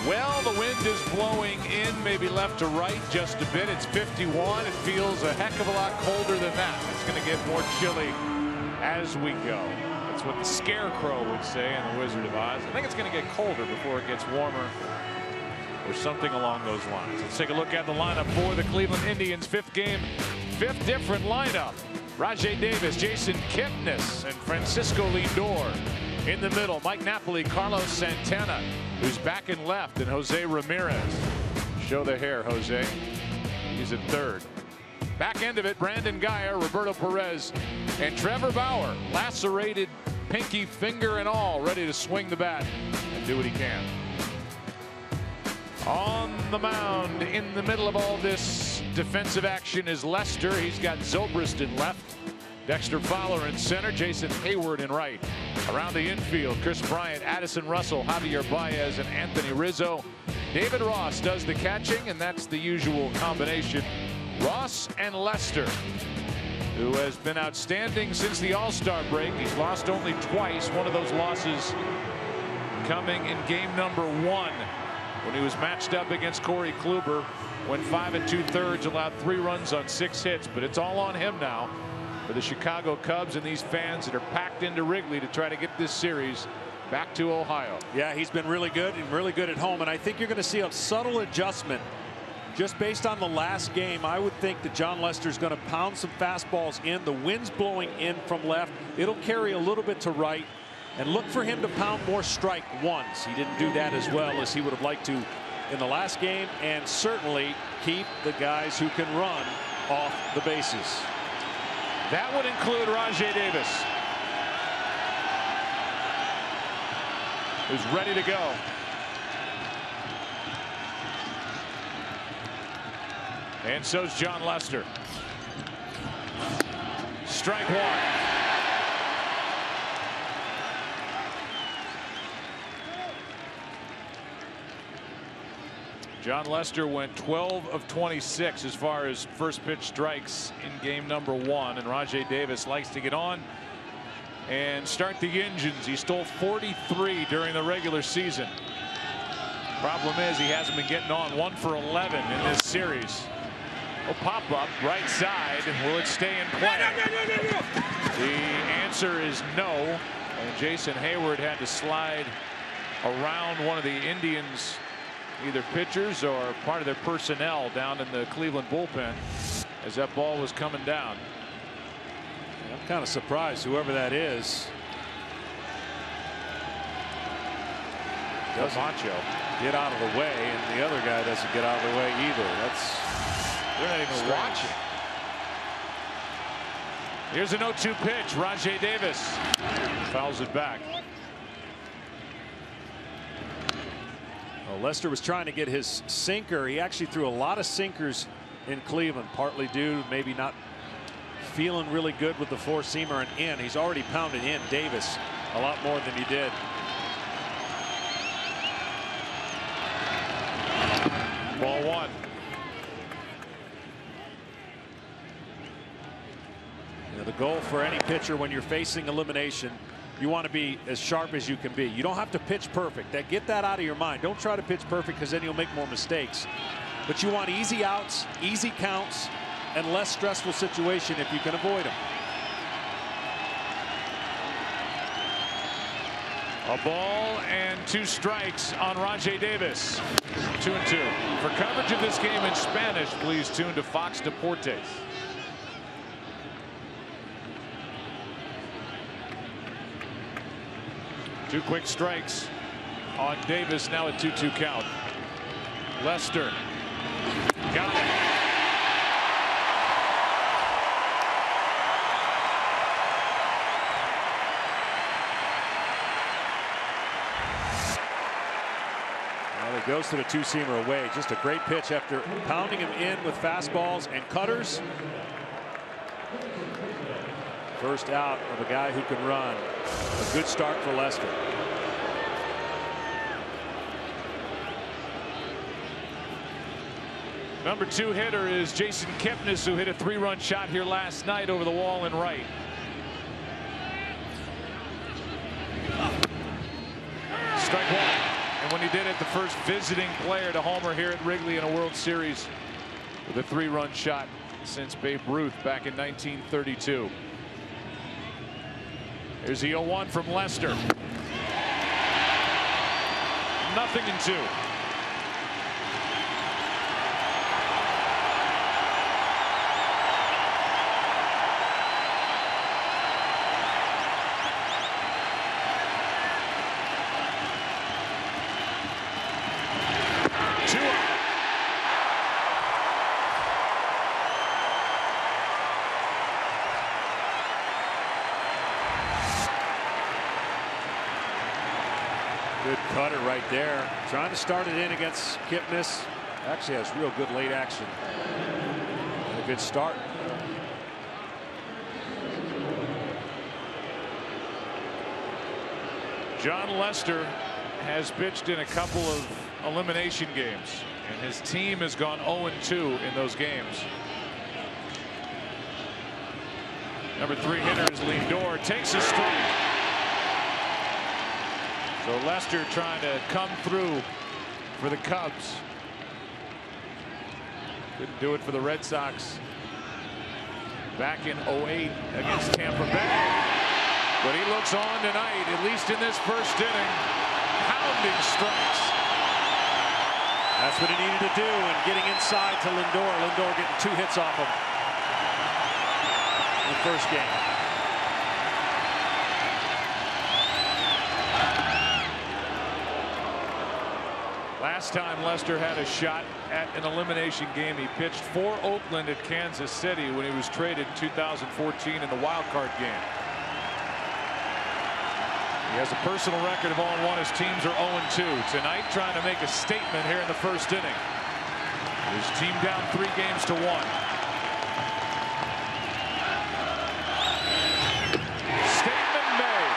Well, the wind is blowing in, maybe left to right just a bit. It's 51. It feels a heck of a lot colder than that. It's going to get more chilly as we go. That's what the Scarecrow would say in The Wizard of Oz. I think it's going to get colder before it gets warmer or something along those lines. Let's take a look at the lineup for the Cleveland Indians. Fifth game, fifth different lineup. Rajai Davis, Jason Kipnis, and Francisco Lindor. In the middle, Mike Napoli, Carlos Santana, who's back in left, and Jose Ramirez. Show the hair, Jose. He's at third. Back end of it, Brandon Guyer, Roberto Perez, and Trevor Bauer. Lacerated pinky finger and all, ready to swing the bat and do what he can. On the mound, in the middle of all this defensive action, is Lester. He's got Zobrist in left, Dexter Fowler in center, Jason Hayward in right. Around the infield, Chris Bryant, Addison Russell, Javier Baez, and Anthony Rizzo. David Ross does the catching, and that's the usual combination. Ross and Lester, who has been outstanding since the All-Star break. He's lost only twice, one of those losses coming in game number 1 when he was matched up against Corey Kluber, went 5 2/3, allowed 3 runs on 6 hits, but it's all on him now for the Chicago Cubs and these fans that are packed into Wrigley to try to get this series back to Ohio. Yeah, he's been really good and really good at home, and I think you're going to see a subtle adjustment just based on the last game. I would think that Jon Lester's going to pound some fastballs in. The wind's blowing in from left. It'll carry a little bit to right, and look for him to pound more strike ones. He didn't do that as well as he would have liked to in the last game, and certainly keep the guys who can run off the bases. That would include Rajai Davis, who's ready to go. And so's Jon Lester. Strike 1. Jon Lester went 12 of 26 as far as first pitch strikes in game number 1, and Rajai Davis likes to get on and start the engines. He stole 43 during the regular season. Problem is, he hasn't been getting on. 1 for 11 in this series. A pop up right side. Will it stay in play? The answer is no. And Jason Hayward had to slide around one of the Indians, either pitchers or part of their personnel, down in the Cleveland bullpen as that ball was coming down. I'm kind of surprised whoever that is doesn't get out of the way, and the other guy doesn't get out of the way either. They're not even watching. Here's an 0-2 pitch. Rajai Davis fouls it back. Well, Lester was trying to get his sinker. He actually threw a lot of sinkers in Cleveland, partly due to maybe not feeling really good with the four-seamer and in. He's already pounded in Davis a lot more than he did. Ball 1. You know, the goal for any pitcher when you're facing elimination, you want to be as sharp as you can be. You don't have to pitch perfect. Get that out of your mind. Don't try to pitch perfect, because then you'll make more mistakes. But you want easy outs, easy counts, and less stressful situation if you can avoid them. A ball and 2 strikes on Rajai Davis. 2-2. For coverage of this game in Spanish, please tune to Fox Deportes. Two quick strikes on Davis, now a 2-2 count. Lester got it. Well, it goes to the two-seamer away. Just a great pitch after pounding him in with fastballs and cutters. First out of a guy who can run. A good start for Lester. Number 2 hitter is Jason Kipnis, who hit a 3-run shot here last night over the wall in right. Strike 1. And when he did it, the first visiting player to homer here at Wrigley in a World Series with a 3-run shot since Babe Ruth back in 1932. Here's the 0-1 from Lester. 0-2. Good cutter right there. Trying to start it in against Kipnis. Actually has real good late action. And a good start. Jon Lester has pitched in a couple of elimination games, and his team has gone 0-2 in those games. Number 3 hitter is Lindor, takes a strike. So Lester trying to come through for the Cubs. Couldn't do it for the Red Sox back in 08 against Tampa Bay. But he looks on tonight, at least in this first inning, pounding strikes. That's what he needed to do, and getting inside to Lindor. Lindor getting 2 hits off him in the first game. Last time Lester had a shot at an elimination game, he pitched for Oakland at Kansas City when he was traded in 2014 in the wild card game. He has a personal record of 0-1. His teams are 0-2. Tonight trying to make a statement here in the first inning. His team down 3 games to 1. Statement made.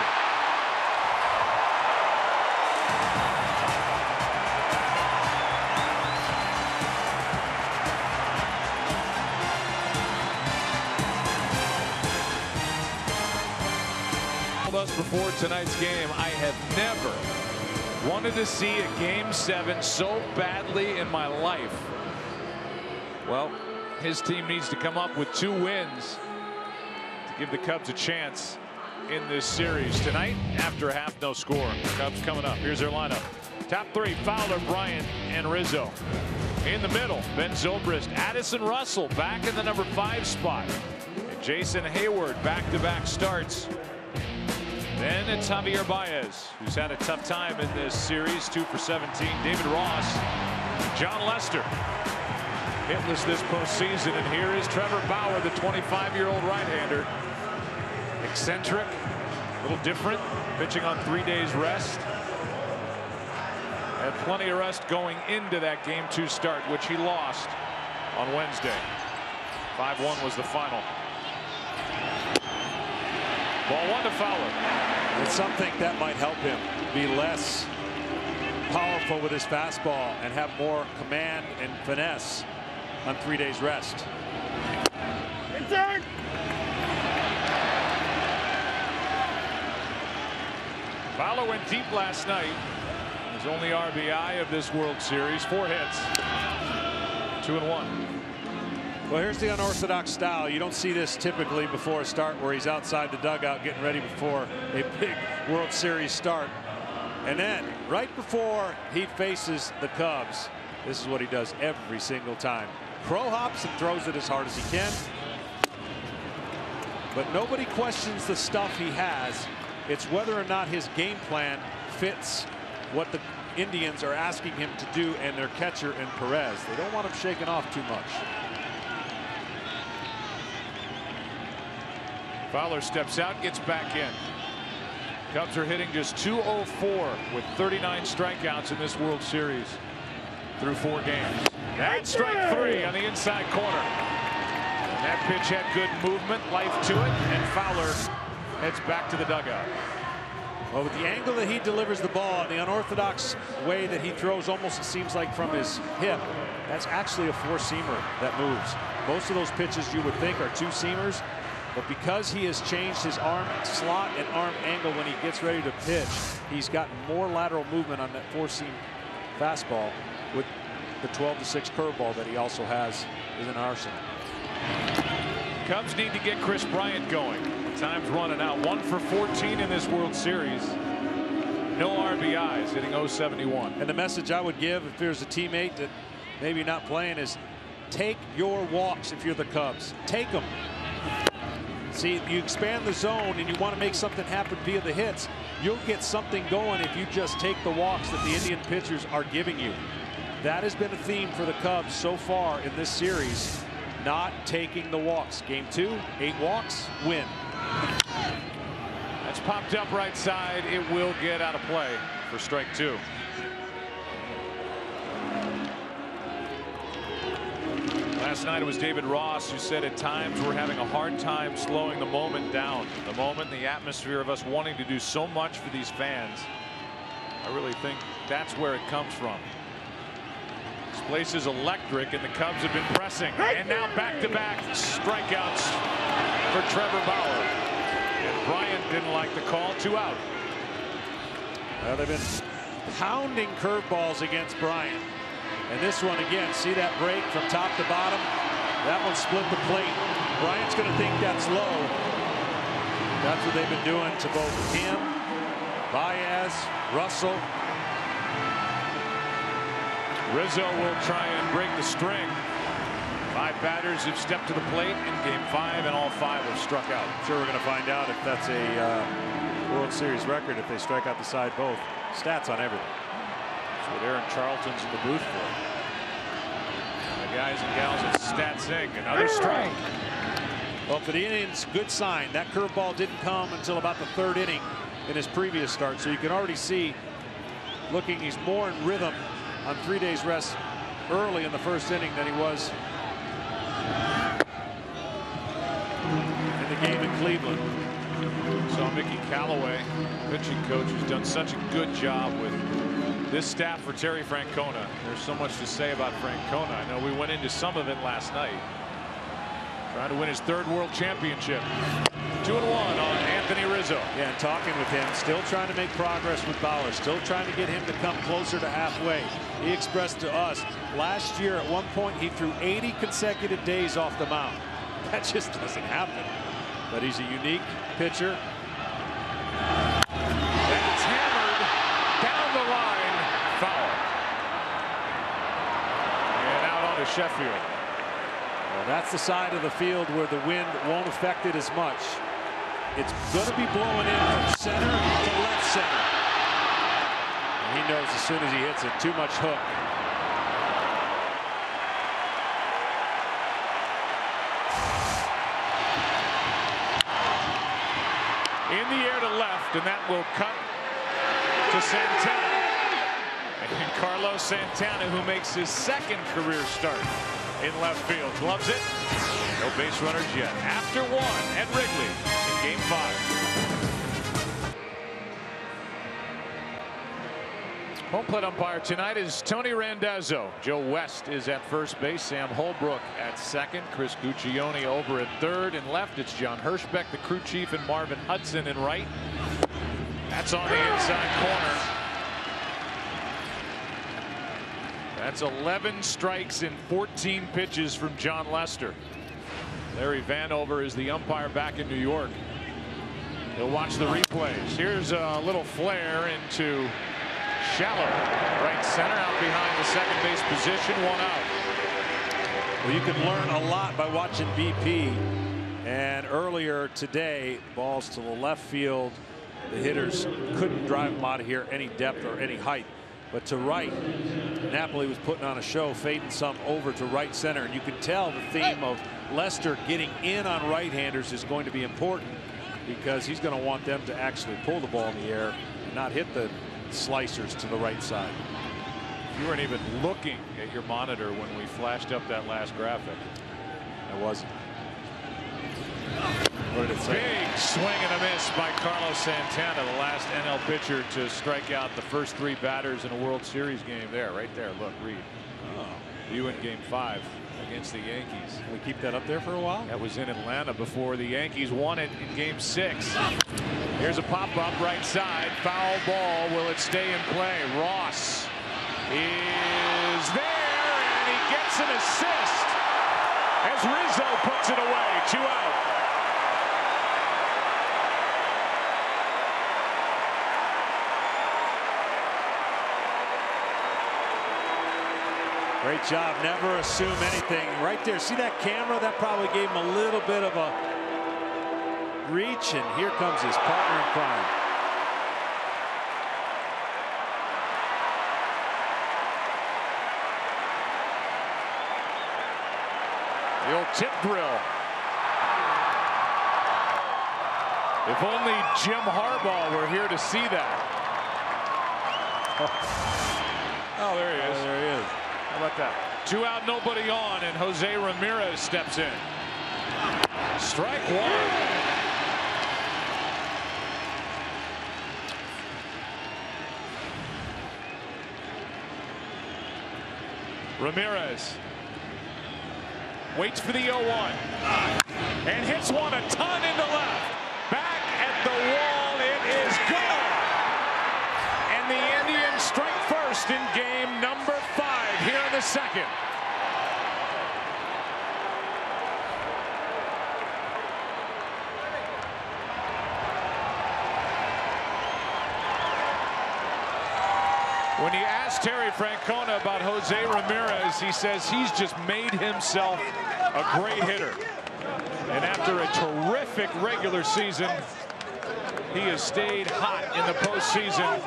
Us before tonight's game, I have never wanted to see a Game 7 so badly in my life. Well, his team needs to come up with 2 wins to give the Cubs a chance in this series. Tonight, after a half, no score. Cubs coming up. Here's their lineup. Top 3, Fowler, Bryant, and Rizzo. In the middle, Ben Zobrist, Addison Russell back in the number 5 spot. And Jason Hayward back-to-back starts. Then it's Javier Baez, who's had a tough time in this series, 2 for 17. David Ross, Jon Lester, hitless this postseason. And here is Trevor Bauer, the 25-year-old right-hander. Eccentric, a little different, pitching on 3 days rest. Had plenty of rest going into that Game 2 start, which he lost on Wednesday. 5-1 was the final. Ball 1 to Fowler. It's something that might help him be less powerful with his fastball and have more command and finesse on 3 days rest. Fowler went deep last night. His only RBI of this World Series. 4 hits. 2-1. Well, here's the unorthodox style. You don't see this typically before a start where he's outside the dugout getting ready before a big World Series start. And then right before he faces the Cubs, this is what he does every single time. Crow hops and throws it as hard as he can. But nobody questions the stuff he has. It's whether or not his game plan fits what the Indians are asking him to do and their catcher in Perez. They don't want him shaking off too much. Fowler steps out, gets back in. Cubs are hitting just .204 with 39 strikeouts in this World Series through 4 games. That's strike 3 on the inside corner. And that pitch had good movement, life to it, and Fowler heads back to the dugout. Well, with the angle that he delivers the ball and the unorthodox way that he throws, almost it seems like from his hip, that's actually a 4-seamer that moves. Most of those pitches you would think are 2-seamers. But because he has changed his arm slot and arm angle when he gets ready to pitch, he's gotten more lateral movement on that four-seam fastball with the 12-6 curveball that he also has as an arsenal. Cubs need to get Chris Bryant going. Time's running out. 1 for 14 in this World Series. No RBIs, hitting .071. And the message I would give if there's a teammate that maybe not playing is take your walks if you're the Cubs. Take them. See, you expand the zone and you want to make something happen via the hits. You'll get something going if you just take the walks that the Indian pitchers are giving you. That has been a theme for the Cubs so far in this series, not taking the walks. Game 2, 8 walks, win. That's popped up right side. It will get out of play for strike 2. Last night it was David Ross who said at times we're having a hard time slowing the moment down. The moment, the atmosphere of us wanting to do so much for these fans. I really think that's where it comes from. This place is electric and the Cubs have been pressing. And now back-to-back strikeouts for Trevor Bauer. And Bryant didn't like the call. 2 out. Well, they've been pounding curveballs against Bryant. And this one again, see that break from top to bottom? That one split the plate. Bryant's going to think that's low. That's what they've been doing to both him, Baez, Russell. Rizzo will try and break the string. 5 batters have stepped to the plate in Game 5, and all 5 have struck out. I'm sure we're going to find out if that's a World Series record if they strike out the side both. Stats on everything. That's what Aaron Charlton's in the booth for. The guys and gals at Stats Inc. Another strike. Well, for the Indians, good sign. That curveball didn't come until about the 3rd inning in his previous start. So you can already see, looking, he's more in rhythm on 3 days rest early in the 1st inning than he was in the game in Cleveland. So Mickey Callaway, pitching coach, who's done such a good job with this staff for Terry Francona. There's so much to say about Francona. I know we went into some of it last night. Trying to win his 3rd World Championship. 2-1 on Anthony Rizzo. Yeah, and talking with him, still trying to make progress with Bauer, still trying to get him to come closer to halfway. He expressed to us last year at one point he threw 80 consecutive days off the mound. That just doesn't happen. But he's a unique pitcher. That's hammered down the line. Foul. And out onto Sheffield. Well, that's the side of the field where the wind won't affect it as much. It's going to be blowing in from center to left center. And he knows as soon as he hits it, too much hook. In the air to left, and that will cut to Santana. And Carlos Santana, who makes his 2nd career start in left field, gloves it. No base runners yet. After 1 at Wrigley in Game 5. Home plate umpire tonight is Tony Randazzo. Joe West is at first base. Sam Holbrook at 2nd. Chris Guccione over at 3rd. And left, it's John Hirschbeck, the crew chief, and Marvin Hudson in right. That's on the inside corner. That's 11 strikes in 14 pitches from John Lester. Larry Vanover is the umpire back in New York. He'll watch the replays. Here's a little flare into shallow right center, out behind the 2nd base position. 1 out. Well, you can learn a lot by watching BP. And earlier today, balls to the left field, the hitters couldn't drive them out of here any depth or any height. But to right, Napoli was putting on a show, fading some over to right center. And you can tell the theme of Lester getting in on right-handers is going to be important, because he's going to want them to actually pull the ball in the air and not hit the slicers to the right side. You weren't even looking at your monitor when we flashed up that last graphic. I wasn't. What did it say? Big swing and a miss by Carlos Santana, the last NL pitcher to strike out the first 3 batters in a World Series game. There, right there. Look, read. Oh. You in Game 5. against the Yankees. Can we keep that up there for a while? That was in Atlanta before the Yankees won it in Game 6. Here's a pop-up right side. Foul ball. Will it stay in play? Ross is there, and he gets an assist as Rizzo puts it away. 2 out. Great job. Never assume anything. Right there. See that camera? That probably gave him a little bit of a reach. And here comes his partner in crime. The old tip drill. If only Jim Harbaugh were here to see that. Oh, there he is. Oh, there he is. How about that? 2 out, nobody on, and Jose Ramirez steps in. Strike 1. Ramirez waits for the 0-1 and hits one a ton into left. Back at the wall, it is gone. And the Indians strike first in game number 5 here in the second. When you ask Terry Francona about Jose Ramirez, he says he's just made himself a great hitter. And after a terrific regular season, he has stayed hot in the postseason.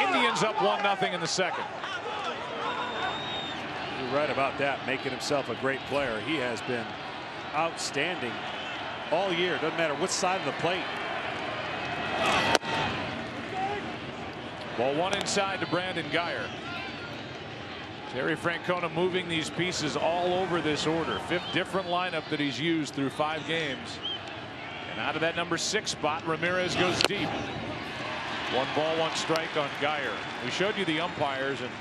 Indians up 1-0 in the second. You're right about that, making himself a great player. He has been outstanding all year. Doesn't matter what side of the plate. Ball 1 inside to Brandon Guyer. Terry Francona moving these pieces all over this order. 5th different lineup that he's used through 5 games. And out of that number 6 spot, Ramirez goes deep. 1 ball, 1 strike on Guyer. We showed you the umpires, and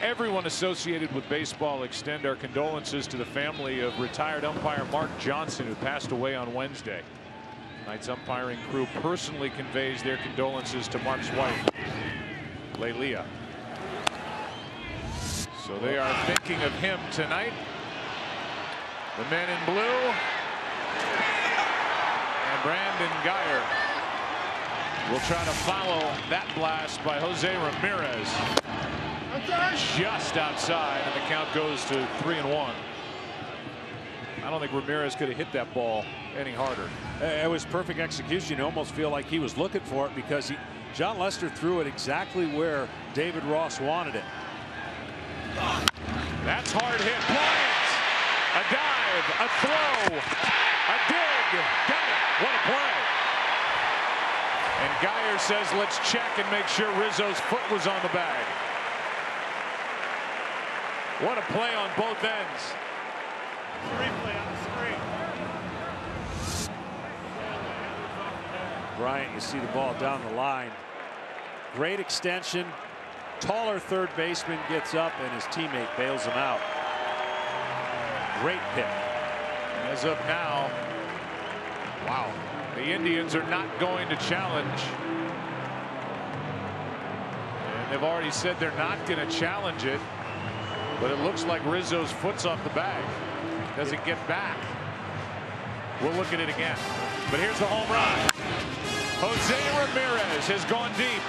everyone associated with baseball extend our condolences to the family of retired umpire Mark Johnson, who passed away on Wednesday. Tonight's umpiring crew personally conveys their condolences to Mark's wife, Lelia. So they are thinking of him tonight. The men in blue. And Brandon Guyer will try to follow that blast by Jose Ramirez. Just outside, and the count goes to 3-1. I don't think Ramirez could have hit that ball any harder. It was perfect execution. You almost feel like he was looking for it because John Lester threw it exactly where David Ross wanted it. That's hard hit. Bryant, a dive, a throw, a dig. Got it. What a play. And Guyer says, let's check and make sure Rizzo's foot was on the bag. What a play on both ends. Replay on the screen. Bryant, you see the ball down the line. Great extension. Taller third baseman gets up, and his teammate bails him out. Great pick. As of now, wow, the Indians are not going to challenge. And they've already said they're not going to challenge it. But it looks like Rizzo's foot's off the bag. Does it get back? We'll look at it again. But here's the home run. Jose Ramirez has gone deep.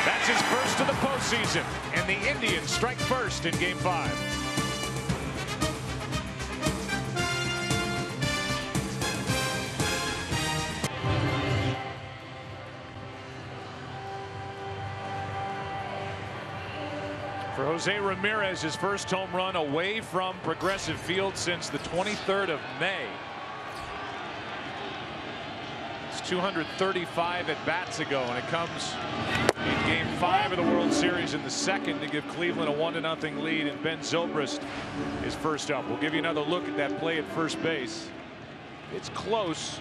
That's his first of the postseason, and the Indians strike first in Game 5. For Jose Ramirez, his first home run away from Progressive Field since the 23rd of May. 235 at bats ago, and it comes in Game 5 of the World Series in the second to give Cleveland a 1-0 lead, and Ben Zobrist is first up. We'll give you another look at that play at first base. It's close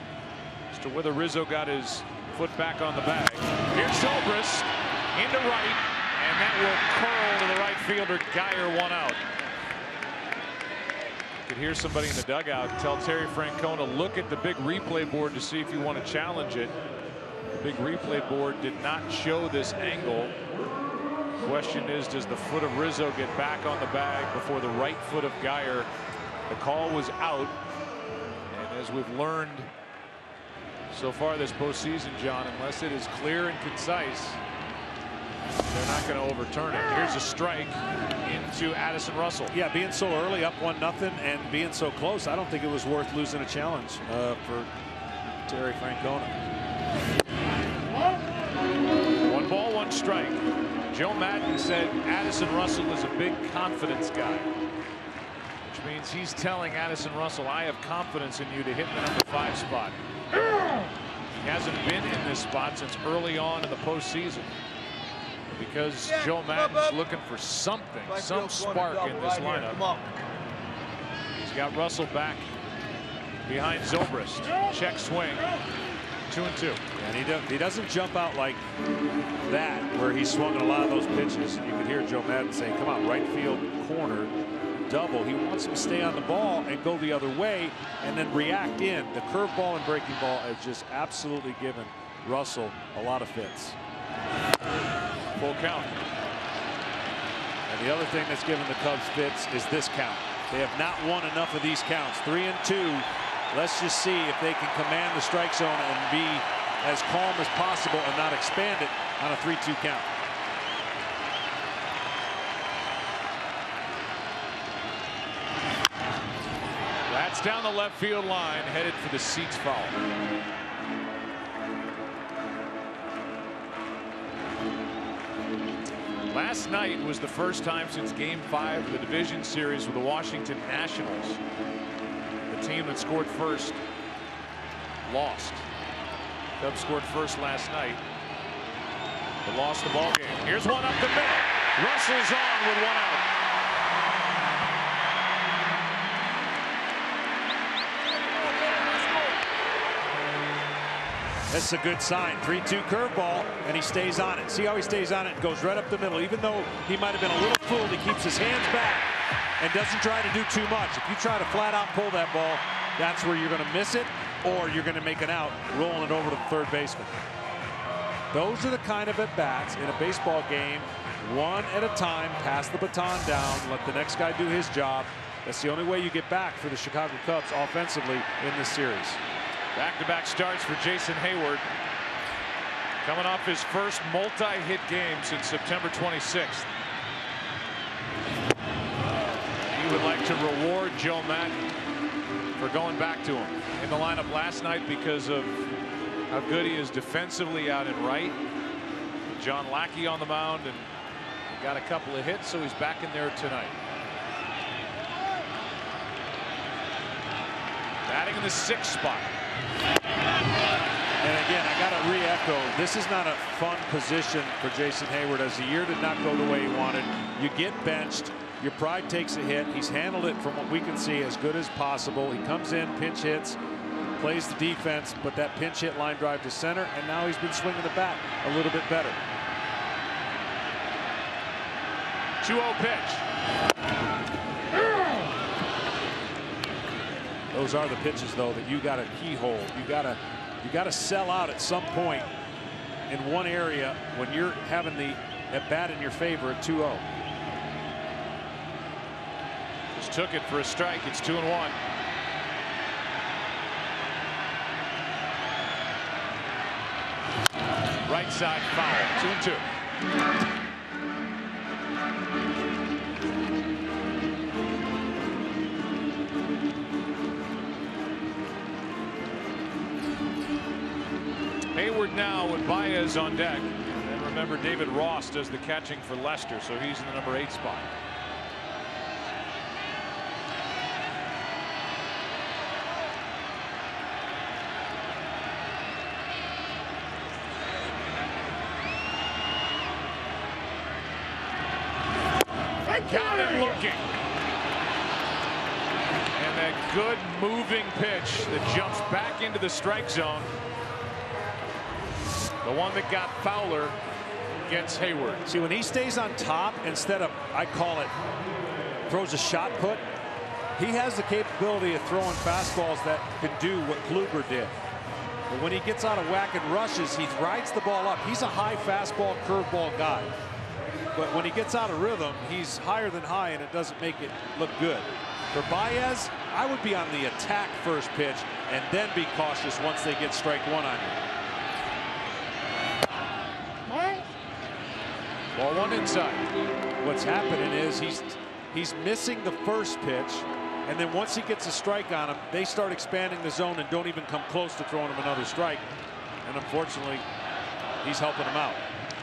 as to whether Rizzo got his foot back on the bag. Here's Zobrist into right, and that will curl to the right fielder Guyer. 1 out. could hear somebody in the dugout tell Terry Francona, look at the big replay board to see if you want to challenge it. The big replay board did not show this angle. Question is, does the foot of Rizzo get back on the bag before the right foot of Geyer? The call was out, and as we've learned so far this postseason, John, unless it is clear and concise, they're not going to overturn it. Here's a strike into Addison Russell. Yeah, being so early, up 1-0, and being so close, I don't think it was worth losing a challenge for Terry Francona. 1 ball, 1 strike. Joe Maddon said Addison Russell is a big confidence guy, which means he's telling Addison Russell, I have confidence in you to hit the number 5 spot. He hasn't been in this spot since early on in the postseason, because Joe Maddon's looking for something, some spark in this lineup. He's got Russell back behind Zobrist. Check swing. 2-2. And he doesn't jump out like that, where he's swung a lot of those pitches. You could hear Joe Maddon saying, come on, right field corner, double. He wants him to stay on the ball and go the other way and then react in. The curveball and breaking ball has just absolutely given Russell a lot of fits. Full count. And the other thing that's given the Cubs fits is this count. They have not won enough of these counts. 3-2. Let's just see if they can command the strike zone and be as calm as possible and not expand it on a 3-2 count. That's down the left field line, headed for the seats foul. Last night was the first time since Game 5 of the division series with the Washington Nationals. The team that scored first lost. Cubs scored first last night, but lost the ball game. Here's one up the middle. Russell's on with 1 out. That's a good sign. 3-2 curveball, and he stays on it. See how he stays on it and goes right up the middle. Even though he might have been a little fooled, he keeps his hands back and doesn't try to do too much. If you try to flat out pull that ball, that's where you're going to miss it, or you're going to make an out, rolling it over to the third baseman. Those are the kind of at-bats in a baseball game, one at a time, pass the baton down, let the next guy do his job. That's the only way you get back for the Chicago Cubs offensively in this series. Back-to-back starts for Jason Heyward. Coming off his first multi-hit game since September 26th. He would like to reward Joe Maddon for going back to him in the lineup last night because of how good he is defensively out in right. John Lackey on the mound, and he got a couple of hits, so he's back in there tonight. Batting in the 6th spot. And again, I got to re-echo, this is not a fun position for Jason Heyward, as the year did not go the way he wanted. You get benched, your pride takes a hit. He's handled it, from what we can see, as good as possible. He comes in, pinch hits, plays the defense, but that pinch hit line drive to center, and now he's been swinging the bat a little bit better. 2-0 pitch. Those are the pitches, though, that you got to keyhole. You got to sell out at some point in one area when you're having the at bat in your favor at 2-0. Just took it for a strike. It's 2-1. Right side foul. 2-2. Heyward now with Baez on deck. And remember, David Ross does the catching for Lester, so he's in the number 8 spot. Got him looking. And that good moving pitch that jumps back into the strike zone. The one that got Fowler gets Heyward. See, when he stays on top, instead of, I call it, throws a shot put, He has the capability of throwing fastballs that can do what Kluber did. But when he gets out of whack and rushes, he rides the ball up. He's a high fastball, curveball guy. But when he gets out of rhythm, he's higher than high, and it doesn't make it look good. For Baez, I would be on the attack first pitch and then be cautious once they get strike one on you. Ball one inside. What's happening is he's missing the first pitch, and then once he gets a strike on him, they start expanding the zone and don't even come close to throwing him another strike. And unfortunately, he's helping him out.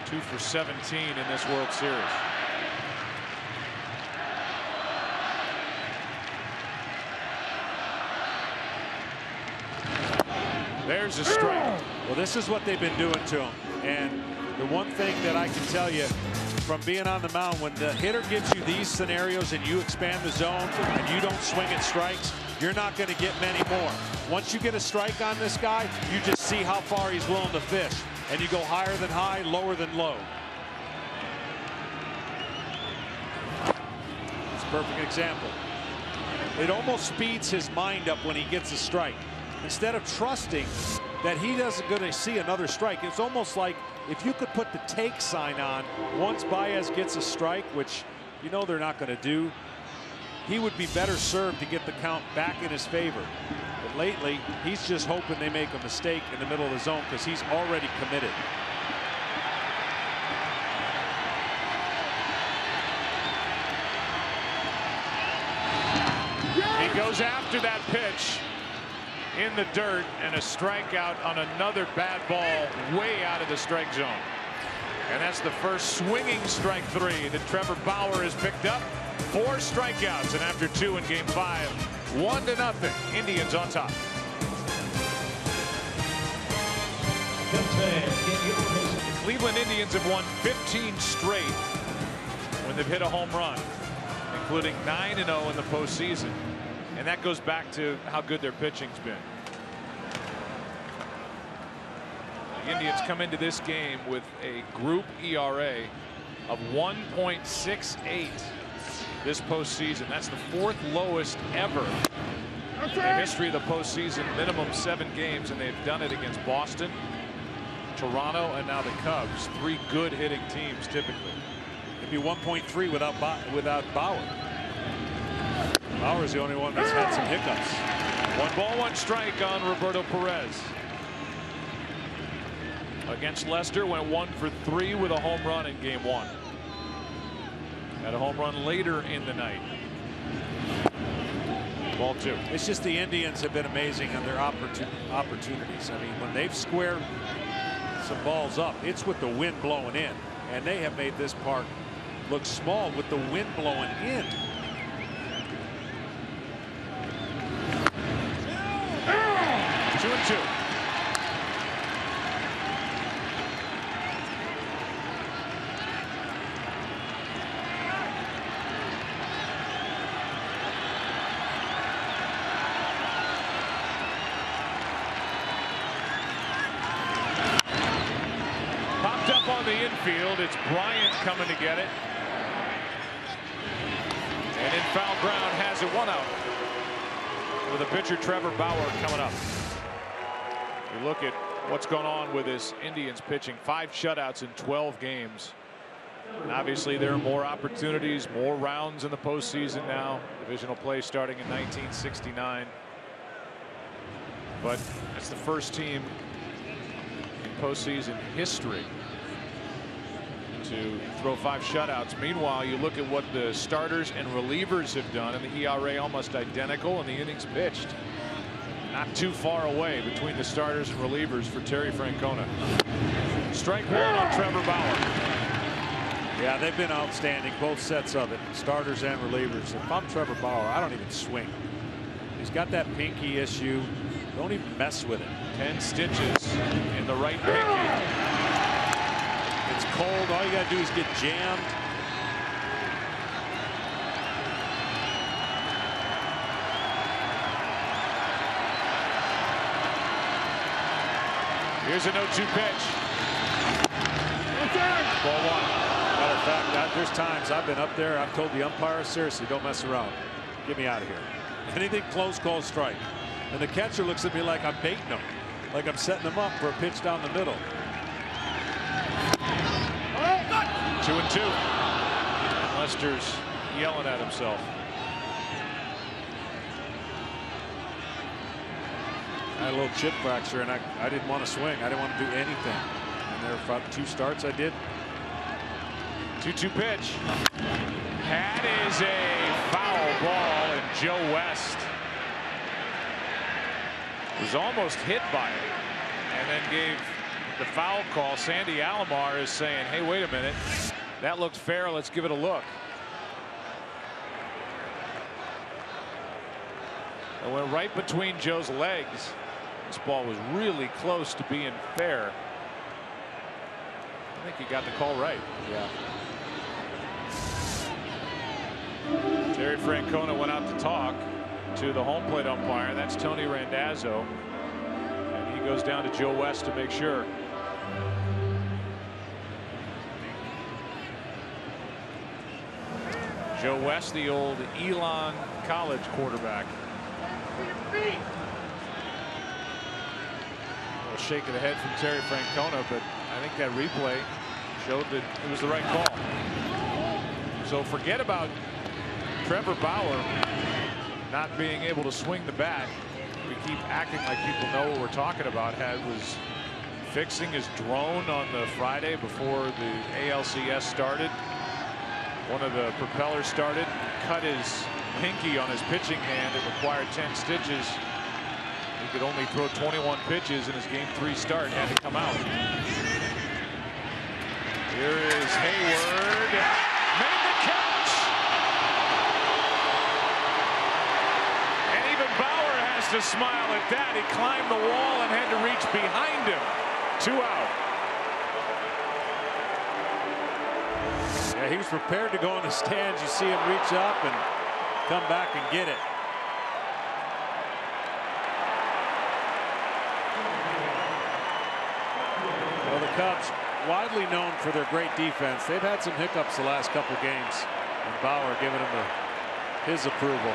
2 for 17 in this World Series. There's a strike. Well, this is what they've been doing to him. And the one thing that I can tell you from being on the mound, when the hitter gives you these scenarios and you expand the zone and you don't swing at strikes, you're not going to get many more. Once you get a strike on this guy, you just see how far he's willing to fish. And you go higher than high, lower than low. It's a perfect example. It almost speeds his mind up when he gets a strike. Instead of trusting that he doesn't going to see another strike, it's almost like if you could put the take sign on once Baez gets a strike, which you know they're not going to do, he would be better served to get the count back in his favor. But lately, he's just hoping they make a mistake in the middle of the zone because he's already committed. He goes after that pitch in the dirt, and a strikeout on another bad ball way out of the strike zone. And that's the first swinging strike 3 that Trevor Bauer has picked up. 4 strikeouts, and after 2 in game 5, 1-0. Indians on top. The Cleveland Indians have won 15 straight when they've hit a home run, including 9-0 in the postseason. And that goes back to how good their pitching's been. The Indians come into this game with a group ERA of 1.68 this postseason. That's the 4th lowest ever in the history of the postseason. Minimum 7 games, and they've done it against Boston, Toronto, and now the Cubs. 3 good hitting teams typically. It'd be 1.3 without Bauer. Bauer's the only one that's had some hiccups. 1 ball, 1 strike on Roberto Perez. Against Lester, went 1 for 3 with a home run in game 1. Had a home run later in the night. Ball 2. It's just the Indians have been amazing on their opportunities. I mean, when they've squared some balls up, it's with the wind blowing in. And they have made this park look small with the wind blowing in. Two and two. Popped up on the infield. It's Bryant coming to get it. And in foul ground, has it 1 out. With a pitcher, Trevor Bauer, coming up. You look at what's going on with this Indians pitching. 5 shutouts in 12 games. And obviously there are more opportunities, more rounds in the postseason now. Divisional play starting in 1969. But it's the first team in postseason history to throw 5 shutouts. Meanwhile, you look at what the starters and relievers have done, and the ERA almost identical, and the innings pitched not too far away between the starters and relievers for Terry Francona. Strike 1 on Trevor Bauer. Yeah, they've been outstanding, both sets of it, starters and relievers. If I'm Trevor Bauer, I don't even swing. He's got that pinky issue. Don't even mess with it. 10 stitches in the right pinky. It's cold. All you got to do is get jammed. Here's a 0-2 pitch. Ball 1. Matter of fact, there's times I've been up there. I've told the umpire, seriously, don't mess around. Get me out of here. Anything close, call strike. And the catcher looks at me like I'm baiting him, like I'm setting him up for a pitch down the middle. 2-2. Lester's yelling at himself. I had a little chip fracture, and I didn't want to swing. I didn't want to do anything. And there were 2 starts I did. 2-2 pitch. That is a foul ball, and Joe West was almost hit by it and then gave the foul call. Sandy Alomar is saying, hey, wait a minute. That looks fair. Let's give it a look. It went right between Joe's legs. This ball was really close to being fair. I think he got the call right. Yeah. Terry Francona went out to talk to the home plate umpire. That's Tony Randazzo. And he goes down to Joe West to make sure. Joe West, the old Elon College quarterback. A little shake of the head from Terry Francona, but I think that replay showed that it was the right call. So forget about Trevor Bauer not being able to swing the bat. We keep acting like people know what we're talking about. Was fixing his drone on the Friday before the ALCS started. One of the propellers started, cut his pinky on his pitching hand. It required 10 stitches. He could only throw 21 pitches in his Game 3 start. Had to come out. Here is Hayward. Made the catch. And even Bauer has to smile at that. He climbed the wall and had to reach behind him. 2 out. Yeah, he was prepared to go in the stands. You see him reach up and come back and get it. Well, the Cubs, widely known for their great defense, they've had some hiccups the last couple games, and Bauer giving him his approval.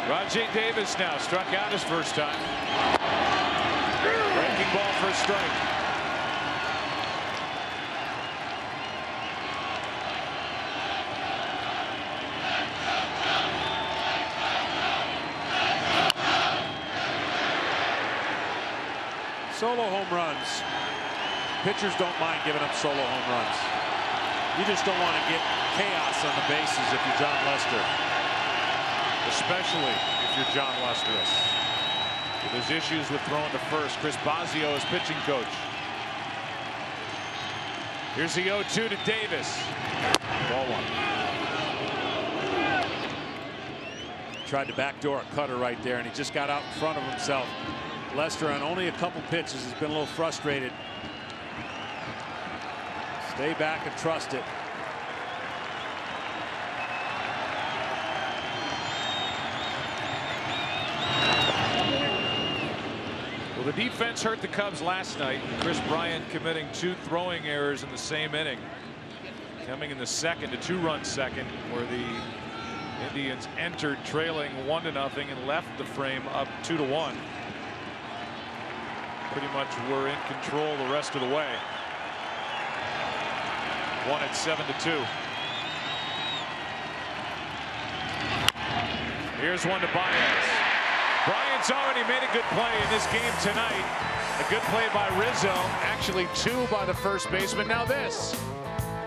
Rajai Davis now struck out his first time. Breaking ball for a strike. Solo home runs. Pitchers don't mind giving up solo home runs. You just don't want to get chaos on the bases if you're Jon Lester. Especially if you're Jon Lester. There's issues with throwing to first. Chris Bosio is pitching coach. Here's the 0-2 to Davis. Ball 1. Tried to backdoor a cutter right there, and he just got out in front of himself. Lester on only a couple pitches has been a little frustrated. Stay back and trust it. Well, the defense hurt the Cubs last night. Chris Bryant committing 2 throwing errors in the same inning. Coming in the second, a 2-run second, where the Indians entered trailing 1-0 and left the frame up 2-1. Pretty much were in control the rest of the way. Won at 7-2. Here's one to Baez. Bryant's already made a good play in this game tonight. A good play by Rizzo. Actually 2 by the first baseman. Now this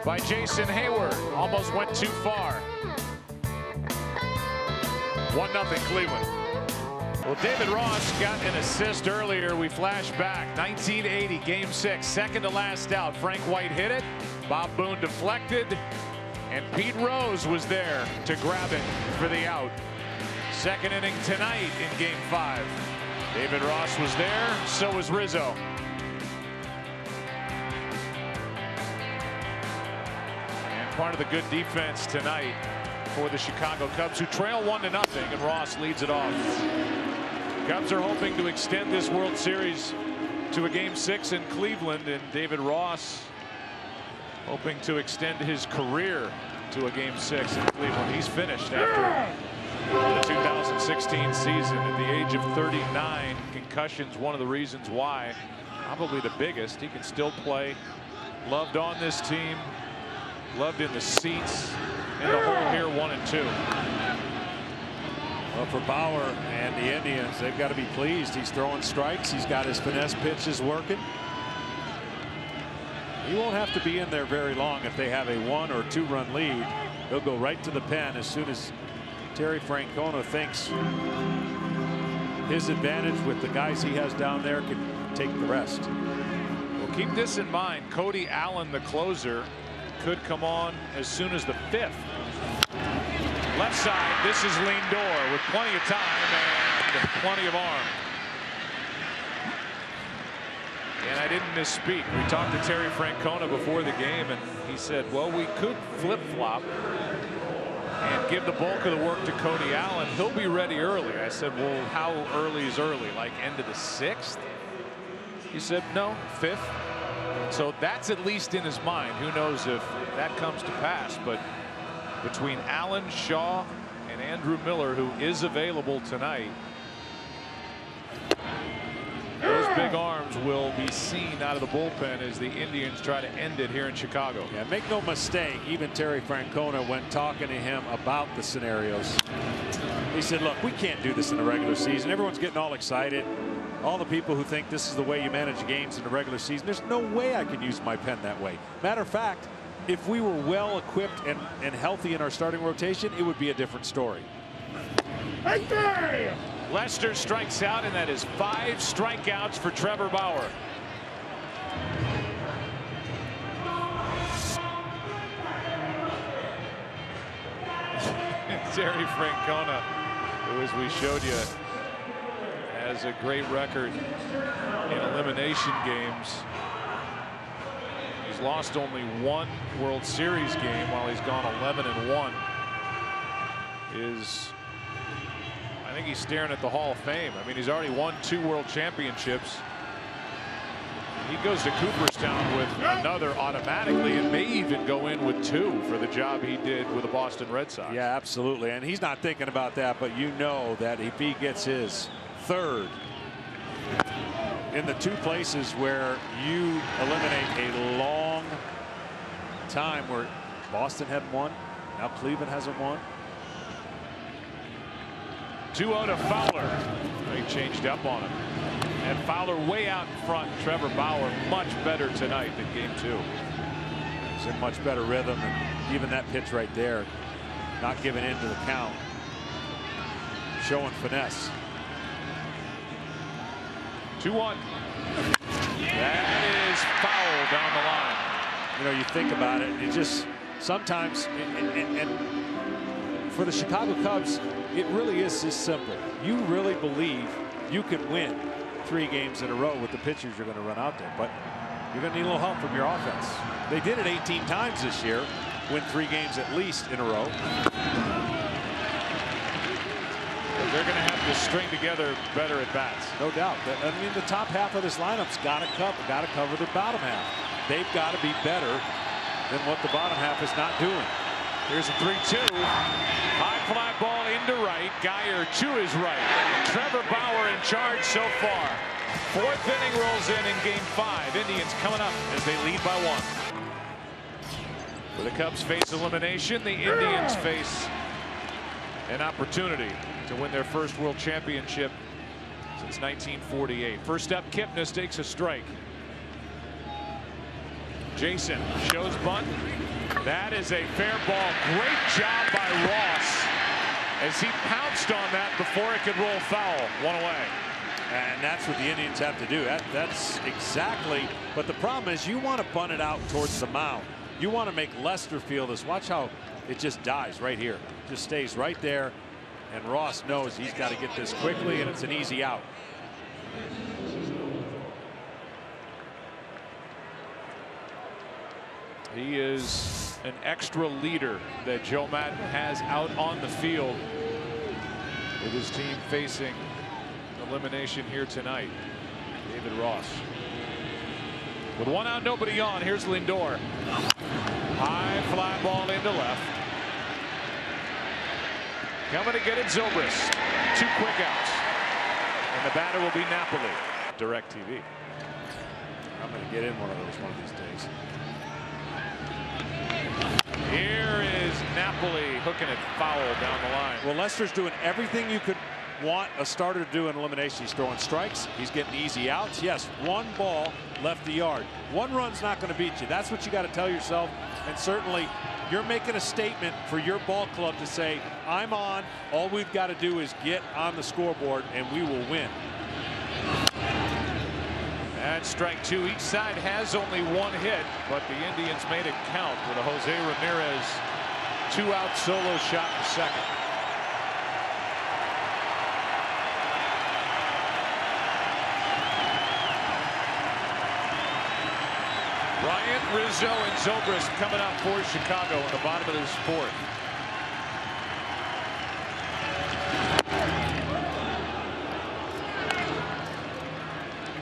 by Jason Hayward. Almost went too far. 1-0 Cleveland. Well, David Ross got an assist earlier. We flash back. 1980, Game 6, second to last out. Frank White hit it. Bob Boone deflected. And Pete Rose was there to grab it for the out. Second inning tonight in Game 5. David Ross was there. So was Rizzo. And part of the good defense tonight for the Chicago Cubs, who trail 1-0, and Ross leads it off. Cubs are hoping to extend this World Series to a Game 6 in Cleveland, and David Ross hoping to extend his career to a Game 6 in Cleveland. He's finished after The 2016 season, at the age of 39, concussions one of the reasons why, probably the biggest. He can still play. Loved on this team, loved in the seats, in the hole here, 1 and 2. Well, for Bauer and the Indians, they've got to be pleased. He's throwing strikes. He's got his finesse pitches working. He won't have to be in there very long if they have a 1 or 2 run lead. He'll go right to the pen as soon as Terry Francona thinks his advantage with the guys he has down there can take the rest. Well, keep this in mind. Cody Allen, the closer, could come on as soon as the 5th. Left side, this is Lindor with plenty of time and plenty of arm. And I didn't misspeak. We talked to Terry Francona before the game, and he said, well, we could flip-flop and give the bulk of the work to Cody Allen. He'll be ready early. I said, well, how early is early? Like end of the 6th? He said, no, 5th. So that's at least in his mind. Who knows if that comes to pass. But between Allen, Shaw, and Andrew Miller, who is available tonight, those big arms will be seen out of the bullpen as the Indians try to end it here in Chicago. Yeah, make no mistake, even Terry Francona, when talking to him about the scenarios, he said, look, we can't do this in the regular season. Everyone's getting all excited. All the people who think this is the way you manage games in the regular season, there's no way I can use my pen that way. Matter of fact, if we were well equipped and healthy in our starting rotation, it would be a different story. Lester strikes out, and that is 5 strikeouts for Trevor Bauer. Terry Francona, who, as we showed you, has a great record in elimination games. He's lost only 1 World Series game while he's gone 11-1. I think he's staring at the Hall of Fame. I mean, he's already won 2 World Championships. He goes to Cooperstown with another automatically, and may even go in with 2 for the job he did with the Boston Red Sox. Yeah, absolutely. And he's not thinking about that, but you know that if he gets his 3rd in the 2 places where you eliminate a long time, where Boston hadn't won, now Cleveland hasn't won. 2-0 to Fowler. He changed up on him. And Fowler way out in front. Trevor Bauer much better tonight than game 2. He's in much better rhythm, and even that pitch right there, not giving in to the count, showing finesse. 2-1. That is foul down the line. You know, you think about it, it just sometimes, and for the Chicago Cubs, it really is this simple. You really believe you can win 3 games in a row with the pitchers you're going to run out there, but you're going to need a little help from your offense. They did it 18 times this year, win 3 games at least in a row. They're going to have to string together better at bats. No doubt. I mean, the top half of this lineup's got to cover the bottom half. They've got to be better than what the bottom half is not doing. Here's a 3-2. High fly ball into right. Geyer to his right. Trevor Bauer in charge so far. 4th inning rolls in game 5. Indians coming up as they lead by 1. The Cubs face elimination. The Indians face an opportunity to win their first World Championship since 1948. First up, Kipnis takes a strike. Jason shows bunt. That is a fair ball. Great job by Ross as he pounced on that before it could roll foul. 1 away. And that's what the Indians have to do. That's exactly. But the problem is you want to bunt it out towards the mound. You want to make Lester feel this. Watch how it just dies right here. Just stays right there. And Ross knows he's got to get this quickly, and it's an easy out. He is an extra leader that Joe Maddon has out on the field with his team facing elimination here tonight. David Ross. With 1 out, nobody on, here's Lindor. High fly ball into left. Coming to get it, Zobrist. 2 quick outs. And the batter will be Napoli. DirecTV. I'm going to get in one of these days. Here is Napoli hooking it foul down the line. Well, Lester's doing everything you could want a starter to do in elimination. He's throwing strikes. He's getting easy outs. Yes, 1 ball left the yard. 1 run's not going to beat you. That's what you got to tell yourself. And certainly, you're making a statement for your ball club to say, I'm on. All we've got to do is get on the scoreboard, and we will win. And strike 2. Each side has only 1 hit, but the Indians made it count with a Jose Ramirez 2-out solo shot in second. Bryant, Rizzo, and Zobrist coming up for Chicago in the bottom of this 4th.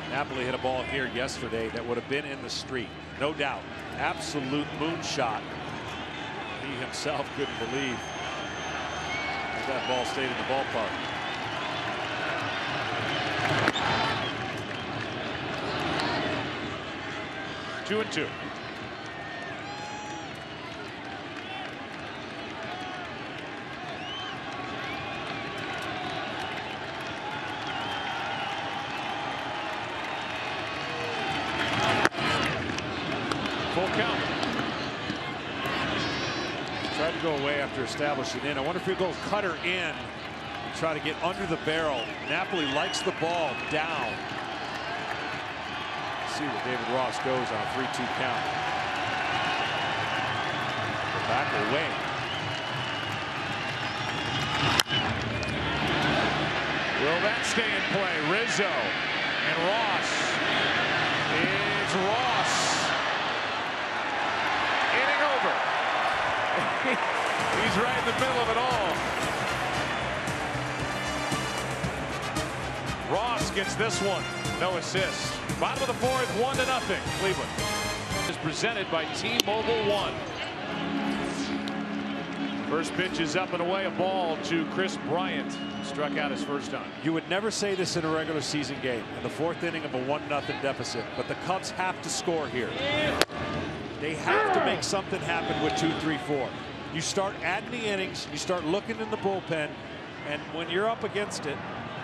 Napoli hit a ball here yesterday that would have been in the street. No doubt. Absolute moonshot. He himself couldn't believe that ball stayed in the ballpark. Two and 2. Full count. Tried to go away after establishing in. I wonder if he'll go cutter in and try to get under the barrel. Napoli likes the ball down. See where David Ross goes on a 3-2 count. Back away. Will that stay in play? Rizzo and Ross. It's Ross. Inning over. He's right in the middle of it all. Ross gets this one. No assists. Bottom of the 4th, 1-0. Cleveland is presented by T-Mobile One. First pitch is up and away. A ball to Chris Bryant. Struck out his first time. You would never say this in a regular season game in the 4th inning of a 1-0 deficit, but the Cubs have to score here. They have to make something happen with 2, 3, 4. You start adding the innings, you start looking in the bullpen, and when you're up against it,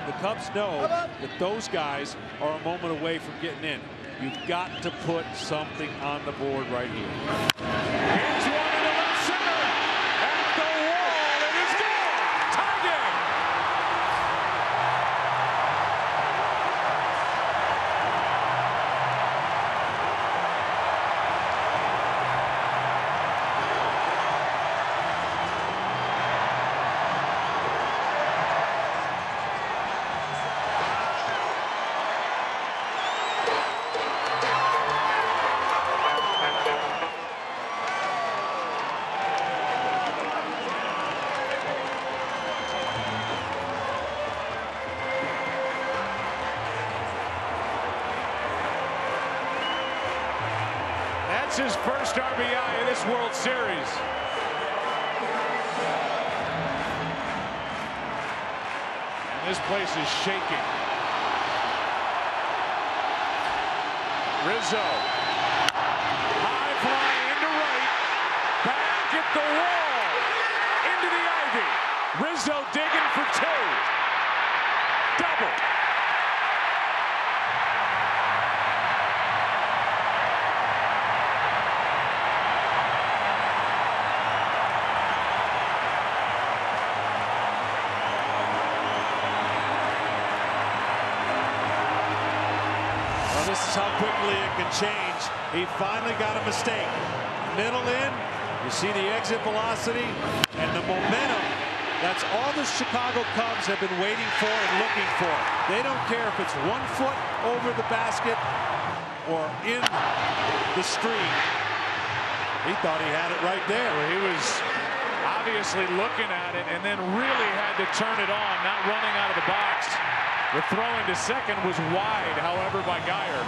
the Cubs know that those guys are a moment away from getting in. You've got to put something on the board right here. Here's one in the left center. At the wall. It is gone. Tie game. That's his first RBI in this World Series. And this place is shaking. Rizzo. High fly into right. Back at the wall. Into the ivy. Rizzo digging for 2. Double. This is how quickly it can change. He finally got a mistake. Middle in, you see the exit velocity and the momentum. That's all the Chicago Cubs have been waiting for and looking for. They don't care if it's 1 foot over the basket or in the street. He thought he had it right there. Well, he was obviously looking at it and then really had to turn it on, not running out of the box. The throw into second was wide, however, by Geyer.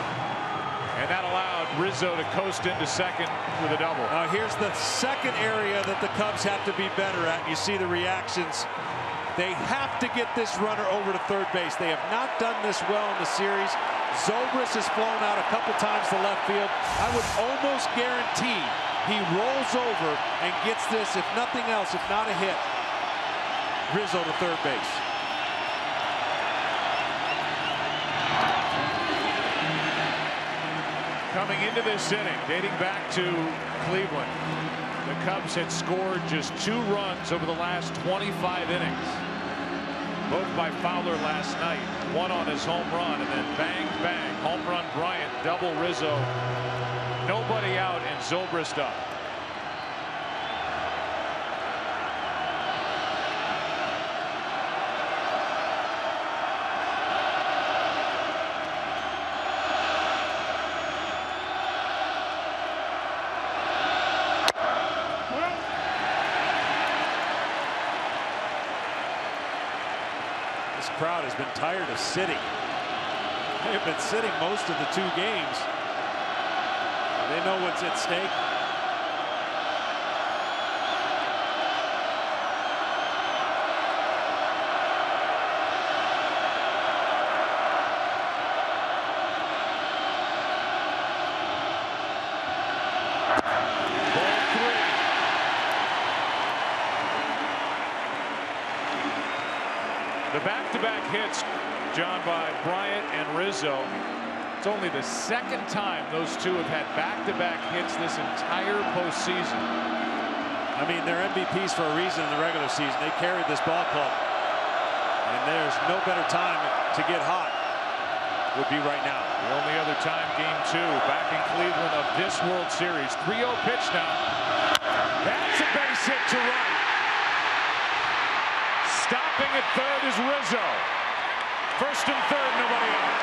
And that allowed Rizzo to coast into second with a double. Here's the second area that the Cubs have to be better at. You see the reactions They have to get this runner over to third base. They have not done this well in the series. Zobrist has flown out a couple times to left field. I would almost guarantee he rolls over and gets this, if nothing else, if not a hit, Rizzo to third base. Coming into this inning, dating back to Cleveland, the Cubs had scored just 2 runs over the last 25 innings. Both by Fowler last night. One on his home run, and then bang, bang, home run Bryant, double Rizzo. Nobody out, and Zobrist up. This crowd has been tired of sitting. They've been sitting most of the 2 games. They know what's at stake. The back-to-back hits, John, by Bryant and Rizzo. It's only the 2nd time those 2 have had back-to-back hits this entire postseason. I mean, they're MVPs for a reason in the regular season. They carried this ball club. And there's no better time to get hot would be right now. The only other time, game 2, back in Cleveland of this World Series. 3-0 pitch now. That's a base hit to right. Stopping at third is Rizzo. First and third, nobody out.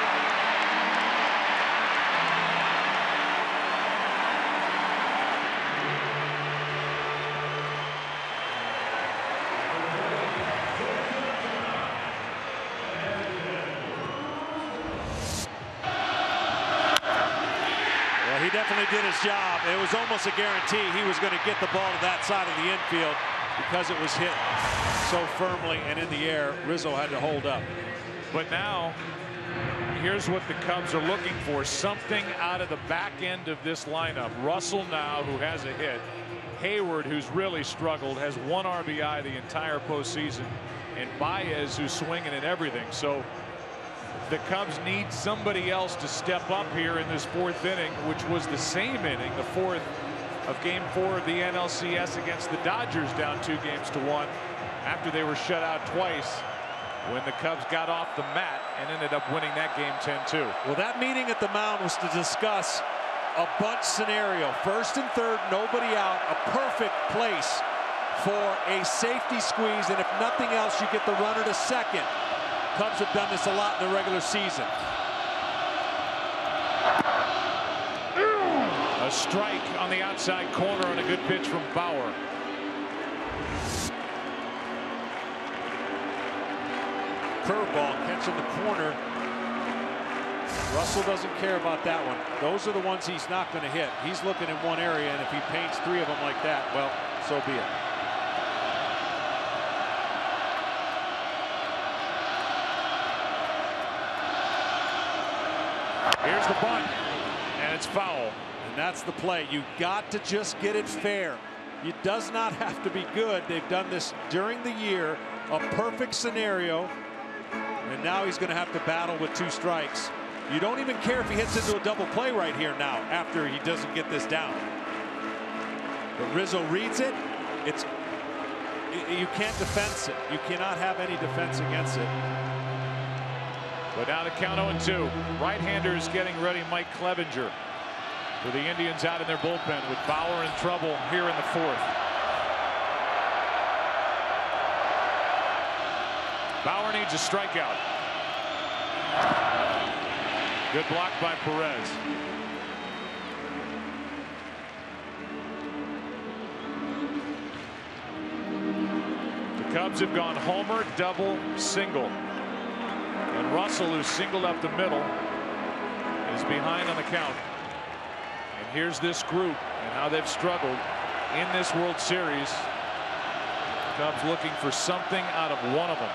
Well, he definitely did his job. It was almost a guarantee he was going to get the ball to that side of the infield because it was hit so firmly and in the air. Rizzo had to hold up. But now, here's what the Cubs are looking for. Something out of the back end of this lineup. Russell now, who has a hit. Hayward, who's really struggled, has 1 RBI the entire postseason. And Baez, who's swinging at everything. So the Cubs need somebody else to step up here in this 4th inning, which was the same inning, the 4th of game 4 of the NLCS against the Dodgers, down 2-1 after they were shut out twice when the Cubs got off the mat and ended up winning that game 10-2. Well, that meeting at the mound was to discuss a bunch scenario. 1st and 3rd, nobody out, a perfect place for a safety squeeze, and if nothing else, you get the runner to 2nd. Cubs have done this a lot in the regular season. A strike on the outside corner on a good pitch from Bauer. Curveball catching the corner. Russell doesn't care about that one. Those are the ones he's not going to hit. He's looking in one area, and if he paints 3 of them like that, well, so be it. Here's the bunt, and it's foul. And that's the play. You got to just get it fair. It does not have to be good. They've done this during the year, a perfect scenario, and now he's going to have to battle with 2 strikes. You don't even care if he hits into a double play right here now after he doesn't get this down. But Rizzo reads it. You can't defense it. You cannot have any defense against it. But now the count 0-2. Right-handers getting ready. Mike Clevinger for the Indians out in their bullpen with Bauer in trouble here in the 4th. Bauer needs a strikeout. Good block by Perez. The Cubs have gone homer, double, single. And Russell, who singled up the middle, is behind on the count. And here's this group and how they've struggled in this World Series. Cubs looking for something out of one of them.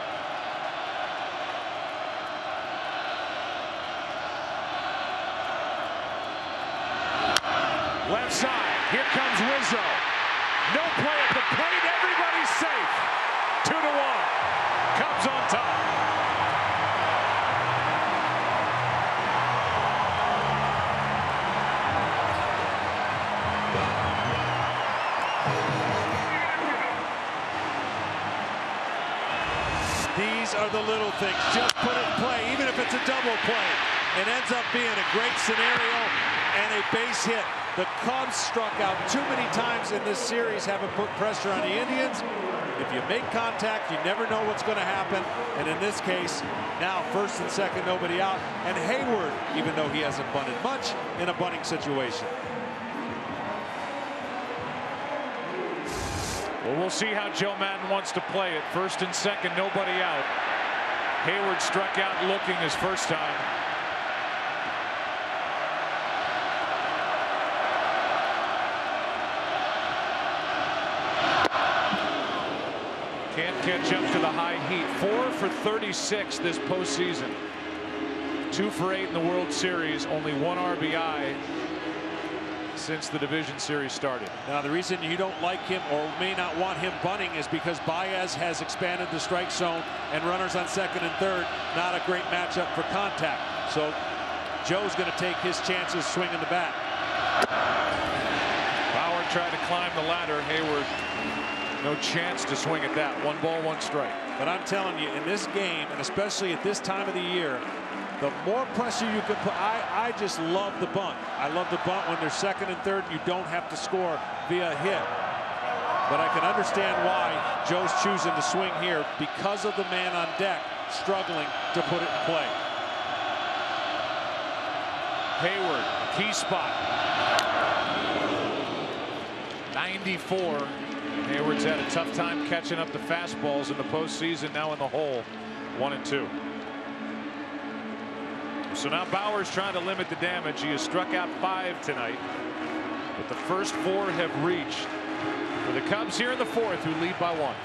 Left side, here comes Rizzo. No play at the plate, everybody's safe. 2-1, Cubs on top. These are the little things. Just put it in play, even if it's a double play. It ends up being a great scenario and a base hit. The Cubs struck out too many times in this series, having put pressure on the Indians. If you make contact, you never know what's going to happen. And in this case, now first and second, nobody out. And Hayward, even though he hasn't bunted much, in a bunting situation. Well, we'll see how Joe Maddon wants to play it. First and second, nobody out. Hayward struck out looking his first time. Can't catch up to the high heat. 4 for 36 this postseason. 2 for 8 in the World Series. Only 1 RBI since the division series started. Now, the reason you don't like him or may not want him bunting is because Baez has expanded the strike zone and runners on second and third. Not a great matchup for contact. So Joe's going to take his chances swinging the bat. Bauer tried to climb the ladder. Hayward, no chance to swing at that. 1 ball, 1 strike. But I'm telling you, in this game, and especially at this time of the year, the more pressure you can put, I just love the bunt. I love the bunt when they're second and third. You don't have to score via hit. But I can understand why Joe's choosing to swing here because of the man on deck struggling to put it in play. Hayward, key spot. 94. Hayward's had a tough time catching up the fastballs in the postseason. Now in the hole, 1-2. So now Bauer's trying to limit the damage. He has struck out 5 tonight, but the first 4 have reached for the Cubs here in the 4th, who lead by 1.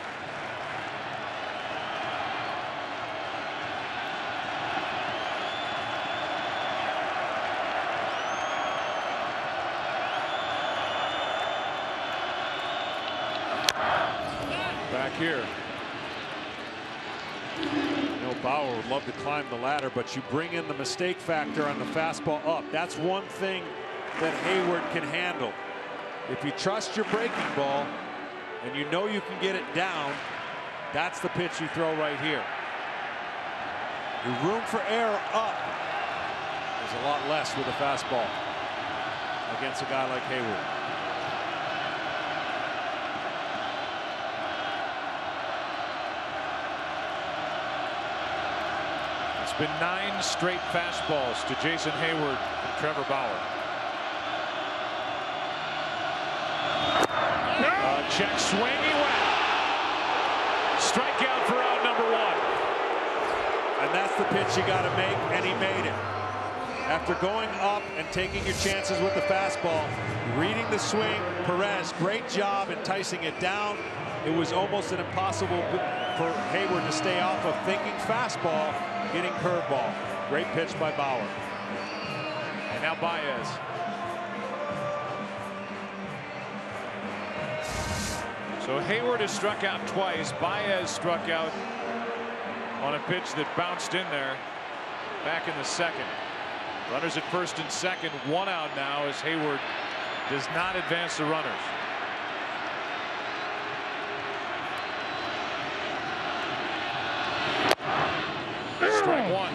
Back here. Bauer would love to climb the ladder, but you bring in the mistake factor on the fastball up. That's one thing that Hayward can handle. If you trust your breaking ball and you know you can get it down, that's the pitch you throw right here. Your room for error up is a lot less with a fastball against a guy like Hayward. It's been 9 straight fastballs to Jason Hayward and Trevor Bauer. Check swing, he went. Strikeout for out number 1. And that's the pitch you got to make, and he made it. After going up and taking your chances with the fastball, reading the swing, Perez, great job enticing it down. It was almost an impossible for Hayward to stay off of thinking fastball, getting curveball. Great pitch by Bauer. And now Baez. So Hayward has struck out twice. Baez struck out on a pitch that bounced in there back in the 2nd. Runners at first and second, 1 out now as Hayward does not advance the runners. Strike 1.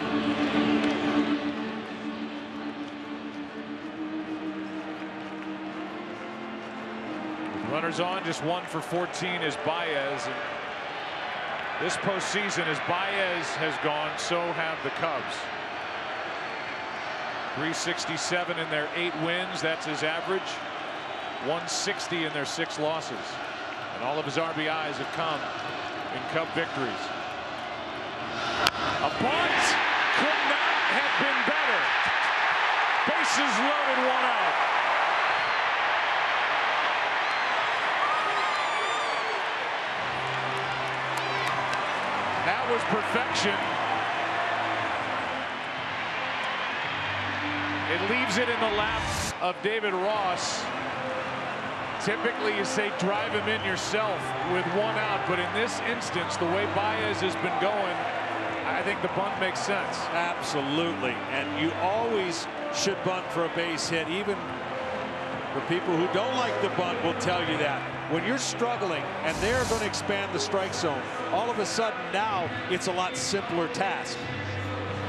Runners on, just 1 for 14 is Baez. And this postseason, as Baez has gone, so have the Cubs. 367 in their 8 wins. That's his average. 160 in their 6 losses. And all of his RBIs have come in Cub victories. A bunt could not have been better. Bases loaded, 1 out. was perfection. It leaves it in the lap of David Ross. Typically, you say drive him in yourself with one out, but in this instance, the way Baez has been going, I think the bunt makes sense. Absolutely, and you always should bunt for a base hit. Even the people who don't like the bunt will tell you that. When you're struggling and they're going to expand the strike zone, all of a sudden now it's a lot simpler task.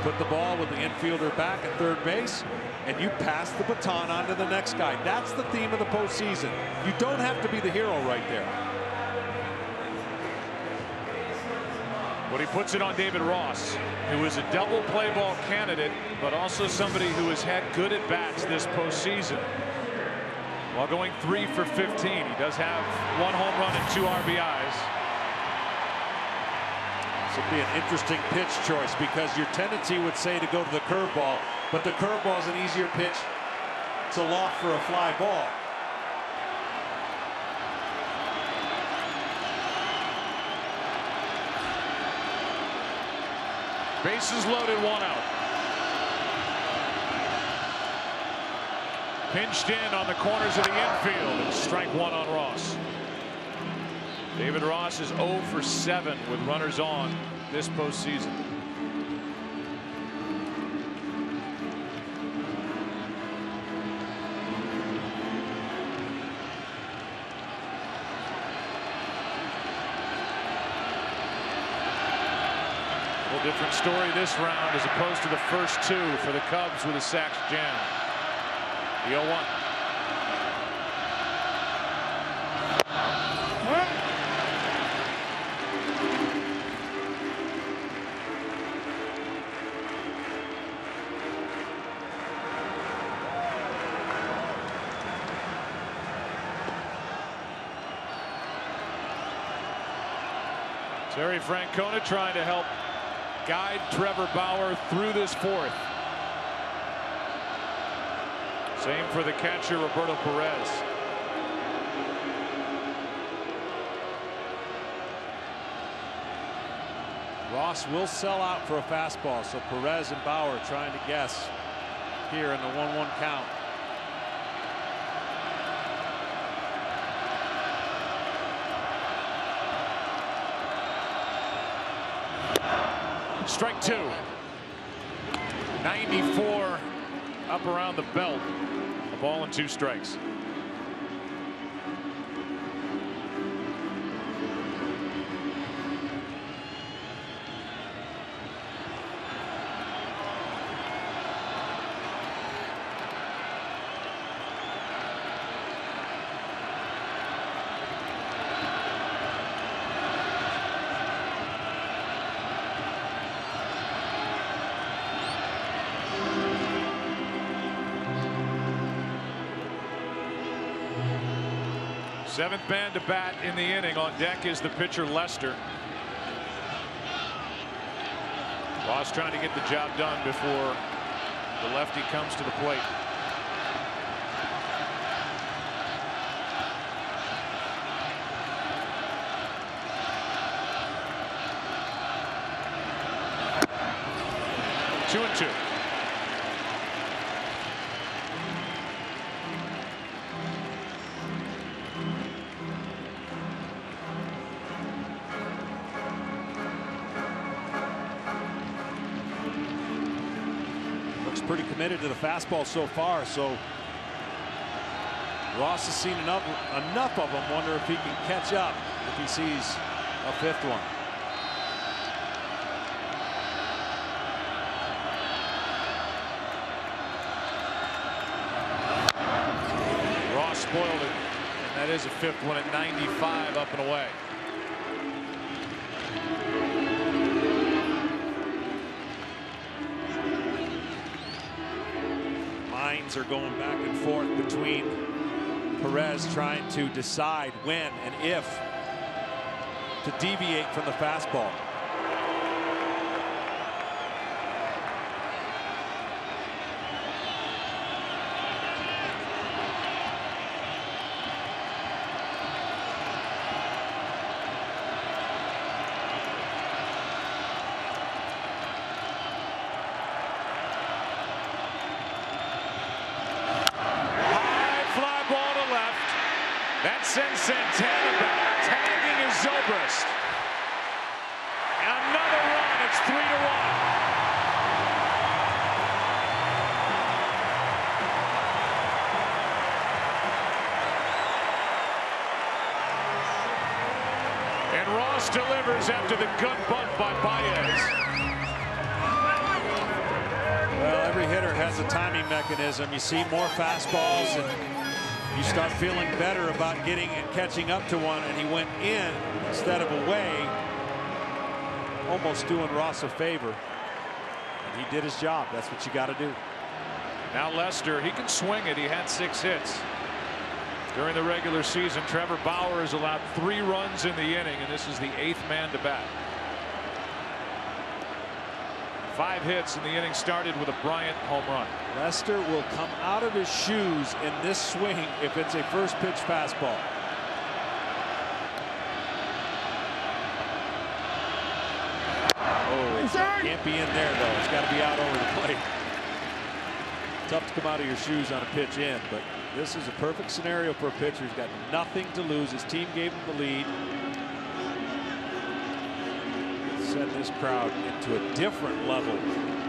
Put the ball with the infielder back at third base, and you pass the baton on to the next guy. That's the theme of the postseason. You don't have to be the hero right there. But he puts it on David Ross, who is a double play ball candidate, but also somebody who has had good at bats this postseason. While going 3 for 15, he does have 1 home run and 2 RBIs. This will be an interesting pitch choice because your tendency would say to go to the curveball, but the curveball is an easier pitch to loft for a fly ball. Bases loaded, 1 out. Pinched in on the corners of the infield, and strike 1 on Ross. David Ross is 0 for 7 with runners on this postseason. A little different story this round as opposed to the first 2 for the Cubs with a sac jam. The 0-1. Terry Francona trying to help guide Trevor Bauer through this 4th. Same for the catcher, Roberto Perez. Ross will sell out for a fastball, so Perez and Bauer trying to guess here in the 1-1 count. Strike 2. 94 up around the belt. A ball and 2 strikes. Seventh man to bat in the inning. On deck is the pitcher Lester. Ross trying to get the job done before the lefty comes to the plate. Two and 2. Pretty committed to the fastball so far, so Ross has seen enough of them. Wonder if he can catch up if he sees a 5th one. Ross spoiled it, and that is a 5th one at 95 up and away. Are going back and forth between Perez trying to decide when and if to deviate from the fastball. sends Santana back. Tagging is Zobrist. Another run. It's 3-1. And Ross delivers after the gut bunt by Baez. Well, every hitter has a timing mechanism. You see more fastballs and you start feeling better about getting and catching up to one, and he went in instead of away, almost doing Ross a favor. And he did his job. That's what you got to do. Now Lester, he can swing it. He had 6 hits. During the regular season, Trevor Bauer has allowed 3 runs in the inning, and this is the 8th man to bat. 5 hits, and the inning started with a Bryant home run. Lester will come out of his shoes in this swing if it's a first pitch fastball. Oh, it can't be in there, though. It's got to be out over the plate. Tough to come out of your shoes on a pitch in, but this is a perfect scenario for a pitcher who's got nothing to lose. His team gave him the lead. Send this crowd into a different level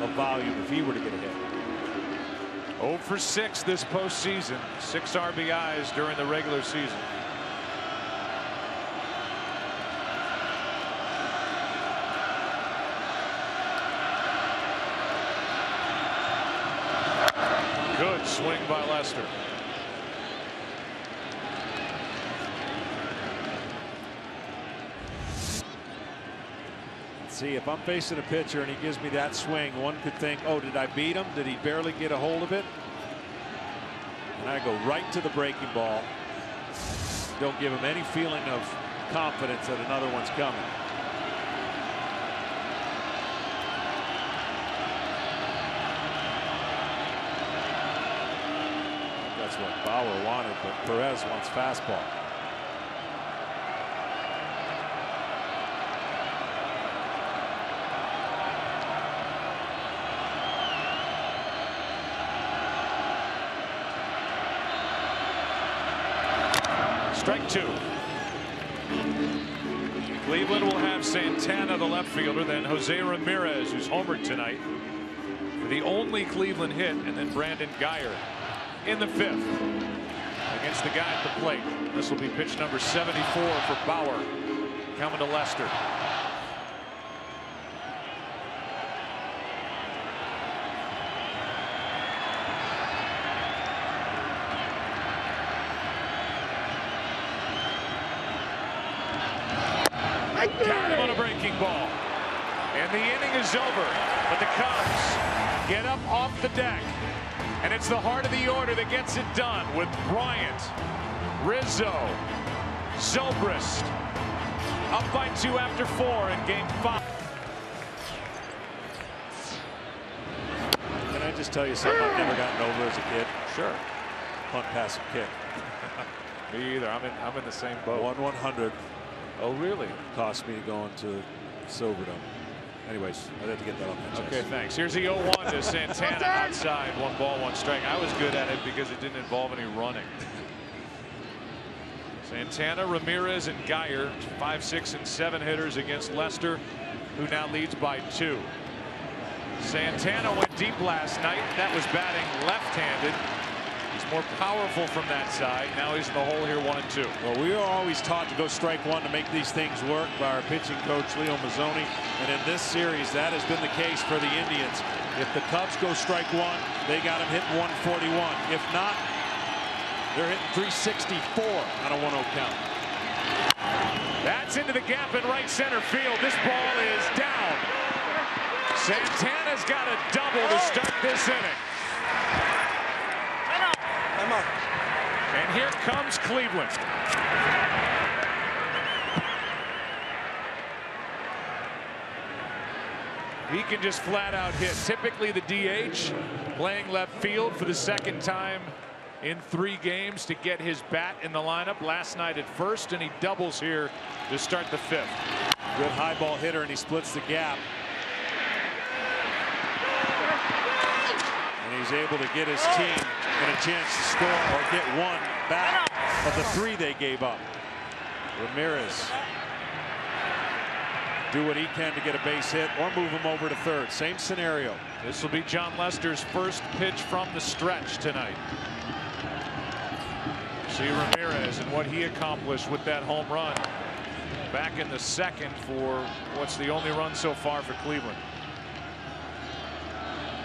of volume if he were to get a hit. 0 for 6 this postseason. 6 RBIs during the regular season. Good swing by Lester. See, if I'm facing a pitcher and he gives me that swing, one could think, oh, did I beat him? Did he barely get a hold of it? And I go right to the breaking ball. Don't give him any feeling of confidence that another one's coming. That's what Bauer wanted, but Perez wants fastball. Strike 2. Cleveland will have Santana, the left fielder, then Jose Ramirez, who's homered tonight, for the only Cleveland hit, and then Brandon Guyer in the 5th against the guy at the plate. This will be pitch number 74 for Bauer, coming to Lester. Got him on a breaking ball. And the inning is over. But the Cubs get up off the deck. And it's the heart of the order that gets it done with Bryant, Rizzo, Zobrist. Up by 2 after 4 in game 5. Can I just tell you something I've never gotten over as a kid? Sure. Punt, pass, and kick. Me either. I'm in the same boat. 1/100. Oh, really? Cost me going to Silverdome. Anyways, I had to get that off my chest. Okay, thanks. Here's the 0-1 to Santana outside. 1 ball, 1 strike. I was good at it because it didn't involve any running. Santana, Ramirez, and Guyer, 5, 6, and 7 hitters against Lester, who now leads by 2. Santana went deep last night. That was batting left-handed. He's more powerful from that side. Now he's in the hole here, 1 and 2. Well, we are always taught to go strike 1 to make these things work by our pitching coach, Leo Mazzoni. And in this series, that has been the case for the Indians. If the Cubs go strike 1, they got him hitting 141. If not, they're hitting 364 on a 1-0 count. That's into the gap in right center field. This ball is down. Santana's got a double to start this inning. And here comes Cleveland. He can just flat out hit. Typically the DH playing left field for the 2nd time in 3 games to get his bat in the lineup. Last night at first, and he doubles here to start the 5th. Good high ball hitter, and he splits the gap. And he's able to get his team in a chance to score or get one back of the 3 they gave up. Ramirez do what he can to get a base hit or move him over to third. Same scenario. This will be Jon Lester's first pitch from the stretch tonight. See Ramirez and what he accomplished with that home run back in the second for what's the only run so far for Cleveland.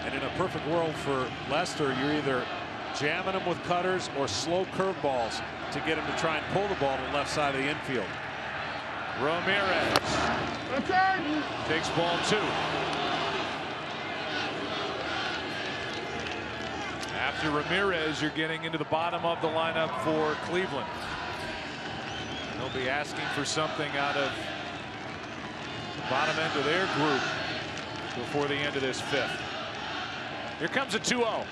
And in a perfect world for Lester, you're either jamming him with cutters or slow curveballs to get him to try and pull the ball to the left side of the infield. Ramirez takes ball 2. After Ramirez, you're getting into the bottom of the lineup for Cleveland. They'll be asking for something out of the bottom end of their group before the end of this 5th. Here comes a 2-0. 2-1.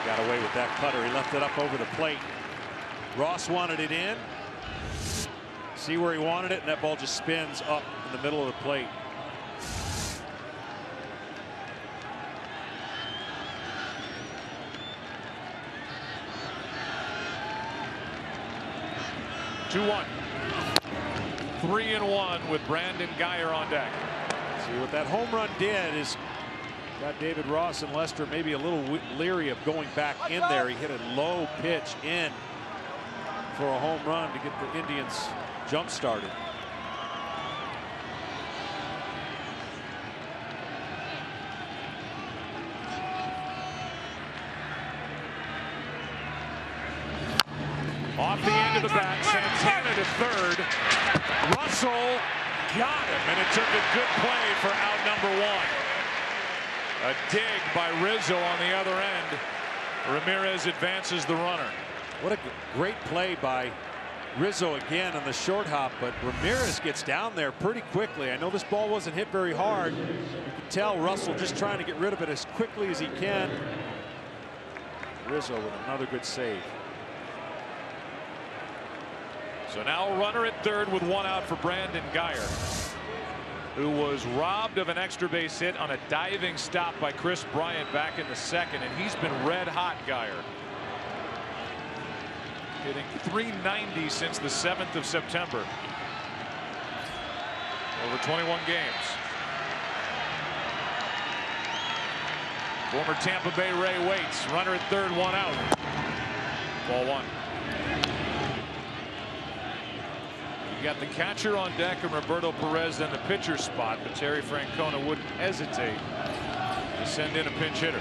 Got away with that cutter. He left it up over the plate. Ross wanted it in. See where he wanted it, and that ball just spins up in the middle of the plate. Two-one. 3-1 with Brandon Guyer on deck. See what that home run did is got David Ross and Lester maybe a little leery of going back in there. He hit a low pitch in for a home run to get the Indians jump started. Off the end of the bat, Santana to third. Russell got him, and it took a good play for out number 1. A dig by Rizzo on the other end. Ramirez advances the runner. What a great play by Rizzo again on the short hop, but Ramirez gets down there pretty quickly. I know this ball wasn't hit very hard. You can tell Russell just trying to get rid of it as quickly as he can. Rizzo with another good save. So now a runner at third with 1 out for Brandon Guyer, who was robbed of an extra base hit on a diving stop by Chris Bryant back in the second, and he's been red hot. Guyer hitting .390 since the 7th of September over 21 games. Former Tampa Bay Ray waits. Runner at third, 1 out. Ball 1. You got the catcher on deck and Roberto Perez in the pitcher spot, but Terry Francona wouldn't hesitate to send in a pinch hitter.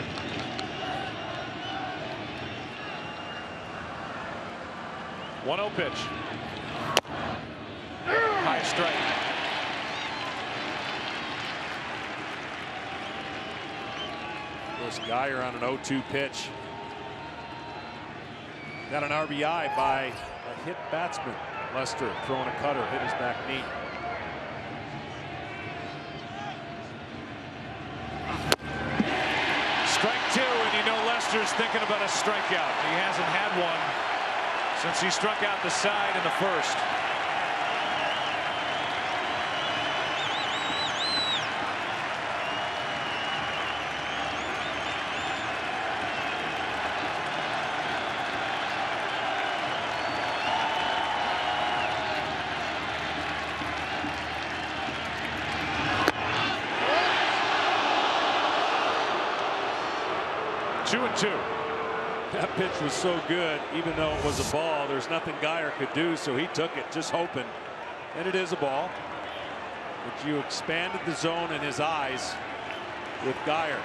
One-0 pitch. High strike. This Guyer on an 0-2 pitch. Got an RBI by a hit batsman. Lester throwing a cutter, hit his back knee. Strike 2, and you know Lester's thinking about a strikeout. He hasn't had one since he struck out the side in the first. Two and two. That pitch was so good, even though it was a ball, there's nothing Guyer could do, so he took it, just hoping. And it is a ball. But you expanded the zone in his eyes with Guyer.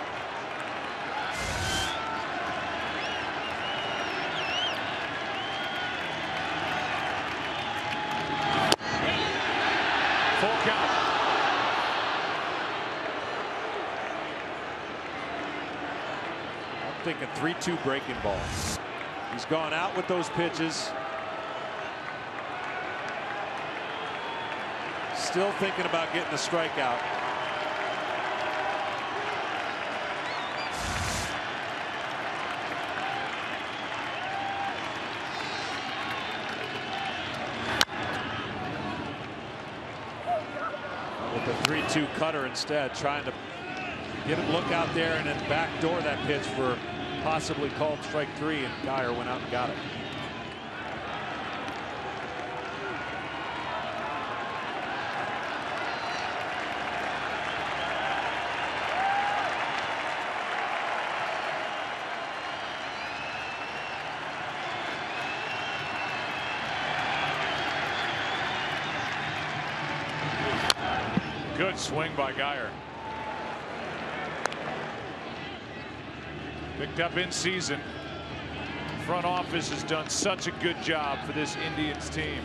Full count. I'm thinking 3-2 breaking ball. He's gone out with those pitches. Still thinking about getting the strikeout. 3-2 cutter instead, trying to get him look out there and then backdoor that pitch for possibly called strike 3, and Geyer went out and got it. Good swing by Geyer. Picked up in season. Front office has done such a good job for this Indians team.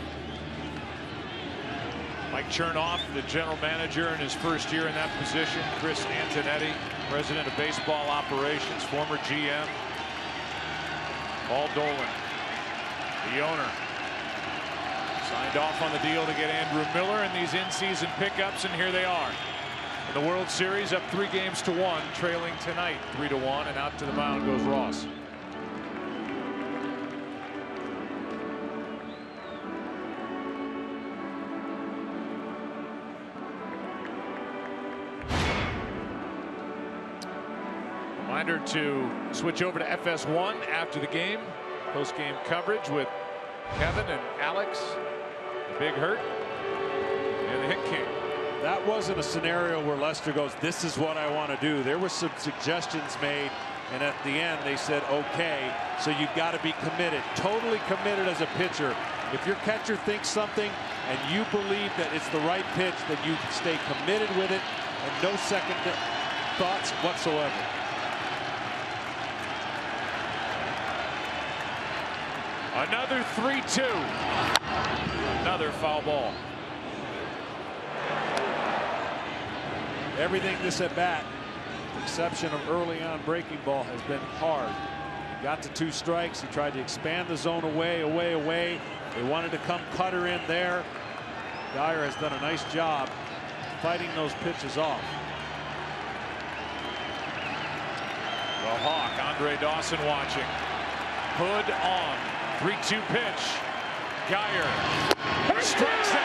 Mike Chernoff, the general manager in his first year in that position. Chris Antonetti, president of baseball operations, former GM. Paul Dolan, the owner, signed off on the deal to get Andrew Miller and these in-season pickups, and here they are. In the World Series, up 3-1, trailing tonight 3-1, and out to the mound goes Ross. Reminder to switch over to FS1 after the game. Post-game coverage with Kevin and Alex, the Big Hurt, and the Hit King. That wasn't a scenario where Lester goes, this is what I want to do. There were some suggestions made, and at the end they said, okay. So you've got to be committed, totally committed as a pitcher. If your catcher thinks something and you believe that it's the right pitch, then you stay committed with it and no second thoughts whatsoever. Another 3-2. Another foul ball. Everything this at bat, with the exception of early on breaking ball, has been hard. He got to 2 strikes. He tried to expand the zone away. They wanted to come cutter in there. Geyer has done a nice job fighting those pitches off. The Hawk, Andre Dawson watching. Hood on. 3-2 pitch. Geyer strikes out.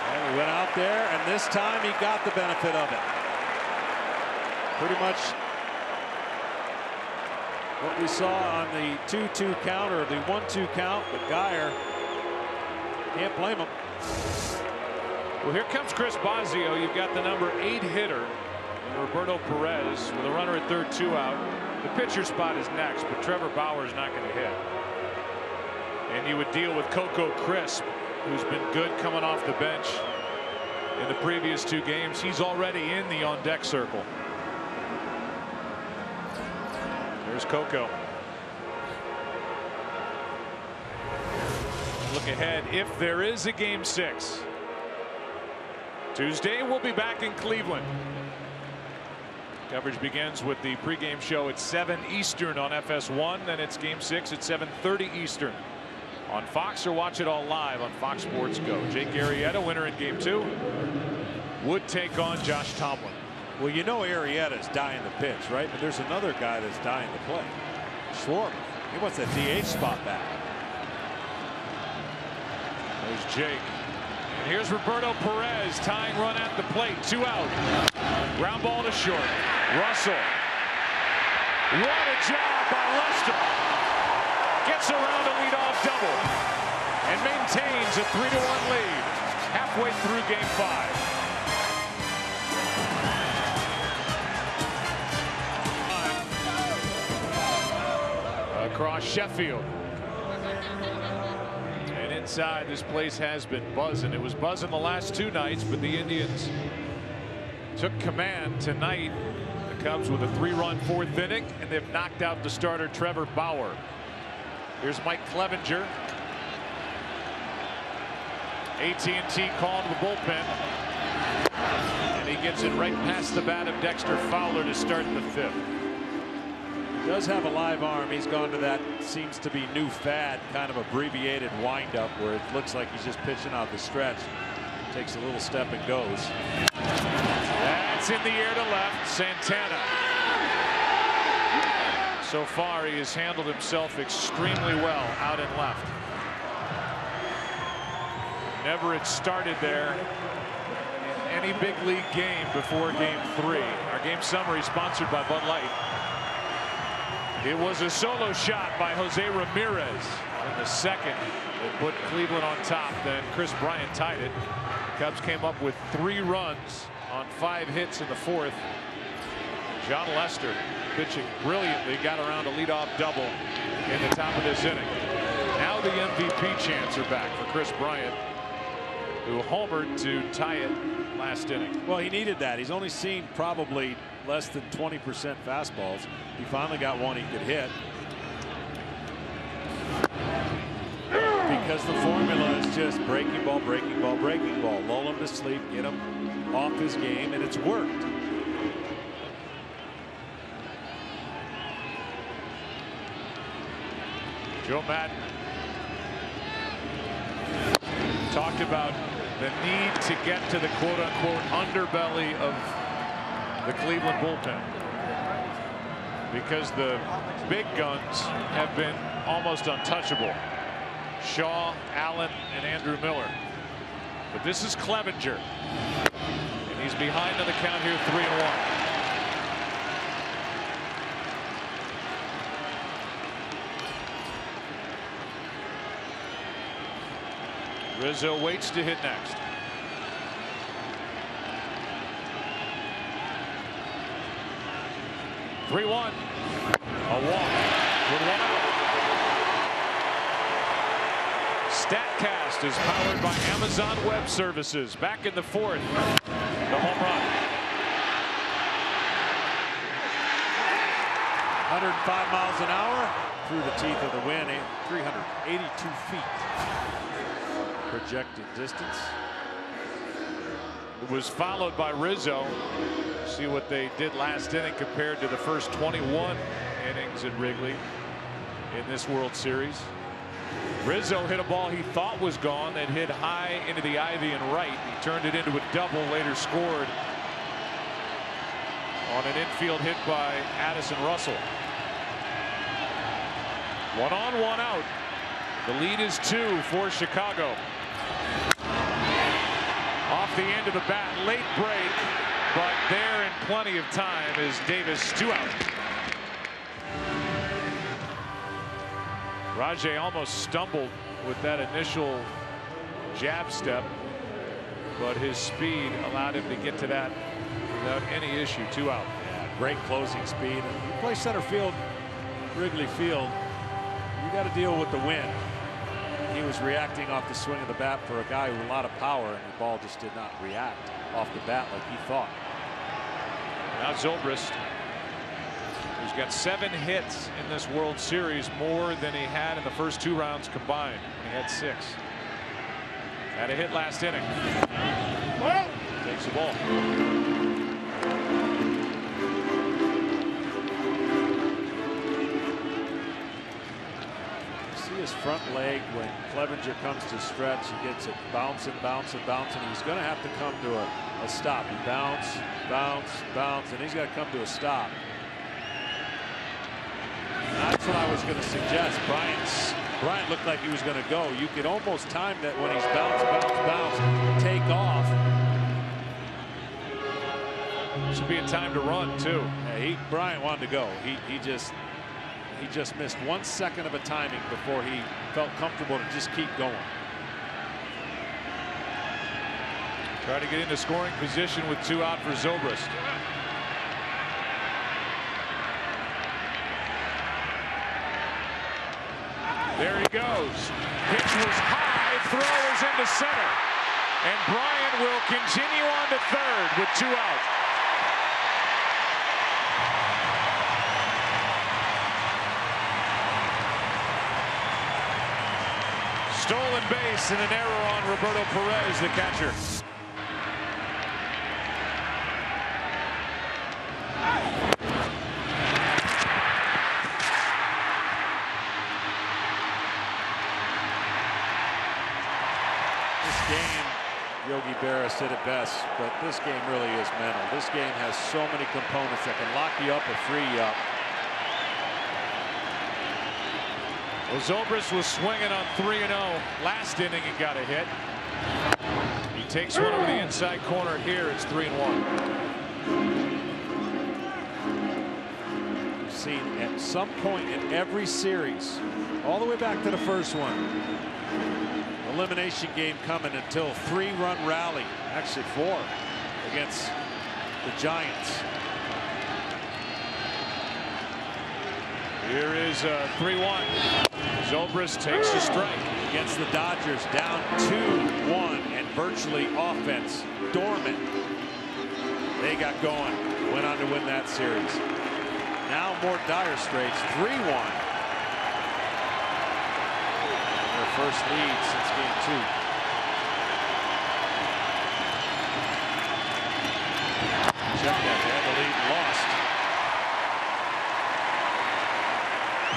And he went out there, and this time he got the benefit of it. Pretty much what we saw on the 2-2 count, or the 1-2 count, but Geyer, can't blame him. Well, here comes Chris Bosio. You've got the number 8 hitter, Roberto Perez, with a runner at third, 2 out. The pitcher spot is next, but Trevor Bauer's not going to hit. And you would deal with Coco Crisp, who's been good coming off the bench in the previous 2 games. He's already in the on-deck circle. There's Coco. Look ahead if there is a game 6. Tuesday we'll be back in Cleveland. Coverage begins with the pregame show at 7 Eastern on FS1. Then it's game 6 at 7:30 Eastern on Fox, or watch it all live on Fox Sports Go. Jake Arrieta, winner in game 2, would take on Josh Tomlin. Well, you know Arrieta's dying the pitch, right? But there's another guy that's dying to play. Schwarber. He wants that DH spot back. There's Jake. And here's Roberto Perez, tying run at the plate. 2 out. Ground ball to short. Russell. What a job by Lester. Gets around a leadoff double and maintains a 3-1 lead halfway through game 5. Across Sheffield. And inside, this place has been buzzing. It was buzzing the last 2 nights, but the Indians took command tonight. The Cubs with a 3-run 4th inning, and they've knocked out the starter Trevor Bauer. Here's Mike Clevenger. AT&T calling the bullpen, and he gets it right past the bat of Dexter Fowler to start the 5th. Does have a live arm. He's gone to that seems to be new fad kind of abbreviated windup where it looks like he's just pitching out the stretch. Takes a little step and goes. That's Gets in the air to left. Santana. So far, he has handled himself extremely well out and left. Never had started there in any big league game before Game 3. Our game summary sponsored by Bud Light. It was a solo shot by Jose Ramirez in the second that put Cleveland on top. Then Chris Bryant tied it. The Cubs came up with 3 runs on 5 hits in the 4th. Jon Lester pitching brilliantly, got around a leadoff double in the top of this inning. Now the MVP chants are back for Chris Bryant, who homered to tie it last inning. Well, he needed that. He's only seen probably less than 20% fastballs. He finally got one he could hit. Because the formula is just breaking ball, breaking ball, breaking ball. Lull him to sleep, get him off his game, and it's worked. Joe Maddon talked about the need to get to the quote-unquote underbelly of the Cleveland bullpen, because the big guns have been almost untouchable. Shaw, Allen, and Andrew Miller. But this is Clevinger, and he's behind on the count here, 3-1. Rizzo waits to hit next. (3-1). A walk with 1 out. StatCast is powered by Amazon Web Services. Back in the 4th, the home run. 105 miles an hour through the teeth of the wind. 382 feet. Projected distance. It was followed by Rizzo. See what they did last inning compared to the first 21 innings at Wrigley in this World Series. Rizzo hit a ball he thought was gone that hit high into the ivy and right. He turned it into a double, later scored on an infield hit by Addison Russell. 1 on, 1 out. The lead is 2 for Chicago. Off the end of the bat, late break, but there in plenty of time is Davis, 2 out. Rajai almost stumbled with that initial jab step, but his speed allowed him to get to that without any issue. 2 out. Yeah, great closing speed. And you play center field, Wrigley Field, you got to deal with the wind. He was reacting off the swing of the bat for a guy with a lot of power, and the ball just did not react off the bat like he thought. Now Zobrist, who's got 7 hits in this World Series, more than he had in the first 2 rounds combined. He had 6. Had a hit last inning. Takes the ball. His front leg, when Clevinger comes to stretch, he gets it bouncing, bouncing, bouncing. He's going to have to come to a stop. He bounce, bounce, bounce, and he's got to come to a stop. And that's what I was going to suggest. Bryant looked like he was going to go. You could almost time that when he's bounce, bounce, bounce, take off. Should be a time to run too. Yeah, Bryant wanted to go. He just missed 1 second of a timing before he felt comfortable to just keep going. Try to get into scoring position with 2 out for Zobrist. There he goes. Pitch was high, throw is into center. And Bryant will continue on to third with 2 out. Stolen base and an error on Roberto Perez, the catcher. This game Yogi Berra said it best, but this game really is mental. This game has so many components that can lock you up or free you up. Well, Zobrist was swinging on 3-0 last inning and got a hit. He takes one over the inside corner here. It's 3-1. We've seen at some point in every series, all the way back to the first one, elimination game coming until 3-run rally, actually 4, against the Giants. Here is 3-1. Zobrist takes a strike against the Dodgers, down 2-1 and virtually offense dormant. They got going, went on to win that series. Now more dire straits, 3-1. Their first lead since game 2. Check that, they had the lead and lost.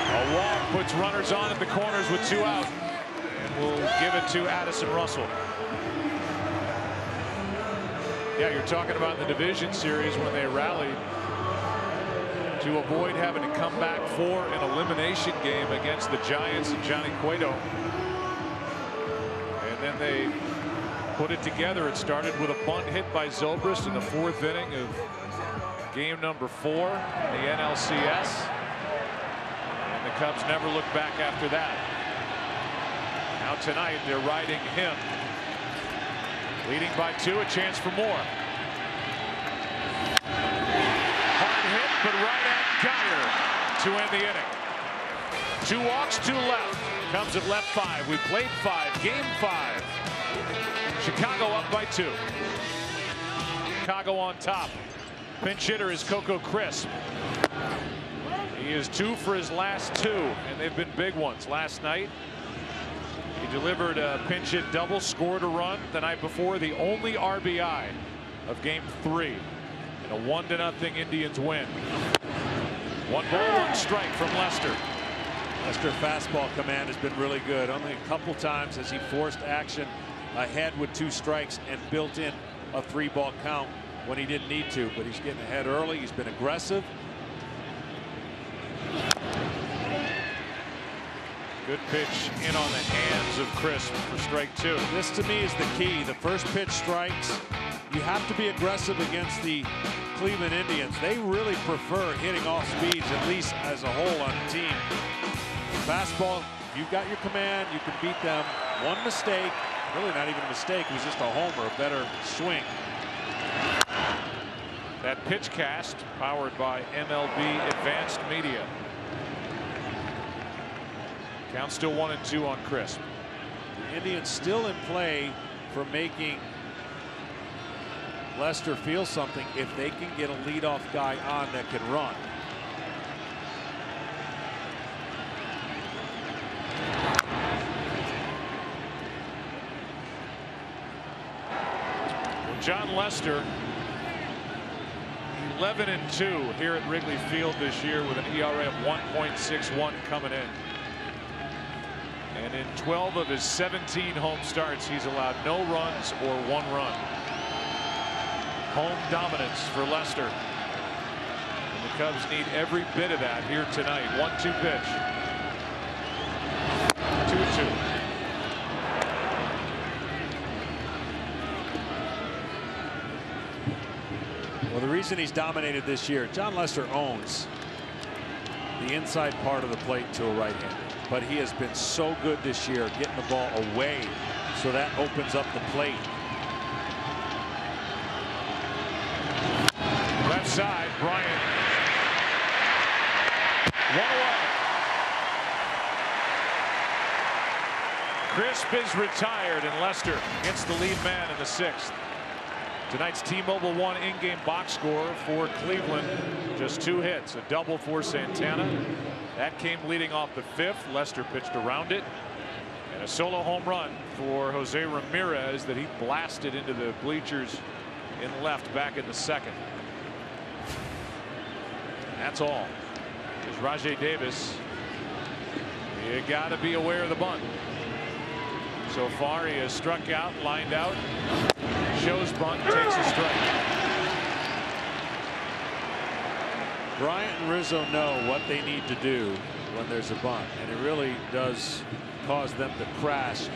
A walk puts runners on at the corners with 2 out, and we'll give it to Addison Russell. Yeah, you're talking about the division series when they rallied to avoid having to come back for an elimination game against the Giants and Johnny Cueto. And then they put it together. It started with a bunt hit by Zobrist in the 4th inning of game number 4 in the NLCS. The Cubs never looked back after that. Now tonight they're riding him. Leading by 2, a chance for more. Hard hit, but right at Geyer to end the inning. 2 walks, 2 left. Cubs have left 5. We played 5, game 5. Chicago up by 2. Chicago on top. Pinch hitter is Coco Crisp. He is 2 for his last 2, and they've been big ones. Last night, he delivered a pinch hit double, scored a run. The night before, the only RBI of game 3 in a 1-0 Indians win. 1 ball, 1 strike from Lester. Lester fastball command has been really good. Only a couple times has he forced action ahead with 2 strikes and built in a 3-ball count when he didn't need to. But he's getting ahead early. He's been aggressive. Good pitch in on the hands of Crisp for strike 2. This to me is the key. The first pitch strikes. You have to be aggressive against the Cleveland Indians. They really prefer hitting off speeds, at least as a whole on the team. Fastball, you've got your command, you can beat them. One mistake, really not even a mistake, it was just a homer, a better swing. That pitch cast powered by MLB Advanced Media. Count still 1-2 on Crisp. The Indians still in play for making Lester feel something if they can get a leadoff guy on that can run. Well, John Lester, 11-2 here at Wrigley Field this year with an ERA of 1.61 coming in. And in 12 of his 17 home starts, he's allowed no runs or 1 run. Home dominance for Lester. And the Cubs need every bit of that here tonight. 1-2 pitch. 2-2. Well, the reason he's dominated this year, John Lester owns the inside part of the plate to a right-hander. But he has been so good this year getting the ball away, so that opens up the plate. Left side, Bryant. 1 away. Crisp is retired, and Lester gets the lead man in the 6th. Tonight's T-Mobile One in-game box score for Cleveland. Just 2 hits, a double for Santana. That came leading off the 5th. Lester pitched around it. And a solo home run for Jose Ramirez that he blasted into the bleachers in left back in the 2nd. That's all. There's Rajai Davis. You got to be aware of the bunt. So far, he has struck out, lined out, shows bunt, takes a strike. Bryant and Rizzo know what they need to do when there's a bunt, and it really does cause them to crash.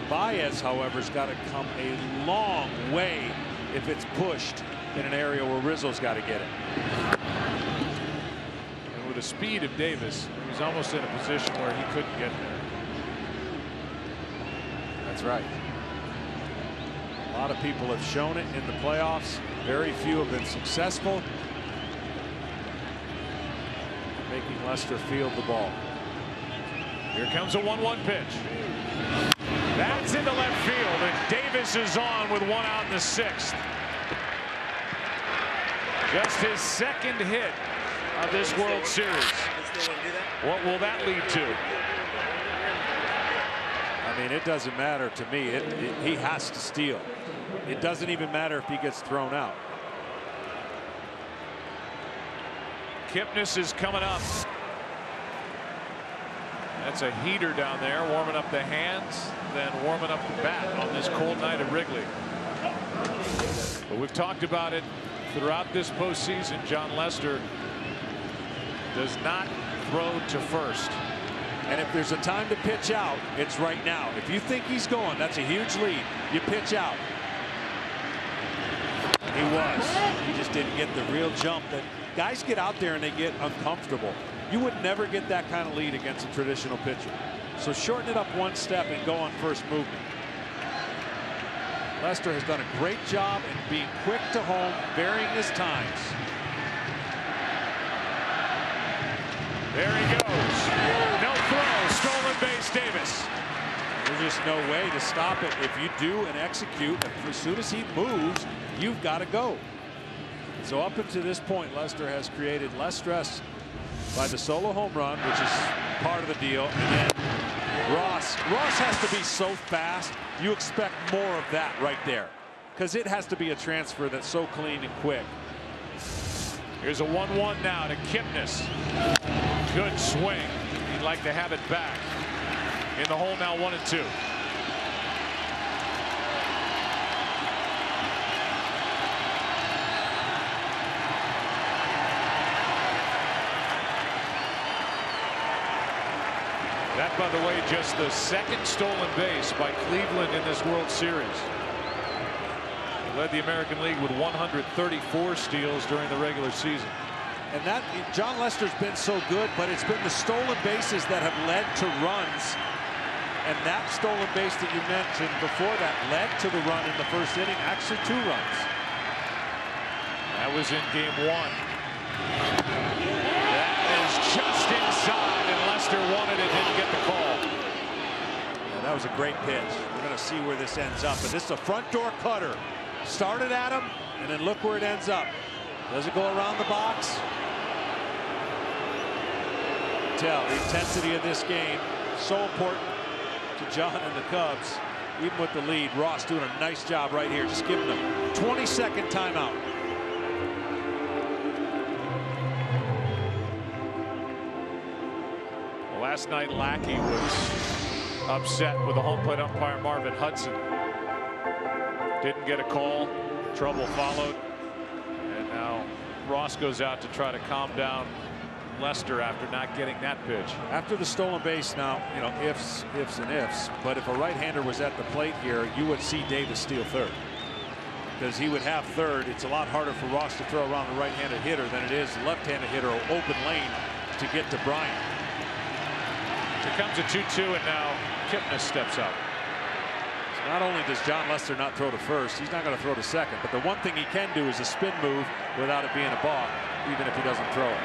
Baez, however, has got to come a long way if it's pushed in an area where Rizzo's got to get it. And with the speed of Davis, he was almost in a position where he couldn't get there. That's right. A lot of people have shown it in the playoffs. Very few have been successful making Lester field the ball. Here comes a 1-1 pitch. That's into left field, and Davis is on with one out in the 6th. Just his second hit of this World Series. What will that lead to? I mean, it doesn't matter to me. He has to steal. It doesn't even matter if he gets thrown out. Kipnis is coming up. That's a heater down there, warming up the hands, then warming up the bat on this cold night at Wrigley. But we've talked about it throughout this postseason. Jon Lester does not throw to first. And if there's a time to pitch out, it's right now. If you think he's going, that's a huge lead. You pitch out. He was. He just didn't get the real jump that guys get out there and they get uncomfortable. You would never get that kind of lead against a traditional pitcher. So shorten it up one step and go on first movement. Lester has done a great job in being quick to home, varying his times. There he goes. No throw. Stolen base, Davis. There's just no way to stop it. If you do and execute, as soon as he moves, you've got to go. So up until this point, Lester has created less stress by the solo home run, which is part of the deal. And then Ross has to be so fast. You expect more of that right there, because it has to be a transfer that's so clean and quick. Here's a 1-1 now to Kipnis. Good swing. He'd like to have it back. In the hole now, 1-2. That, by the way, just the second stolen base by Cleveland in this World Series. He led the American League with 134 steals during the regular season. And that, Jon Lester's been so good, but it's been the stolen bases that have led to runs. And that stolen base that you mentioned before that led to the run in the first inning, actually 2 runs. That was in game 1. That is just inside, and Lester wanted it, didn't get the call. Yeah, that was a great pitch. We're going to see where this ends up. But this is a front door cutter. Started at him, and then look where it ends up. Does it go around the box? Tell the intensity of this game so important to John and the Cubs. Even with the lead, Ross doing a nice job right here, just giving them a 20-second timeout. Well, last night Lackey was upset with the home plate umpire Marvin Hudson. Didn't get a call. Trouble followed. And now Ross goes out to try to calm down Lester after not getting that pitch. After the stolen base now, you know, ifs and ifs. But if a right-hander was at the plate here, you would see Davis steal third. Because he would have third. It's a lot harder for Ross to throw around the right-handed hitter than it is the left-handed hitter, open lane to get to Bryant. Here comes a 2-2, and now Kipnis steps up. So not only does Jon Lester not throw to first, he's not going to throw to second. But the one thing he can do is a spin move without it being a balk, even if he doesn't throw it.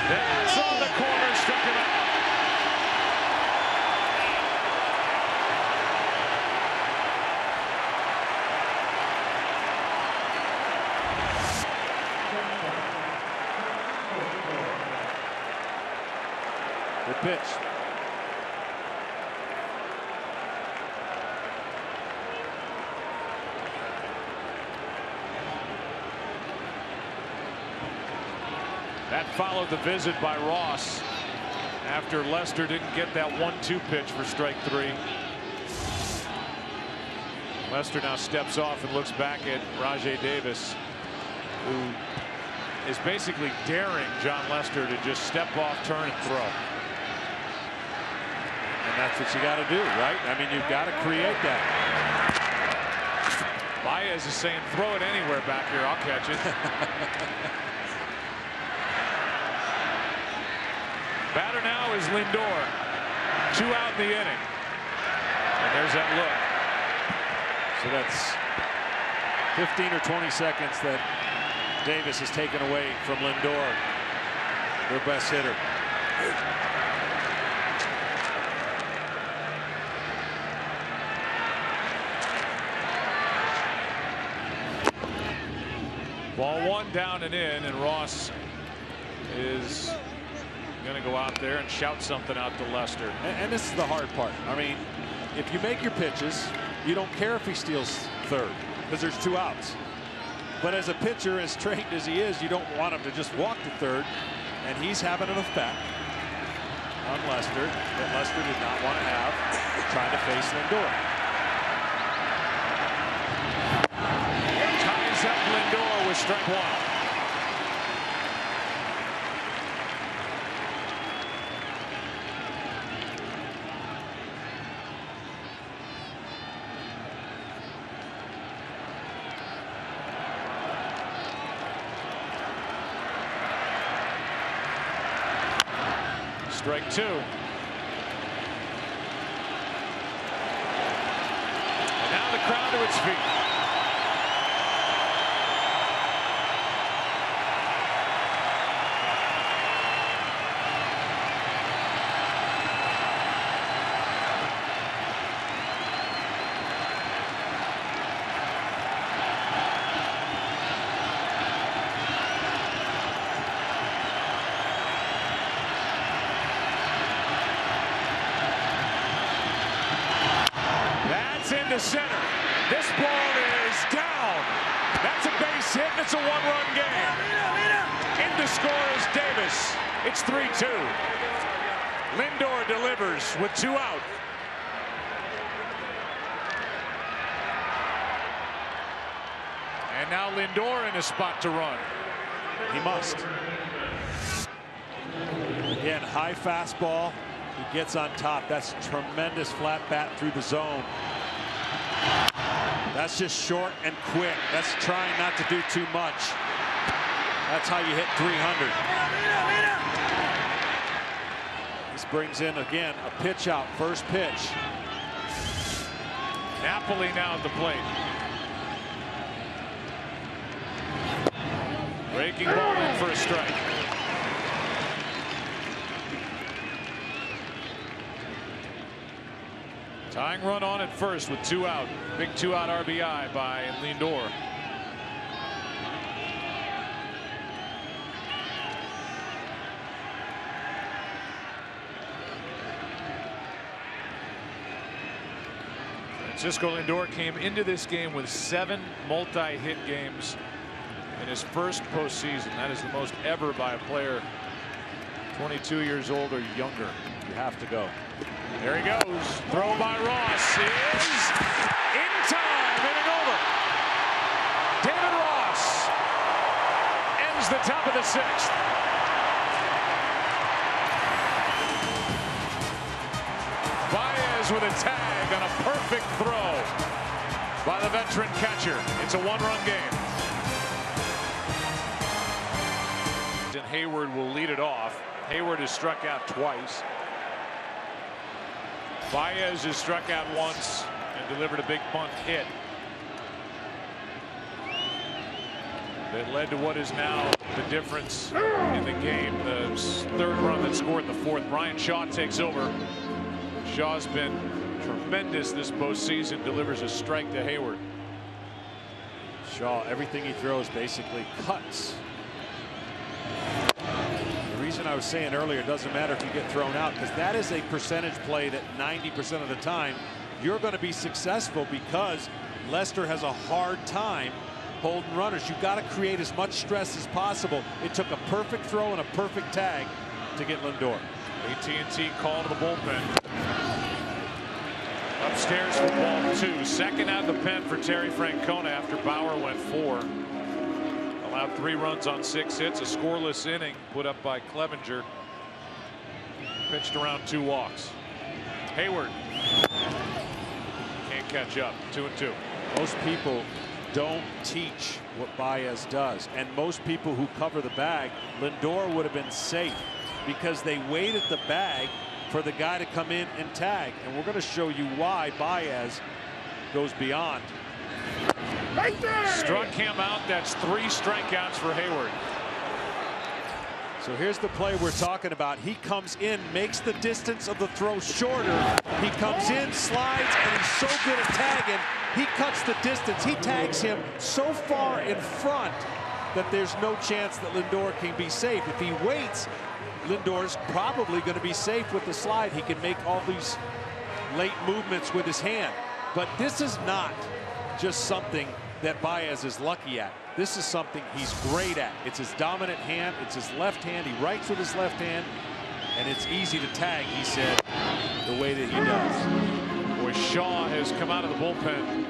That's on the corner, struck him out. Good pitch. That followed the visit by Ross. after Lester didn't get that 1-2 pitch for strike 3. Lester now steps off and looks back at Rajai Davis, who is basically daring Jon Lester to just step off, turn, and throw. And that's what you got to do, right? I mean, you've got to create that. Baez is saying, throw it anywhere back here, I'll catch it. Batter now is Lindor. 2 out in the inning. And there's that look. So that's 15 or 20 seconds that Davis has taken away from Lindor, their best hitter. Ball 1 down and in, and Ross is going to go out there and shout something out to Lester. And this is the hard part. I mean, if you make your pitches, you don't care if he steals third because there's 2 outs. But as a pitcher, as trained as he is, you don't want him to just walk to third. And he's having an effect on Lester that Lester did not want to have, trying to face Lindor. Ties up Lindor with strike 1. Strike 2. And now the crowd to its feet. Into center. This ball is down. That's a base hit, and it's a 1-run game. In to score is Davis. It's 3-2. Lindor delivers with 2 out. And now Lindor in a spot to run. He must. Again, high fastball. He gets on top. That's tremendous flat bat through the zone. That's just short and quick. That's trying not to do too much. That's how you hit 300. This brings in, again, a pitch out, first pitch. Napoli now at the plate. Breaking ball in for a strike. Tying run on at first with 2 out. Big 2-out RBI by Lindor. Francisco Lindor came into this game with 7 multi-hit games in his first postseason. That is the most ever by a player 22 years old or younger. You have to go. There he goes. Throw by Ross is in time. Inning over. David Ross ends the top of the 6th. Baez with a tag on a perfect throw by the veteran catcher. It's a 1-run game. And Hayward will lead it off. Hayward has struck out twice. Baez has struck out once and delivered a big bunt hit that led to what is now the difference in the game. The 3rd run that scored in the 4th. Brian Shaw takes over. Shaw's been tremendous this postseason. Delivers a strike to Hayward. Shaw, everything he throws basically cuts. The reason I was saying earlier, it doesn't matter if you get thrown out, because that is a percentage play that 90% of the time you're going to be successful, because Lester has a hard time holding runners. You've got to create as much stress as possible. It took a perfect throw and a perfect tag to get Lindor. AT&T call to the bullpen. Upstairs for ball 2. Second out of the pen for Terry Francona after Bauer went 4. Allowed 3 runs on 6 hits. A scoreless inning put up by Clevenger. Pitched around 2 walks. Hayward can't catch up. 2-2. Most people don't teach what Baez does, and most people who cover the bag, Lindor would have been safe because they wait at the bag for the guy to come in and tag, and we're going to show you why Baez goes beyond. Right there. Struck him out. That's 3 strikeouts for Hayward. So here's the play we're talking about. He comes in, makes the distance of the throw shorter. He comes in, slides, and he's so good at tagging. He cuts the distance. He tags him so far in front that there's no chance that Lindor can be safe. If he waits, Lindor's probably going to be safe with the slide. He can make all these late movements with his hand. But this is not just something that Baez is lucky at. This is something he's great at. It's his dominant hand. It's his left hand. He writes with his left hand. And it's easy to tag, he said, the way that he does. Boy, Shaw has come out of the bullpen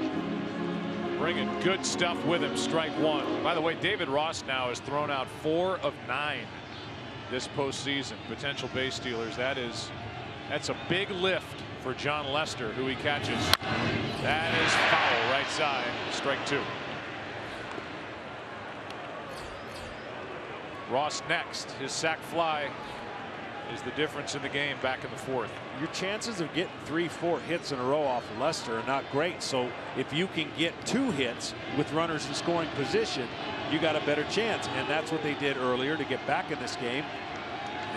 bringing good stuff with him. Strike 1. By the way, David Ross now has thrown out 4 of 9 this postseason. Potential base stealers. That's a big lift for John Lester, who he catches. That is foul, right side. Strike 2. Ross next. His sac fly is the difference in the game back in the 4th. Your chances of getting 3-4 hits in a row off of Lester are not great. So if you can get 2 hits with runners in scoring position, you got a better chance. And that's what they did earlier to get back in this game.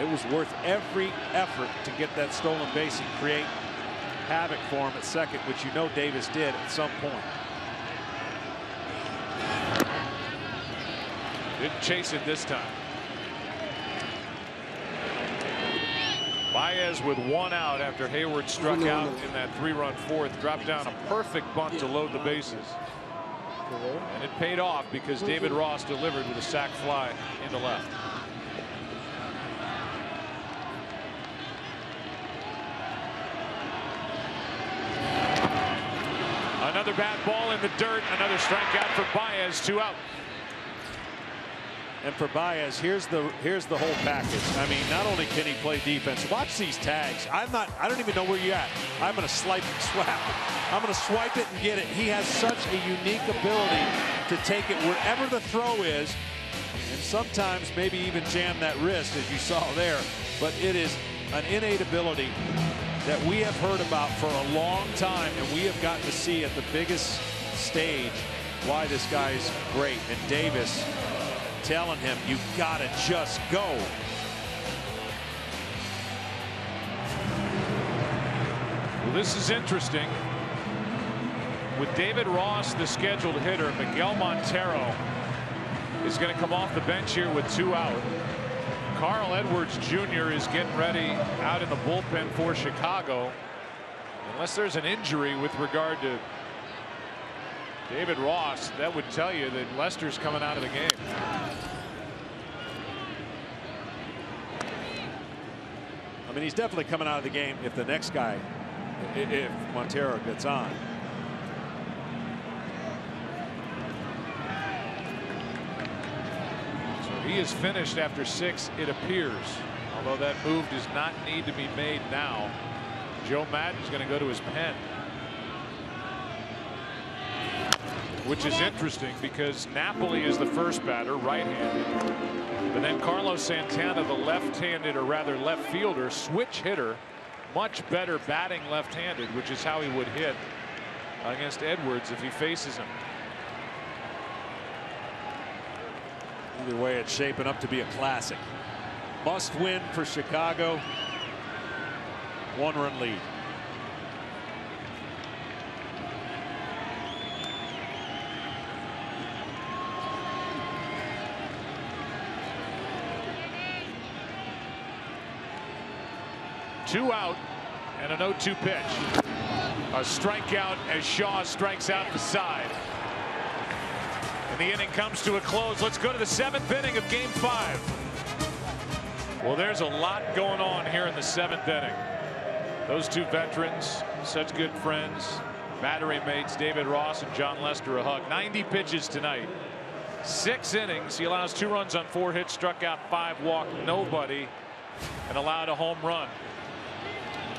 It was worth every effort to get that stolen base and create havoc for him at second, which you know Davis did at some point. Didn't chase it this time. Baez with 1 out after Hayward struck out in that 3-run 4th. Dropped down a perfect bunt to load the bases. And it paid off because David Ross delivered with a sac fly into left. Another bad ball in the dirt. Another strikeout for Baez. 2 out. And for Baez, here's the whole package. I mean, not only can he play defense, watch these tags. I don't even know where you're at. I'm going to swipe and swap. I'm going to swipe it and get it. He has such a unique ability to take it wherever the throw is, and sometimes maybe even jam that wrist, as you saw there. But it is an innate ability that we have heard about for a long time, and we have gotten to see at the biggest stage why this guy's great. And Davis telling him, you gotta just go. Well, this is interesting. With David Ross, the scheduled hitter, Miguel Montero is going to come off the bench here with 2 out. Carl Edwards Jr. is getting ready out in the bullpen for Chicago. Unless there's an injury with regard to David Ross, that would tell you that Lester's coming out of the game. I mean, he's definitely coming out of the game if the next guy, if Montero gets on. So he is finished after 6, it appears. Although that move does not need to be made now. Joe Maddon's going to go to his pen. Which is interesting because Napoli is the first batter, right-handed. But then Carlos Santana, the left-handed, or rather left fielder, switch hitter, much better batting left-handed, which is how he would hit against Edwards if he faces him. Either way, it's shaping up to be a classic. Must win for Chicago. 1-run lead. Two out and an 0-2 pitch. A strikeout as Shaw strikes out the side. And the inning comes to a close. Let's go to the 7th inning of Game 5. Well, there's a lot going on here in the 7th inning. Those two veterans, such good friends, battery mates, David Ross and Jon Lester, a hug. 90 pitches tonight. 6 innings. He allows 2 runs on 4 hits, struck out 5, walked nobody, and allowed a home run.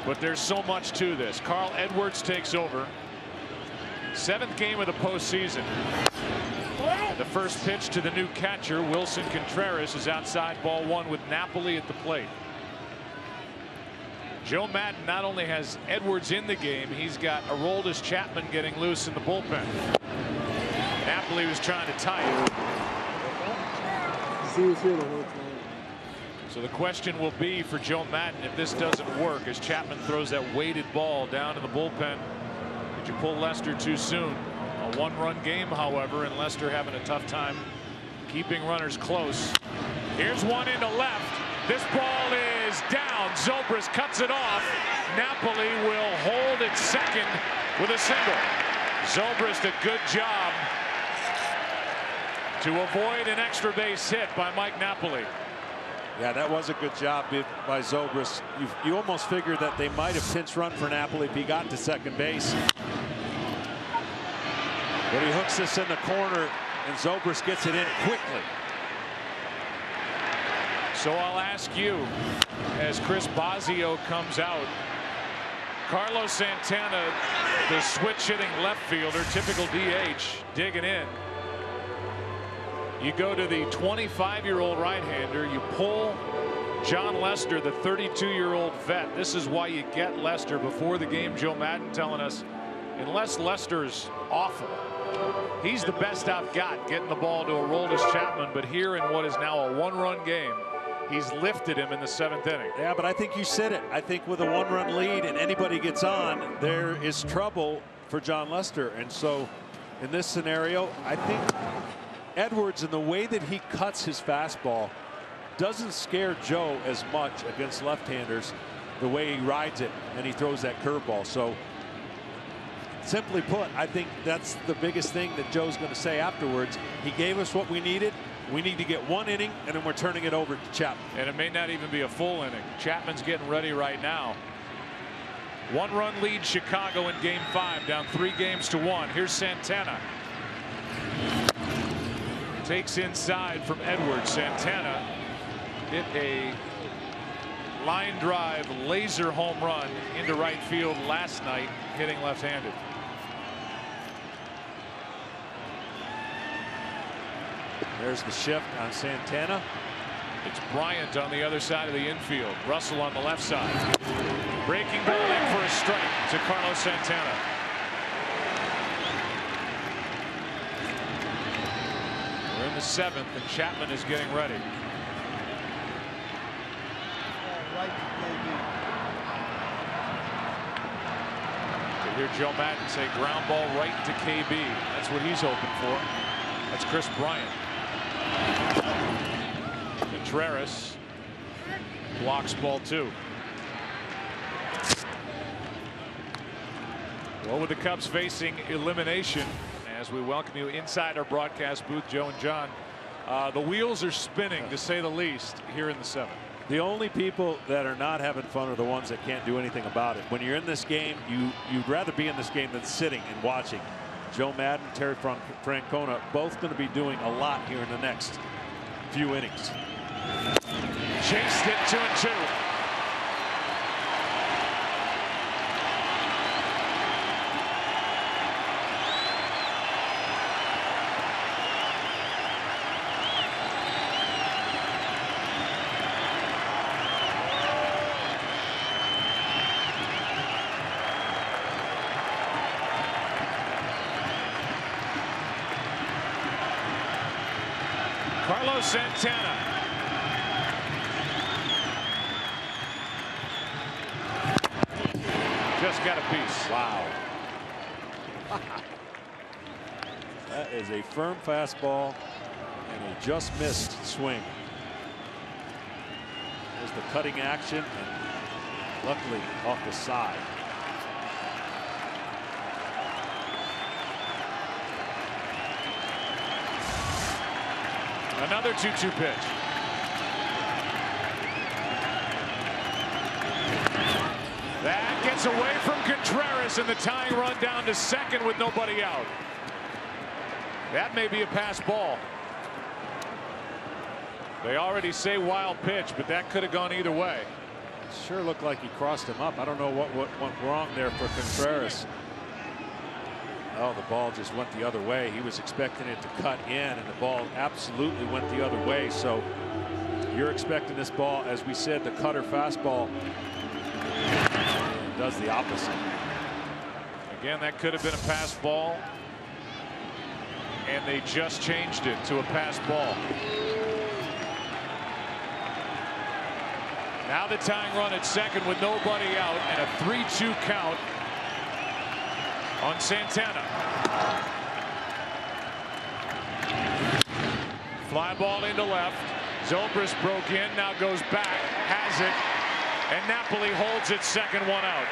But there's so much to this. Carl Edwards takes over. 7th game of the postseason. The first pitch to the new catcher, Wilson Contreras, is outside, ball 1 with Napoli at the plate. Joe Maddon not only has Edwards in the game, he's got Aroldis Chapman getting loose in the bullpen. Napoli was trying to tie it. So the question will be for Joe Maddon, if this doesn't work, as Chapman throws that weighted ball down in the bullpen, did you pull Lester too soon? A 1-run game, however, and Lester having a tough time keeping runners close. Here's one into left. This ball is down. Zobrist cuts it off. Napoli will hold at second with a single. Zobrist, a good job to avoid an extra base hit by Mike Napoli. Yeah, that was a good job by Zobrist. You almost figured that they might have pinch run for Napoli if he got to second base. But he hooks this in the corner, and Zobrist gets it in quickly. So I'll ask you, as Chris Bosio comes out, Carlos Santana, the switch-hitting left fielder, typical DH, digging in. You go to the 25-year-old right-hander, you pull Jon Lester, the 32-year-old vet. This is why you get Lester. Before the game, Joe Maddon telling us, unless Lester's awful, he's the best I've got getting the ball to Aroldis Chapman. But here in what is now a 1-run game, he's lifted him in the 7th inning. Yeah, but I think you said it. I think with a 1-run lead and anybody gets on, there is trouble for Jon Lester. And so in this scenario, I think Edwards, and the way that he cuts his fastball, doesn't scare Joe as much against left-handers, the way he rides it and he throws that curveball. So simply put, I think that's the biggest thing that Joe's going to say afterwards. He gave us what we needed. We need to get 1 inning, and then we're turning it over to Chapman. And it may not even be a full inning. Chapman's getting ready right now. 1-run lead Chicago in game 5, down 3-1. Here's Santana. Takes inside from Edwards. Santana hit a line drive laser home run into right field last night, hitting left-handed. There's the shift on Santana. It's Bryant on the other side of the infield. Russell on the left side. Breaking ball in for a strike to Carlos Santana. We're in the 7th, and Chapman is getting ready. You hear Joe Maddon say ground ball right to KB. That's what he's hoping for. That's Chris Bryant. Contreras blocks ball 2. Well, with the Cubs facing elimination, as we welcome you inside our broadcast booth, Joe and John, the wheels are spinning, to say the least, here in the 7th. The only people that are not having fun are the ones that can't do anything about it. When you're in this game, you'd rather be in this game than sitting and watching. Joe Maddon, Terry Francona, both going to be doing a lot here in the next few innings. Chased it 2-2. Carlos Santana. Just got a piece. Wow. That is a firm fastball and a just missed swing. There's the cutting action, and luckily off the side. Another 2-2 pitch. That gets away from Contreras, and the tying run down to second with nobody out. That may be a pass ball. They already say wild pitch, but that could have gone either way. Sure looked like he crossed him up. I don't know what went wrong there for Contreras. Oh, the ball just went the other way. He was expecting it to cut in, and the ball absolutely went the other way. So you're expecting this ball, as we said, the cutter fastball does the opposite. Again, that could have been a pass ball, and they just changed it to a pass ball. Now the tying run at second with nobody out, and a 3-2 count on Santana. Fly ball into left. Zobrist broke in, now goes back, has it, and Napoli holds it second, one out.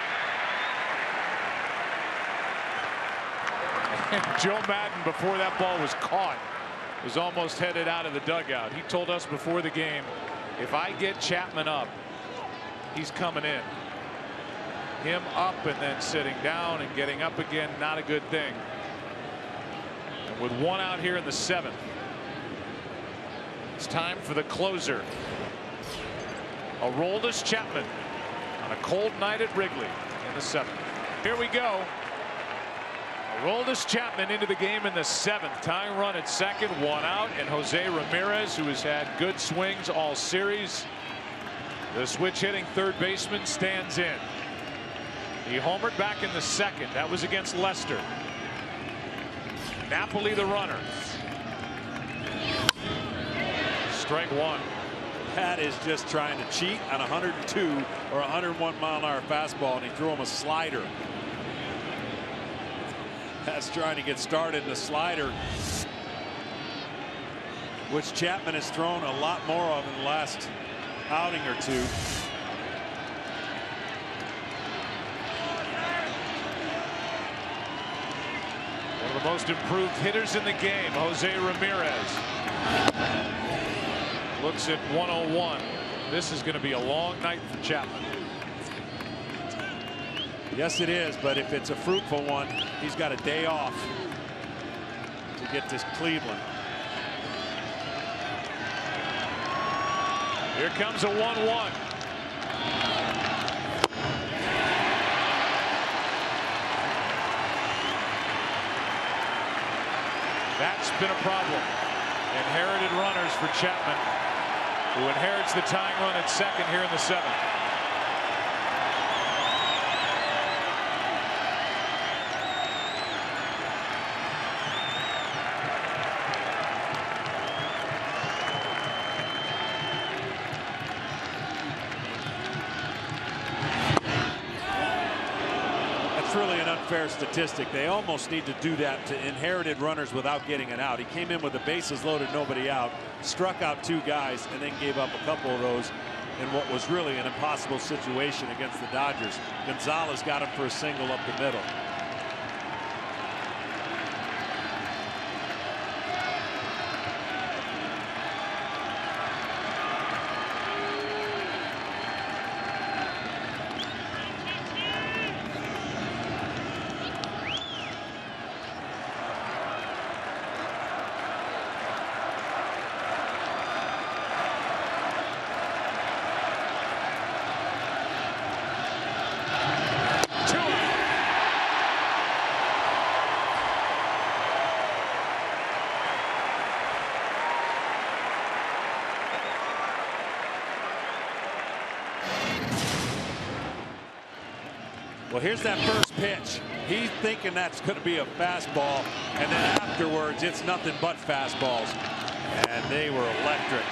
And Joe Madden, before that ball was caught, was almost headed out of the dugout. He told us before the game, if I get Chapman up, he's coming in. Him up and then sitting down and getting up again, not a good thing. And with one out here in the seventh, it's time for the closer. Aroldis Chapman on a cold night at Wrigley in the seventh. Here we go. Aroldis Chapman into the game in the seventh. Tying run at second, one out, and Jose Ramirez, who has had good swings all series, the switch hitting third baseman, stands in. He homered back in the second. That was against Lester. Napoli the runner. Strike one. That is just trying to cheat on 102 or 101 mile an hour fastball, and he threw him a slider. That's trying to get started in the slider, which Chapman has thrown a lot more of in the last outing or two. One of the most improved hitters in the game, Jose Ramirez. Looks at 101. This is going to be a long night for Chapman. Yes, it is, but if it's a fruitful one, he's got a day off to get to Cleveland. Here comes a 1-1. That's been a problem. Inherited runners for Chapman, who inherits the tying run at second here in the seventh. Really an unfair statistic. They almost need to do that to inherited runners without getting an out. He came in with the bases loaded, nobody out, struck out two guys, and then gave up a couple of those in what was really an impossible situation against the Dodgers. Gonzalez got him for a single up the middle. Well, here's that first pitch. He's thinking that's going to be a fastball, and then afterwards it's nothing but fastballs, and they were electric.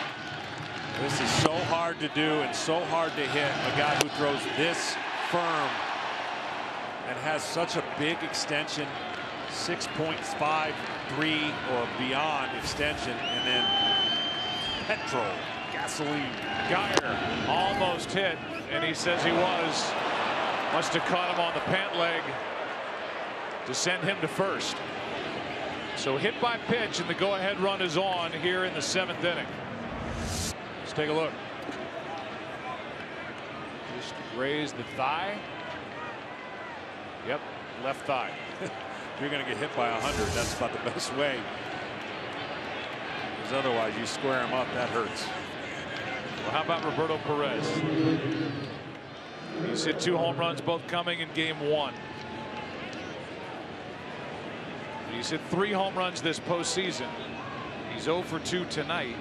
This is so hard to do and so hard to hit. A guy who throws this firm and has such a big extension, 6.53 or beyond extension, and then petrol, gasoline. Geyer almost hit, and he says he was. Must have caught him on the pant leg to send him to first. So hit by pitch, and the go-ahead run is on here in the seventh inning. Let's take a look. Just raised the thigh. Yep, left thigh. If you're going to get hit by 100, that's about the best way. Because otherwise, you square him up, that hurts. Well, how about Roberto Perez? He's hit 2 home runs, both coming in game 1. He's hit 3 home runs this postseason. He's 0 for 2 tonight.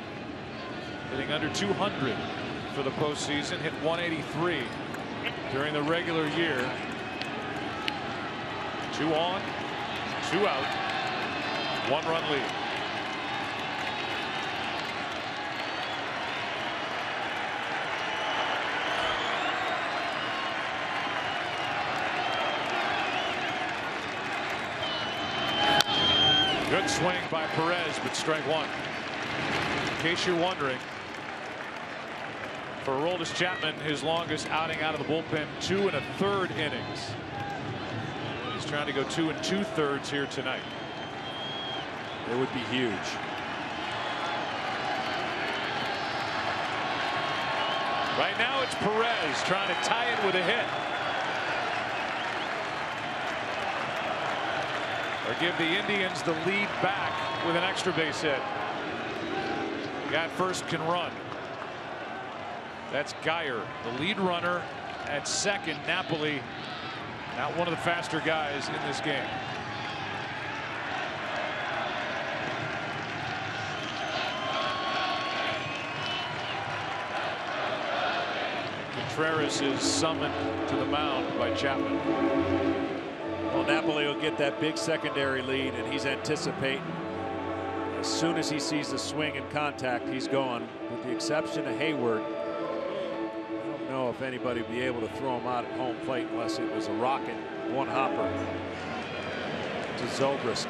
Hitting under 200 for the postseason. Hit 183 during the regular year. 2 on, 2 out, 1-run lead. Good swing by Perez, but strike 1. In case you're wondering, for Aroldis Chapman, his longest outing out of the bullpen, 2 1/3 innings. He's trying to go 2 2/3 here tonight. It would be huge. Right now it's Perez trying to tie it with a hit. Or give the Indians the lead back with an extra base hit. The guy at first can run. That's Geyer, the lead runner at second. Napoli, not one of the faster guys in this game. Contreras is summoned to the mound by Chapman. Well, Napoli will get that big secondary lead, and he's anticipating. As soon as he sees the swing and contact, he's going. With the exception of Hayward, I don't know if anybody would be able to throw him out at home plate unless it was a rocket, one hopper to Zobrist.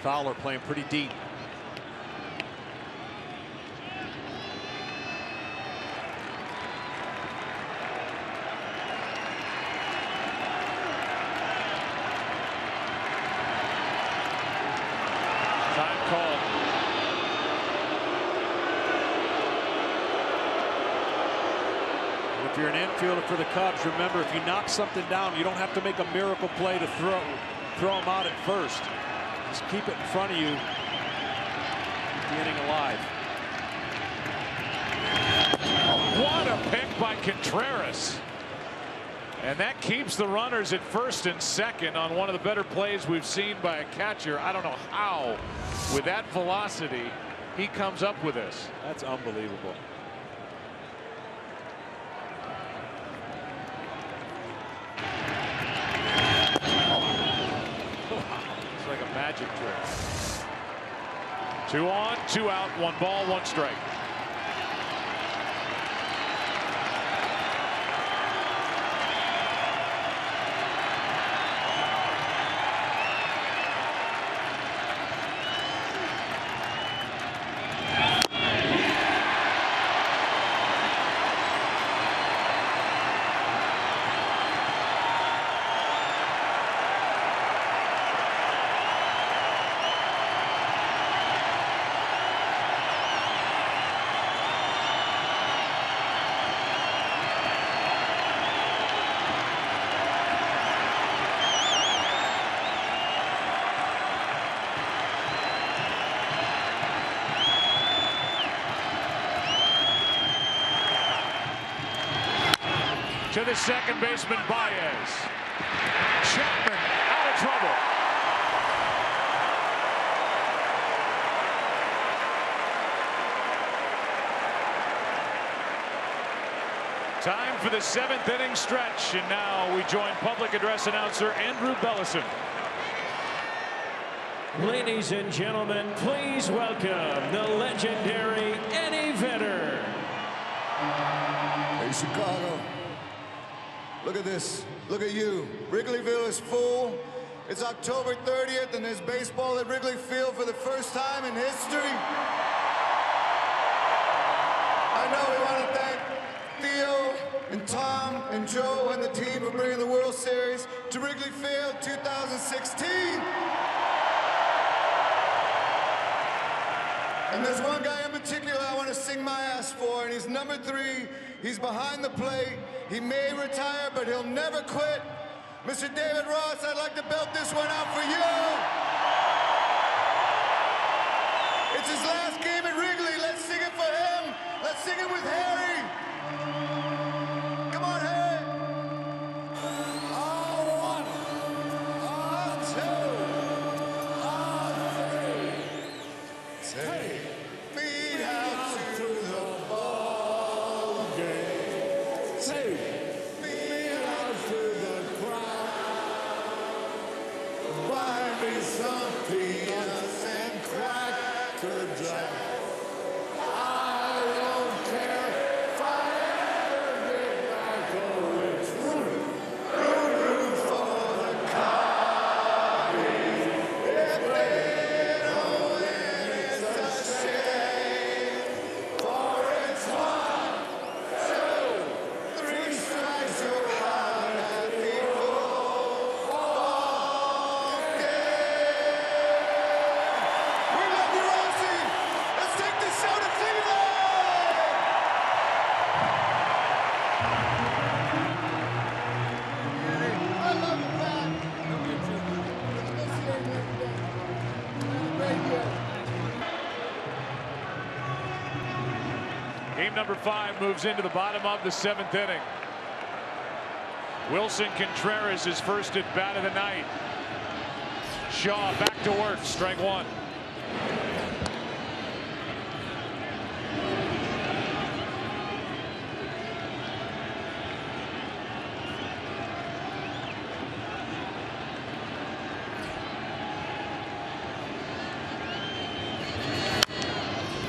Fowler playing pretty deep. If you're an infielder for the Cubs, remember, if you knock something down, you don't have to make a miracle play to throw them out at first. Just keep it in front of you. Keep the inning alive. What a pick by Contreras. And that keeps the runners at first and second on one of the better plays we've seen by a catcher. I don't know how, with that velocity, he comes up with this. That's unbelievable. It's like a magic trick. 2 on, 2 out, 1 ball, 1 strike. To the second baseman, Baez. Chapman out of trouble. Time for the 7th inning stretch, and now we join public address announcer Andrew Bellison. Ladies and gentlemen, please welcome the legendary Eddie Vedder. Hey, Chicago. Look at this. Look at you. Wrigleyville is full. It's October 30th, and there's baseball at Wrigley Field for the first time in history. I know we want to thank Theo and Tom and Joe and the team for bringing the World Series to Wrigley Field 2016. And there's one guy in particular I want to sing my ass for, and he's number 3. He's behind the plate. He may retire, but he'll never quit. Mr. David Ross, I'd like to belt this one out for you. It's his last game at Wrigley. Let's sing it for him. Let's sing it with Harry. Come on, Harry. All 1, all 2, all 3. Take me out to the ball game. Take me out to the crowd. Buy me some peanuts and Cracker Jack. I don't care if I ever get back. Oh, it's root for the Cubbies. If they don't win, it's a shame. For it's 1, 2, 3 strikes, you're out at the ball game. We love you, Rosie. Let's take this show to Cleveland. I love you, man. Great year. Game number 5 moves into the bottom of the 7th inning. Wilson Contreras is first at bat of the night. Shaw back to work, strike 1.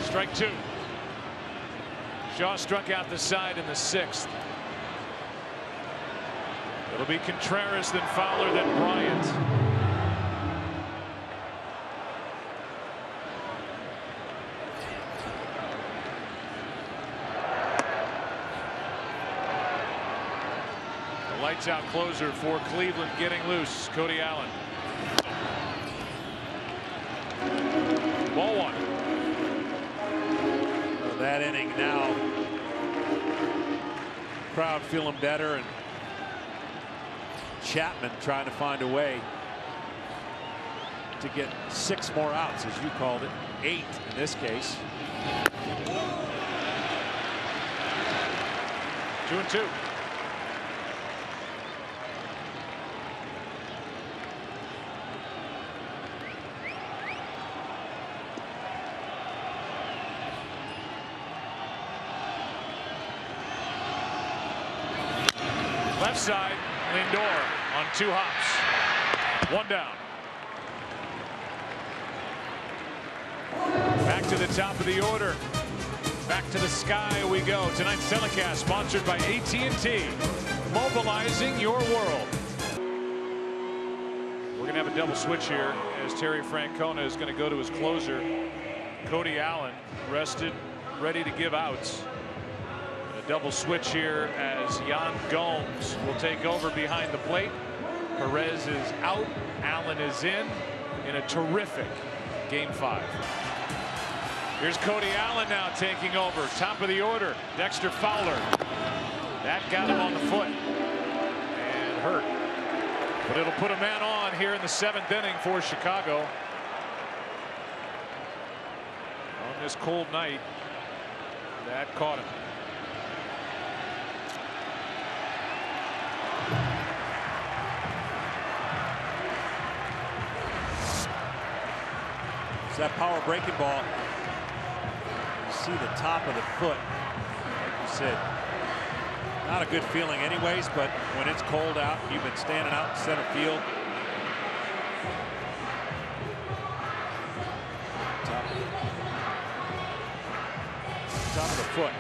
Strike 2. Shaw struck out the side in the 6th. It'll be Contreras, then Fowler, then Bryant. The lights out closer for Cleveland getting loose. Cody Allen. Ball 1. That inning now. Crowd feeling better, and Chapman trying to find a way to get 6 more outs, as you called it, 8 in this case. 2-2. Left side, Lindor on 2 hops. 1 down. Back to the top of the order. Back to the sky we go. Tonight's telecast sponsored by AT&T. Mobilizing your world. We're going to have a double switch here as Terry Francona is going to go to his closer. Cody Allen rested, ready to give outs. A double switch here as Yan Gomes will take over behind the plate. Perez is out. Allen is in a terrific Game 5. Here's Cody Allen now taking over. Top of the order, Dexter Fowler. That got him on the foot and hurt. But it'll put a man on here in the 7th inning for Chicago. On this cold night, that caught him. It's that power breaking ball. You see the top of the foot, like you said. Not a good feeling anyways, but when it's cold out, you've been standing out in center field. Top of the foot.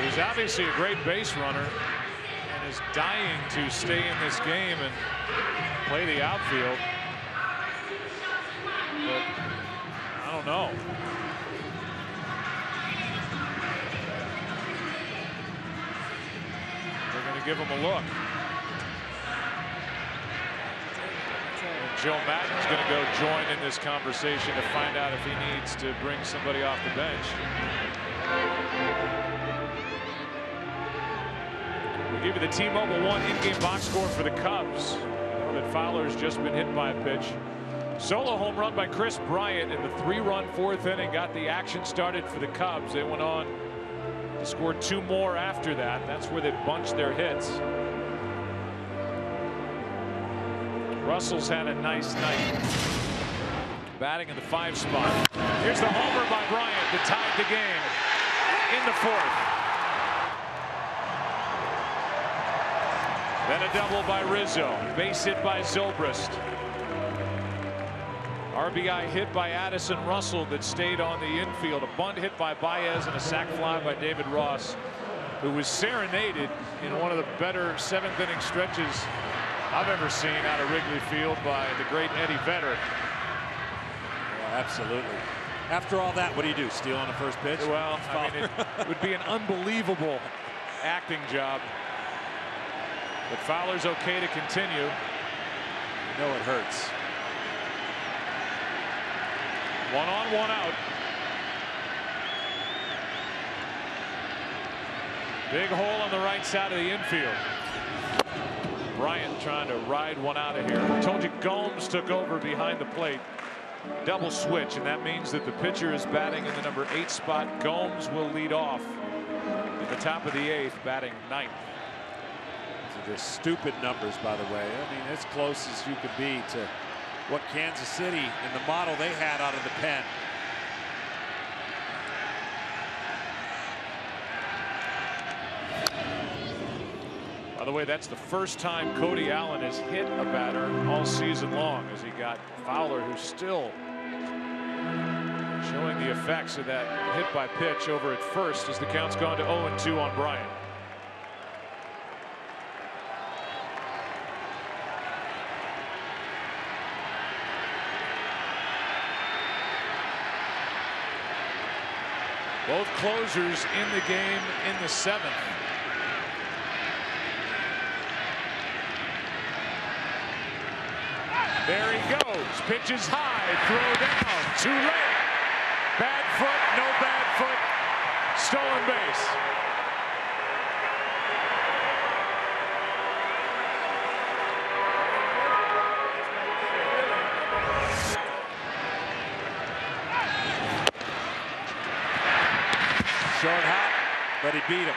He's obviously a great base runner and is dying to stay in this game and play the outfield. But I don't know. They're going to give him a look. Joe Madden's going to go join in this conversation to find out if he needs to bring somebody off the bench. We'll give you the T-Mobile One in-game box score for the Cubs. You know that Fowler's just been hit by a pitch. Solo home run by Chris Bryant in the 3-run 4th inning got the action started for the Cubs. They went on to score 2 more after that. That's where they bunched their hits. Russell's had a nice night batting in the 5 spot. Here's the homer by Bryant that tied the game in the 4th. Then a double by Rizzo. Base hit by Zobrist. RBI hit by Addison Russell that stayed on the infield. A bunt hit by Baez and a sac fly by David Ross, who was serenaded in one of the better 7th inning stretches I've ever seen out of Wrigley Field by the great Eddie Vedder. Yeah, absolutely. After all that, what do you do? Steal on the first pitch? Well, I mean, it would be an unbelievable acting job. But Fowler's okay to continue. You know it hurts. 1 on, 1 out. Big hole on the right side of the infield. Bryant trying to ride one out of here. I told you Gomes took over behind the plate. Double switch, and that means that the pitcher is batting in the number 8 spot. Gomes will lead off in the top of the 8th, batting 9th. These are just stupid numbers, by the way. I mean, as close as you could be to what Kansas City and the model they had out of the pen. By the way, that's the first time Cody Allen has hit a batter all season long, as he got Fowler, who's still showing the effects of that hit by pitch over at first, as the count's gone to 0-2 on Bryant. Both closers in the game in the 7th. There he goes. Pitches high. Throw down. Too late. Bad foot. No bad foot. Stolen base. Short hop, but he beat him.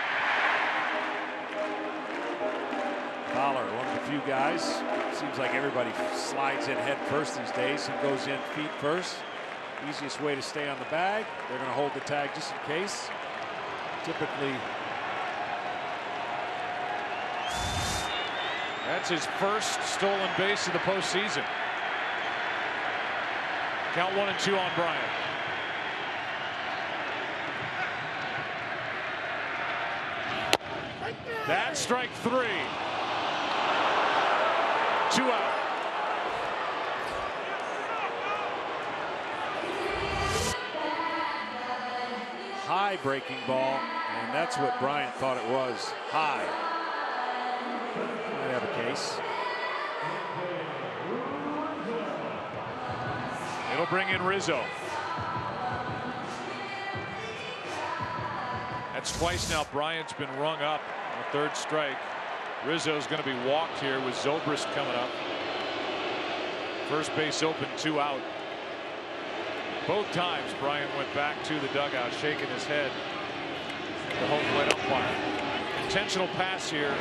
Fowler, one of the few guys. Seems like everybody slides in head first these days. He goes in feet first. Easiest way to stay on the bag. They're going to hold the tag just in case. Typically. That's his first stolen base of the postseason. Count 1-2 on Bryant. That's strike 3. 2 out. High breaking ball, and that's what Bryant thought it was. High. Might have a case. It'll bring in Rizzo. That's twice now Bryant's been rung up on the 3rd strike. Rizzo's going to be walked here with Zobrist coming up. First base open, 2 out. Both times Bryant went back to the dugout shaking his head. The home plate umpire. Intentional pass here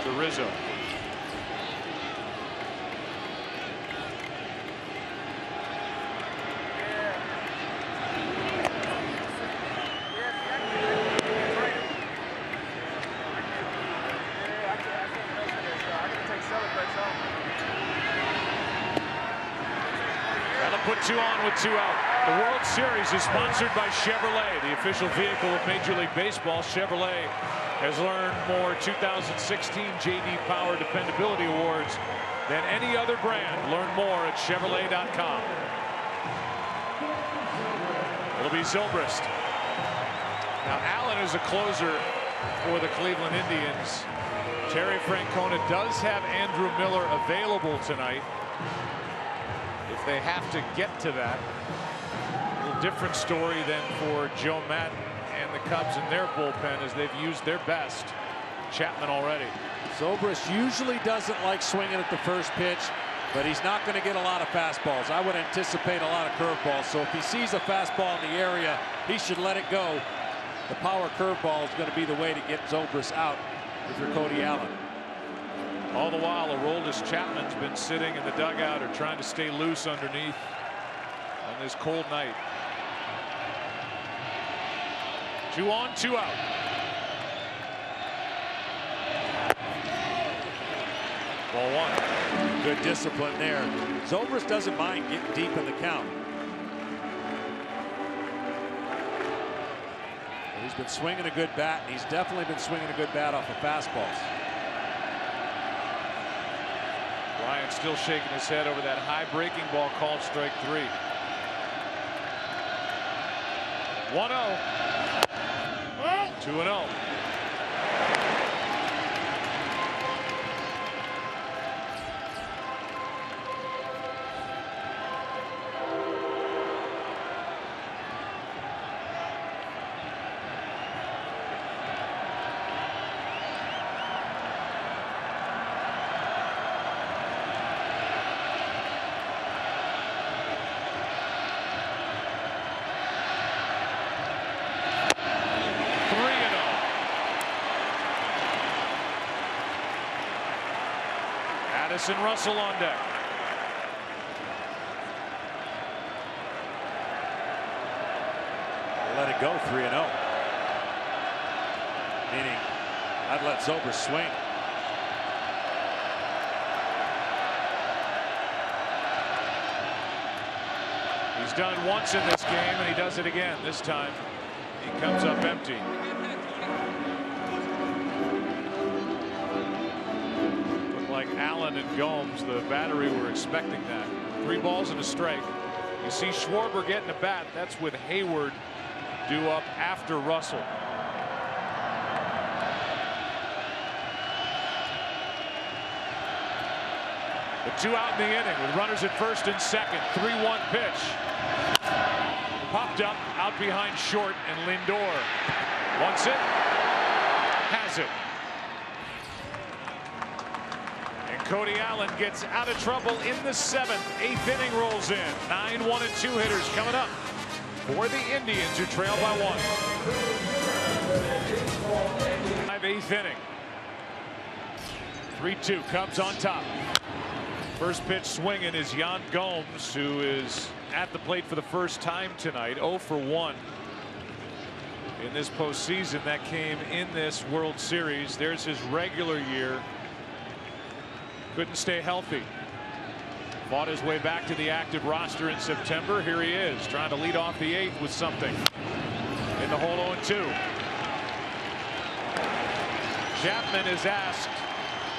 to Rizzo. Put 2 on with 2 out. The World Series is sponsored by Chevrolet, the official vehicle of Major League Baseball. Chevrolet has earned more 2016 J.D. Power Dependability Awards than any other brand. Learn more at Chevrolet.com. It'll be Zobrist. Now Allen is a closer for the Cleveland Indians. Terry Francona does have Andrew Miller available tonight. if they have to get to that. A little different story than for Joe Maddon and the Cubs in their bullpen, as they've used their best Chapman already. Zobrist usually doesn't like swinging at the first pitch, but he's not going to get a lot of fastballs. I would anticipate a lot of curveballs. So if he sees a fastball in the area, he should let it go. The power curveball is going to be the way to get Zobrist out if you're Cody Allen. All the while, Aroldis Chapman's been sitting in the dugout or trying to stay loose underneath on this cold night. 2 on, 2 out. Ball 1. Good discipline there. Zobrist doesn't mind getting deep in the count. He's been swinging a good bat, and he's definitely been swinging a good bat off of fastballs. Ryan still shaking his head over that high breaking ball called strike 3. 1-0. 2-0. Addison Russell on deck. Let it go. 3-0. Meaning I'd let Zobrist swing. He's done once in this game, and he does it again. This time he comes up empty. Like Allen and Gomes, the battery were expecting that. 3 balls and a strike. You see Schwarber getting a bat. That's with Hayward due up after Russell. The 2 out in the inning with runners at first and second. 3-1 pitch. Popped up out behind short, and Lindor wants it, has it. Cody Allen gets out of trouble in the 7th. 8th inning rolls in. 9 1 and 2 hitters coming up for the Indians, who trail by 1. 8th inning. 3-2. Cubs on top. First pitch swinging is Yan Gomes, who is at the plate for the first time tonight. 0 for 1 in this postseason. That came in this World Series. There's his regular year. Couldn't stay healthy. Fought his way back to the active roster in September. Here he is, trying to lead off the 8th with something in the hole 0-2. Chapman is asked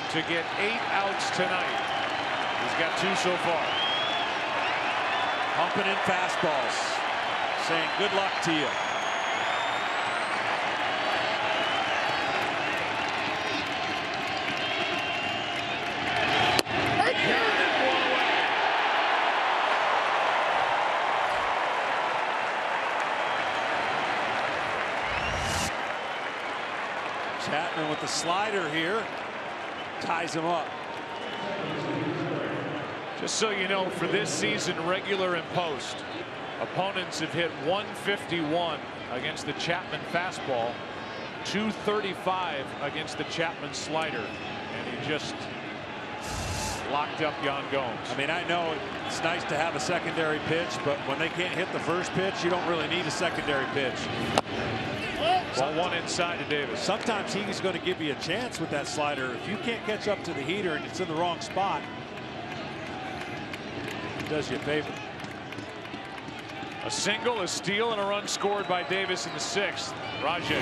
to get 8 outs tonight. He's got 2 so far. Pumping in fastballs, saying good luck to you. Chapman with the slider here ties him up. Just so you know, for this season, regular and post, opponents have hit 151 against the Chapman fastball, 235 against the Chapman slider, and he just locked up Yan Gomes. I mean, I know it's nice to have a secondary pitch, but when they can't hit the first pitch, you don't really need a secondary pitch. Ball 1 inside to Davis. Sometimes he's going to give you a chance with that slider. If you can't catch up to the heater and it's in the wrong spot, it does you a favor. A single, a steal, and a run scored by Davis in the 6th. Rajay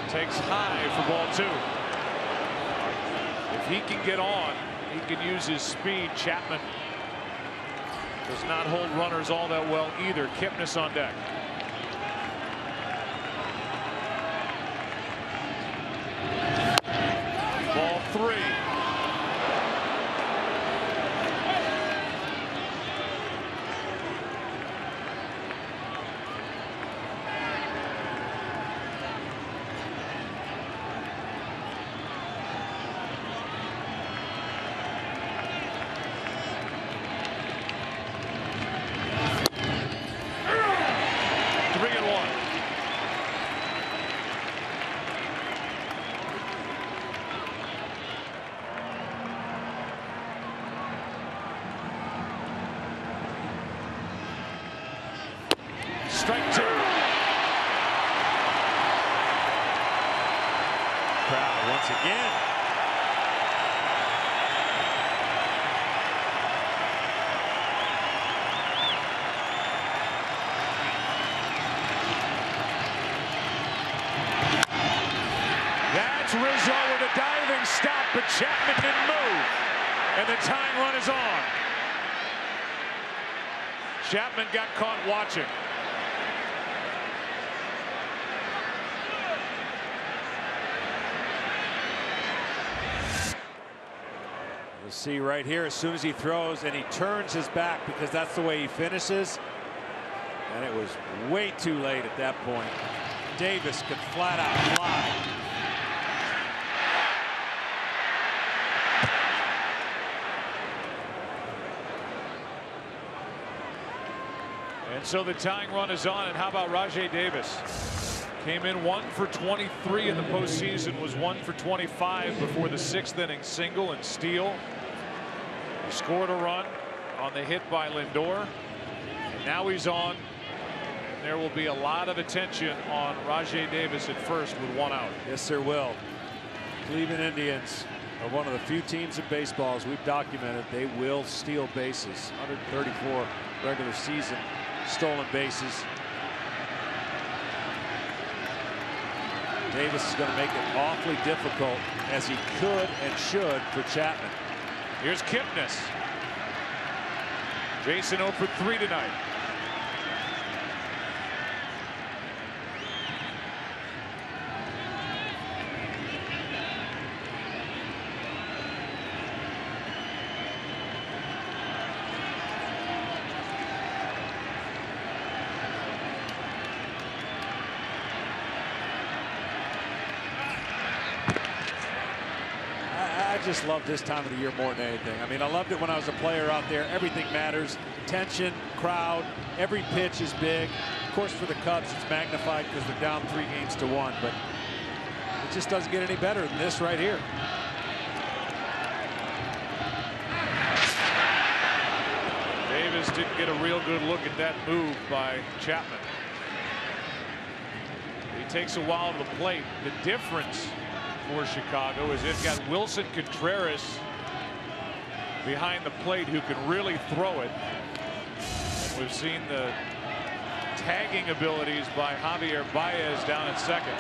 takes high for ball 2. If he can get on, he can use his speed. Chapman does not hold runners all that well either. Kipnis on deck. Ball 3. strike 2. Crowd once again. That's Rizzo with a diving stop, but Chapman didn't move. And the tying run is on. Chapman got caught watching. You'll see right here, as soon as he throws and he turns his back, because that's the way he finishes. And it was way too late at that point. Davis could flat out fly. And so the tying run is on. And how about Rajai Davis? Came in 1 for 23 in the postseason, was 1 for 25 before the 6th inning single and steal. He scored a run on the hit by Lindor. And now he's on. And there will be a lot of attention on Rajai Davis at first with 1 out. Yes, there will. Cleveland Indians are one of the few teams in baseball, as we've documented, they will steal bases. 134 regular season stolen bases. Davis is going to make it awfully difficult, as he could and should, for Chapman. Here's Kipnis. Jason 0 for 3 tonight. I just love this time of the year more than anything. I mean, I loved it when I was a player out there. Everything matters. Tension, crowd, every pitch is big. Of course, for the Cubs, it's magnified because they're down 3-1, but it just doesn't get any better than this right here. Davis didn't get a real good look at that move by Chapman. He takes a while to the plate. The difference for Chicago is they've got Wilson Contreras behind the plate who can really throw it. And we've seen the tagging abilities by Javier Baez down at second.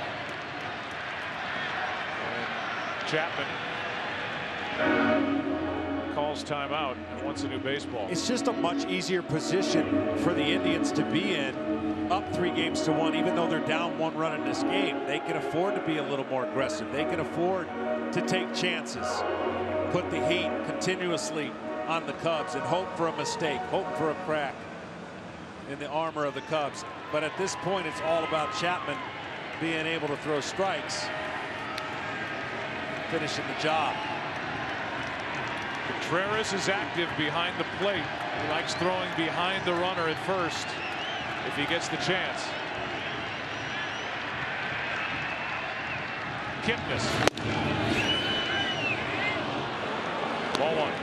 And Chapman calls timeout and wants a new baseball. It's just a much easier position for the Indians to be in, up 3-1, even though they're down 1 run in this game. They can afford to be a little more aggressive. They can afford to take chances, put the heat continuously on the Cubs, and hope for a mistake, hope for a crack in the armor of the Cubs. But at this point, it's all about Chapman being able to throw strikes, finishing the job. Contreras is active behind the plate. He likes throwing behind the runner at first if he gets the chance. Kipnis. Ball 1.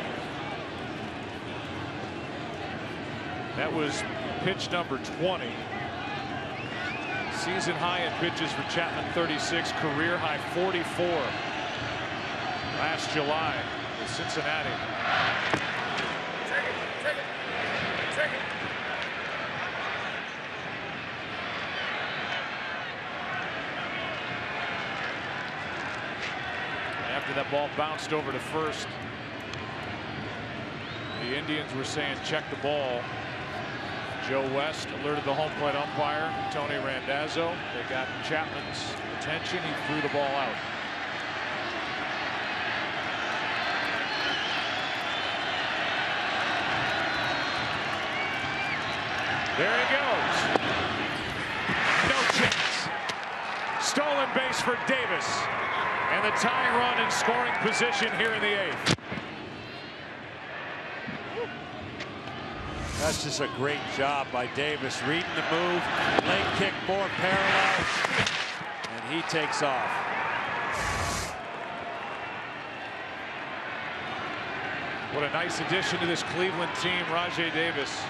That was pitch number 20. Season high in pitches for Chapman, 36. Career high 44 last July with Cincinnati. After that ball bounced over to first, the Indians were saying check the ball. Joe West alerted the home plate umpire, Tony Randazzo. They got Chapman's attention. He threw the ball out. There he goes. No chance. Stolen base for Davis. And the tying run in scoring position here in the 8th. That's just a great job by Davis, reading the move, leg kick more parallel, and he takes off. What a nice addition to this Cleveland team, Rajai Davis.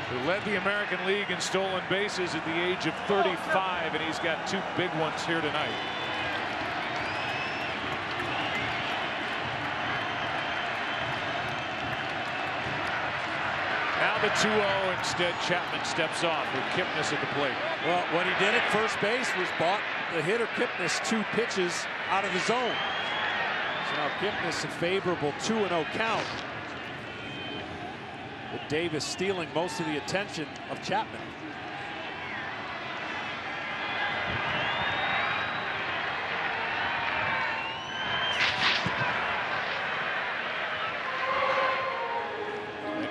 who led the American League in stolen bases at the age of 35, and he's got 2 big ones here tonight. Now the 2-0. Instead, Chapman steps off with Kipnis at the plate. Well, what he did at first base was bought the hitter Kipnis 2 pitches out of the zone. So now Kipnis a favorable 2-0 count, with Davis stealing most of the attention of Chapman.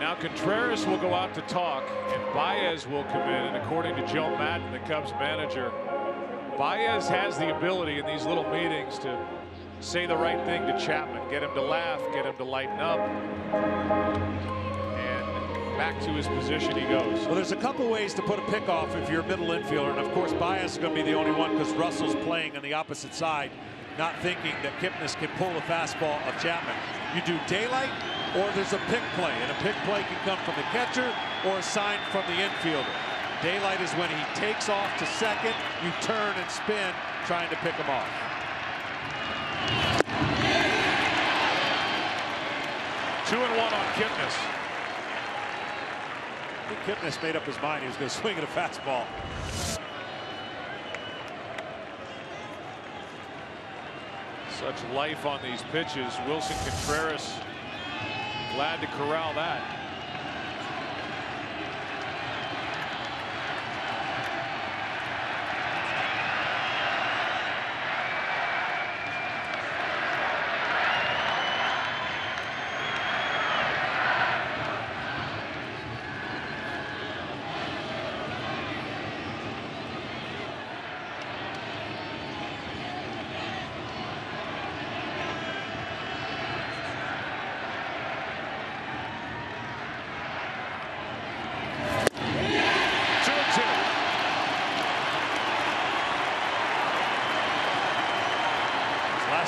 Now Contreras will go out to talk, and Baez will come in. And according to Joe Madden, the Cubs manager, Baez has the ability in these little meetings to say the right thing to Chapman, get him to laugh, get him to lighten up, and back to his position he goes. Well, there's a couple ways to put a pick off if you're a middle infielder, and of course Baez is going to be the only one because Russell's playing on the opposite side, not thinking that Kipnis can pull the fastball of Chapman. You do daylight, or there's a pick play, and a pick play can come from the catcher or a sign from the infielder. Daylight is when he takes off to second, you turn and spin trying to pick him off. Two and one on Kipnis. I think Kipnis made up his mind he was going to swing at a fastball. Such life on these pitches. Wilson Contreras glad to corral that.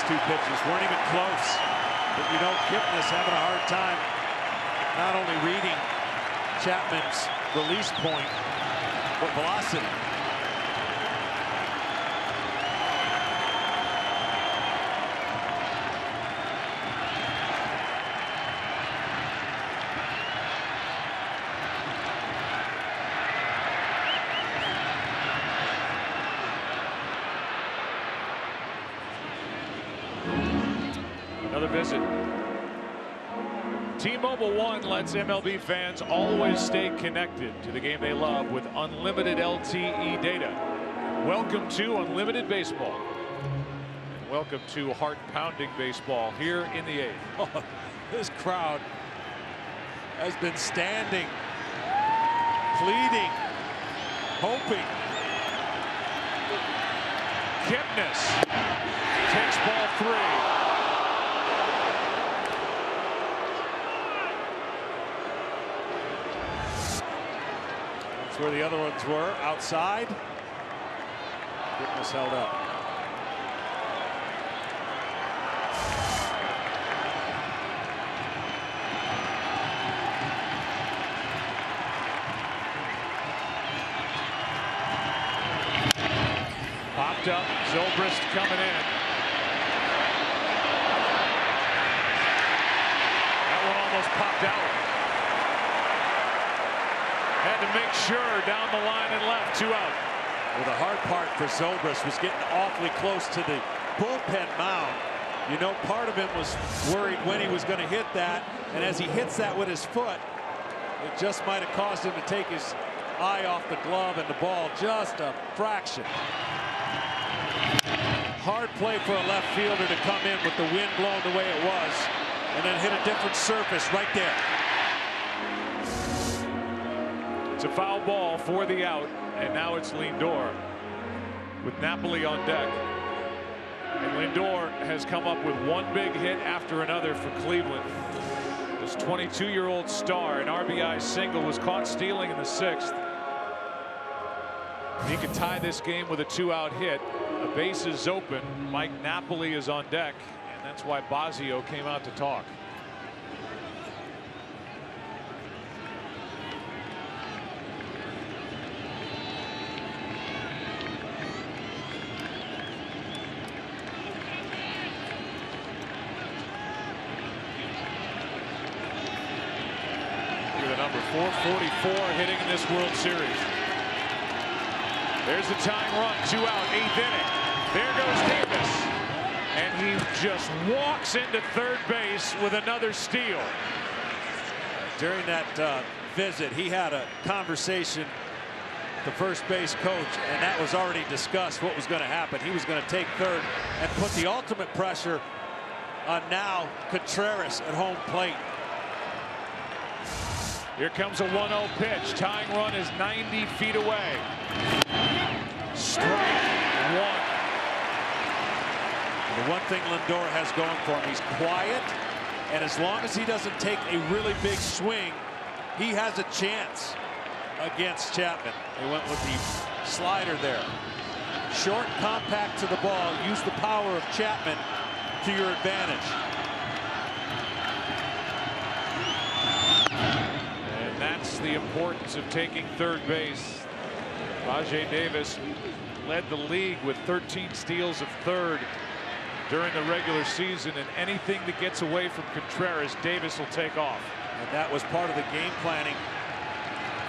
Two pitches weren't even close, but you know Kipnis having a hard time not only reading Chapman's release point but velocity. Another visit. T-Mobile One lets MLB fans always stay connected to the game they love with unlimited LTE data. Welcome to Unlimited Baseball. And welcome to heart-pounding baseball here in the 8th. Oh, this crowd has been standing, pleading, hoping. Kipnis takes ball 3. Where the other ones were outside. Kipnis held up. Popped up. Zobrist coming in. That one almost popped out. Had to make sure down the line and left. 2 out. Well, the hard part for Zobrist was getting awfully close to the bullpen mound. You know, part of him was worried when he was going to hit that, and as he hits that with his foot, it just might have caused him to take his eye off the glove and the ball just a fraction. Hard play for a left fielder to come in with the wind blowing the way it was and then hit a different surface right there. It's a foul ball for the out, and now it's Lindor with Napoli on deck. And Lindor has come up with one big hit after another for Cleveland. This 22-year-old star, an RBI single, was caught stealing in the 6th. He could tie this game with a 2-out hit. The base is open. Mike Napoli is on deck, and that's why Bosio came out to talk. .444 hitting in this World Series. There's the tying run, 2 out, 8th inning. There goes Davis. And he just walks into third base with another steal. During that visit, he had a conversation with the first base coach, and that was already discussed what was going to happen. He was going to take third and put the ultimate pressure on now Contreras at home plate. Here comes a 1-0 pitch. Tying run is 90 feet away. Strike one. The one thing Lindor has going for him, he's quiet, and as long as he doesn't take a really big swing, he has a chance against Chapman. They went with the slider there. Short, compact to the ball. Use the power of Chapman to your advantage. And that's the importance of taking third base. Rajai Davis led the league with 13 steals of third during the regular season, and anything that gets away from Contreras, Davis will take off. And that was part of the game planning.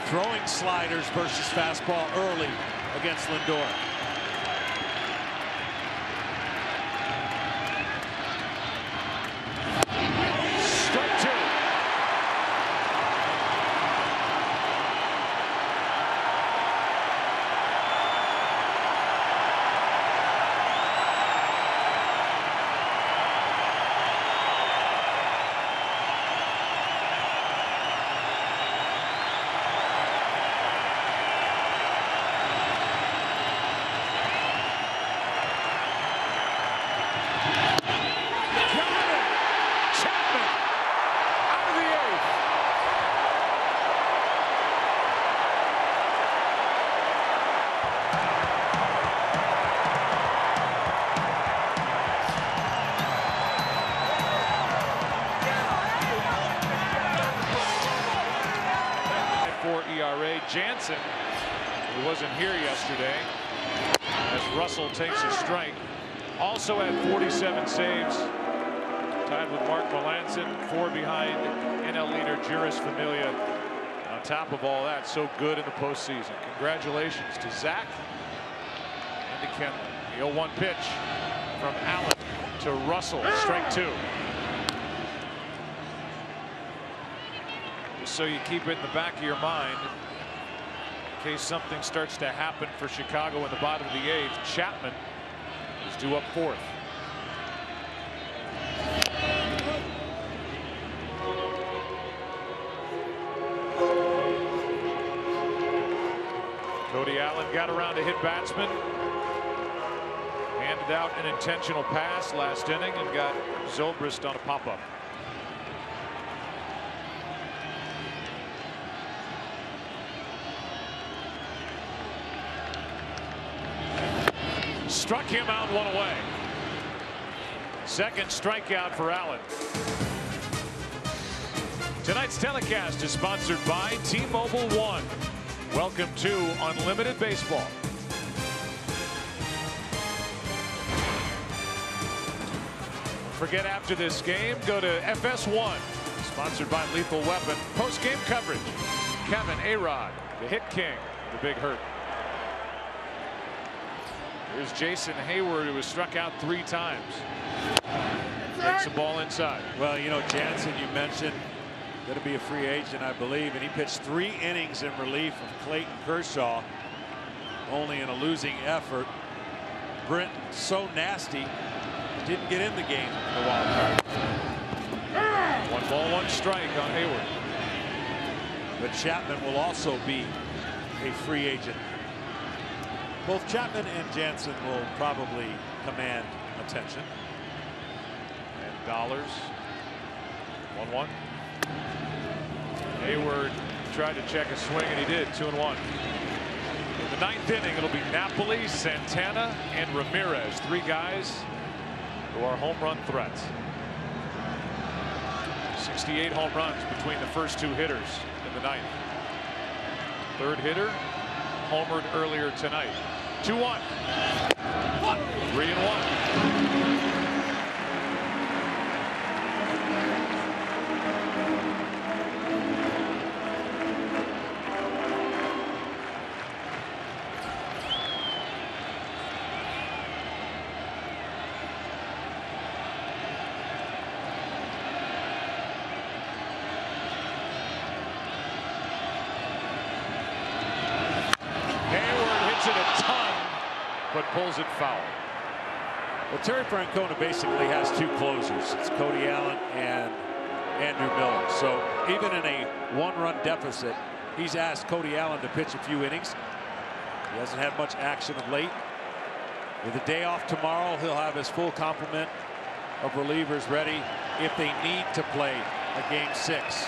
Throwing sliders versus fastball early against Lindor. Strike 2. ERA. Jansen, who wasn't here yesterday, as Russell takes a strike, also had 47 saves, tied with Mark Melancon, 4 behind NL leader Jeurys Familia. On top of all that, so good in the postseason. Congratulations to Zach and to Kenley. The 0-1 pitch from Allen to Russell, strike 2. So you keep it in the back of your mind in case something starts to happen for Chicago in the bottom of the 8th. Chapman is due up 4th. Cody Allen got around to hit batsman. Handed out an intentional pass last inning and got Zobrist on a pop-up. Struck him out, 1 away. Second strikeout for Allen. Tonight's telecast is sponsored by T-Mobile One. Welcome to Unlimited Baseball. Forget after this game, go to FS1, sponsored by Lethal Weapon. Post-game coverage. Kevin A-Rod, the hit king, the big hurt. Here's Jason Hayward, who was struck out 3 times. Takes the ball inside. Well, you know, Jansen, you mentioned, going to be a free agent, I believe, and he pitched 3 innings in relief of Clayton Kershaw, only in a losing effort. Brent, so nasty, didn't get in the game in the wild card. 1 ball, 1 strike on Hayward. But Chapman will also be a free agent. Both Chapman and Jansen will probably command attention. And Dollars. 1-1. Hayward tried to check a swing, and he did. 2-1. In the 9th inning, it'll be Napoli, Santana, and Ramirez. 3 guys who are home run threats. 68 home runs between the first 2 hitters in the 9th. Third hitter homered earlier tonight. 2-1. 3-1. calls it foul. Well, Terry Francona basically has two closers. It's Cody Allen and Andrew Miller. So even in a one-run deficit, he's asked Cody Allen to pitch a few innings. He hasn't had much action of late. With a day off tomorrow, he'll have his full complement of relievers ready if they need to play a Game 6.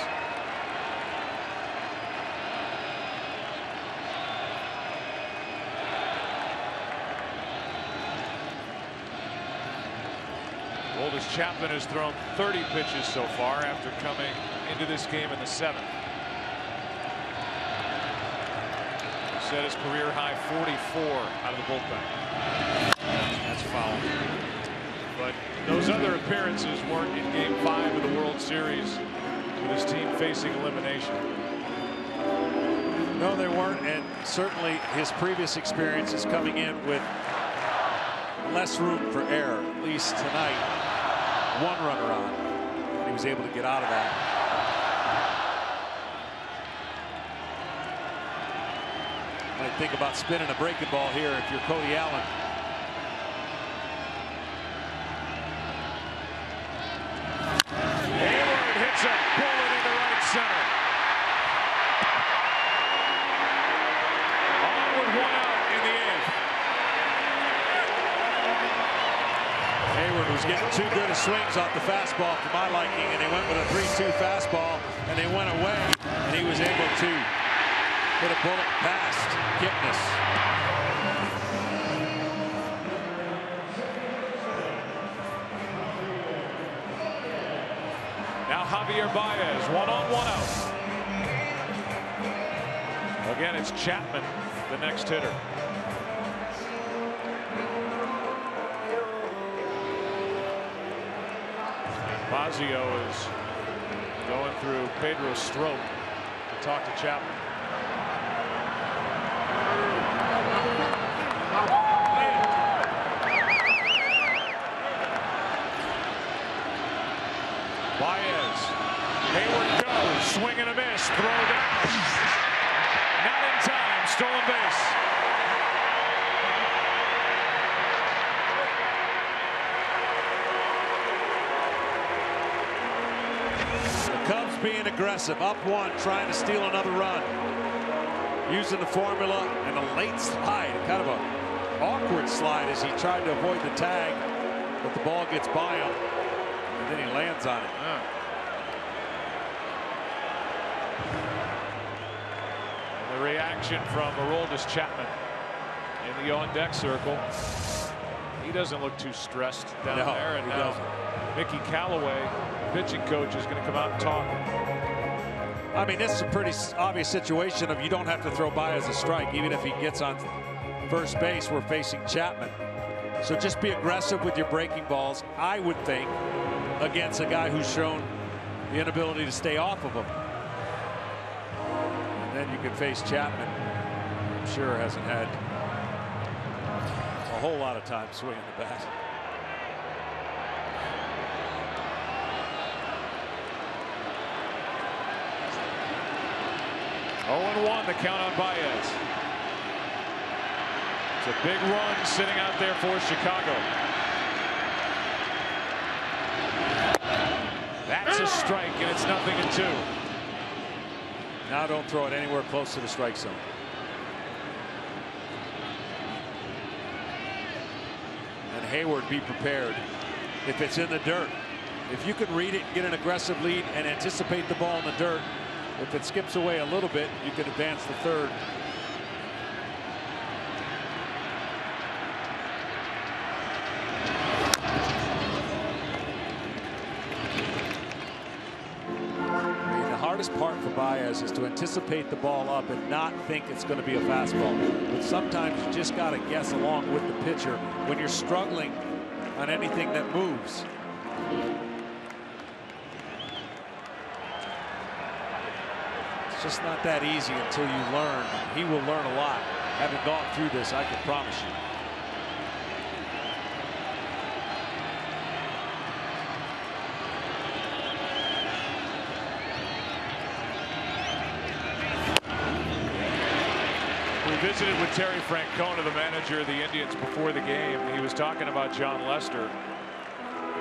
Aroldis Chapman has thrown 30 pitches so far after coming into this game in the 7th. He set his career high 44 out of the bullpen. That's foul. But those other appearances weren't in Game 5 of the World Series with his team facing elimination. No, they weren't, and certainly his previous experience is coming in with less room for error. At least tonight, one runner on, and he was able to get out of that. Might think about spinning a breaking ball here if you're Cody Allen. Hayward hits a bullet into right center. On with one out in the 8th. Hayward was getting too good of swings off the fastball for my liking, and they went with a 3-2 fastball, and they went away, and he was able to hit a bullet past Kipnis. Now Javier Baez, 1-on-1 out. Again, it's Chapman, the next hitter. Fazio is going through Pedro Strop to talk to Chapman. Baez. Hayward goes. Swing and a miss. Throw down. Not in time. Stolen base. Cubs being aggressive, up one, trying to steal another run. Using the formula and a late slide, kind of a awkward slide as he tried to avoid the tag, but the ball gets by him, and then he lands on it. And the reaction from Aroldis Chapman in the on-deck circle. He doesn't look too stressed down there, and now Mickey Callaway, pitching coach, is going to come out and talk. I mean, this is a pretty obvious situation of you don't have to throw Baez a strike, even if he gets on first base. We're facing Chapman. So just be aggressive with your breaking balls, I would think, against a guy who's shown the inability to stay off of him. And then you can face Chapman. I'm sure hasn't had a whole lot of time swinging the bat. Oh, 0-1 the count on Baez. It's a big run sitting out there for Chicago. That's a strike, and it's 0-2. Now don't throw it anywhere close to the strike zone. And Hayward, be prepared. If it's in the dirt, if you can read it, get an aggressive lead, and anticipate the ball in the dirt, if it skips away a little bit, you can advance the third. I mean, the hardest part for Baez is to anticipate the ball up and not think it's going to be a fastball. But sometimes you just got to guess along with the pitcher when you're struggling on anything that moves. Just not that easy until you learn. He will learn a lot. Having gone through this, I can promise you. visited with Terry Francona, the manager of the Indians, before the game. He was talking about Jon Lester,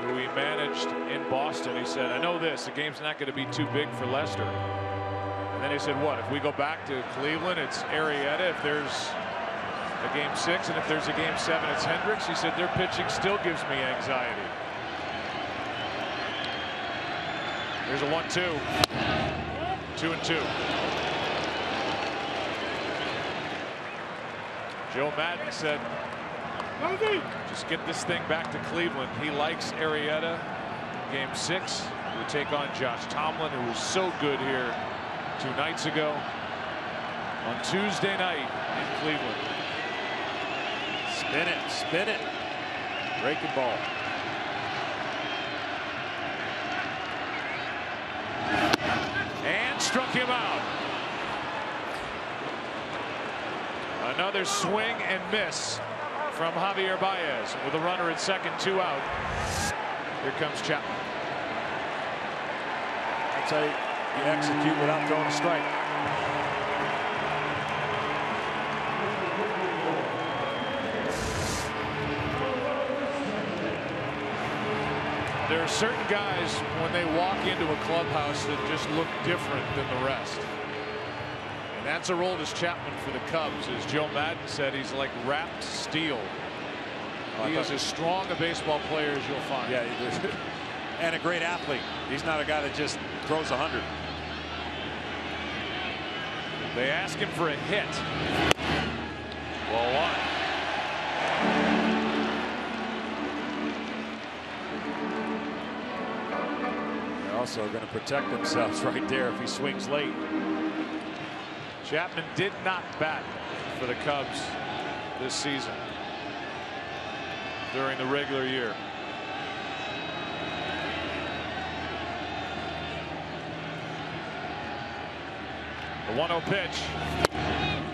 who he managed in Boston. He said, I know this, the game's not going to be too big for Lester. And then he said, what, if we go back to Cleveland, it's Arrieta. If there's a game 6 and if there's a game 7, it's Hendricks. He said, their pitching still gives me anxiety. Here's a 1-2. 2-2. Joe Maddon said, just get this thing back to Cleveland. He likes Arrieta. Game 6, we take on Josh Tomlin, who was so good here 2 nights ago on Tuesday night in Cleveland. Spin it. Breaking ball. And struck him out. Another swing and miss from Javier Baez with a runner at second, 2 out. Here comes Chapman. That's how you execute without throwing a strike. There are certain guys when they walk into a clubhouse that just look different than the rest. And that's Aroldis Chapman for the Cubs. As Joe Maddon said, he's like wrapped steel. He is as strong a baseball player as you'll find. Yeah, and a great athlete. He's not a guy that just throws 100. They ask him for a hit. Ball 1. They're also going to protect themselves right there if he swings late. Chapman did not bat for the Cubs this season during the regular year. The 1-0 pitch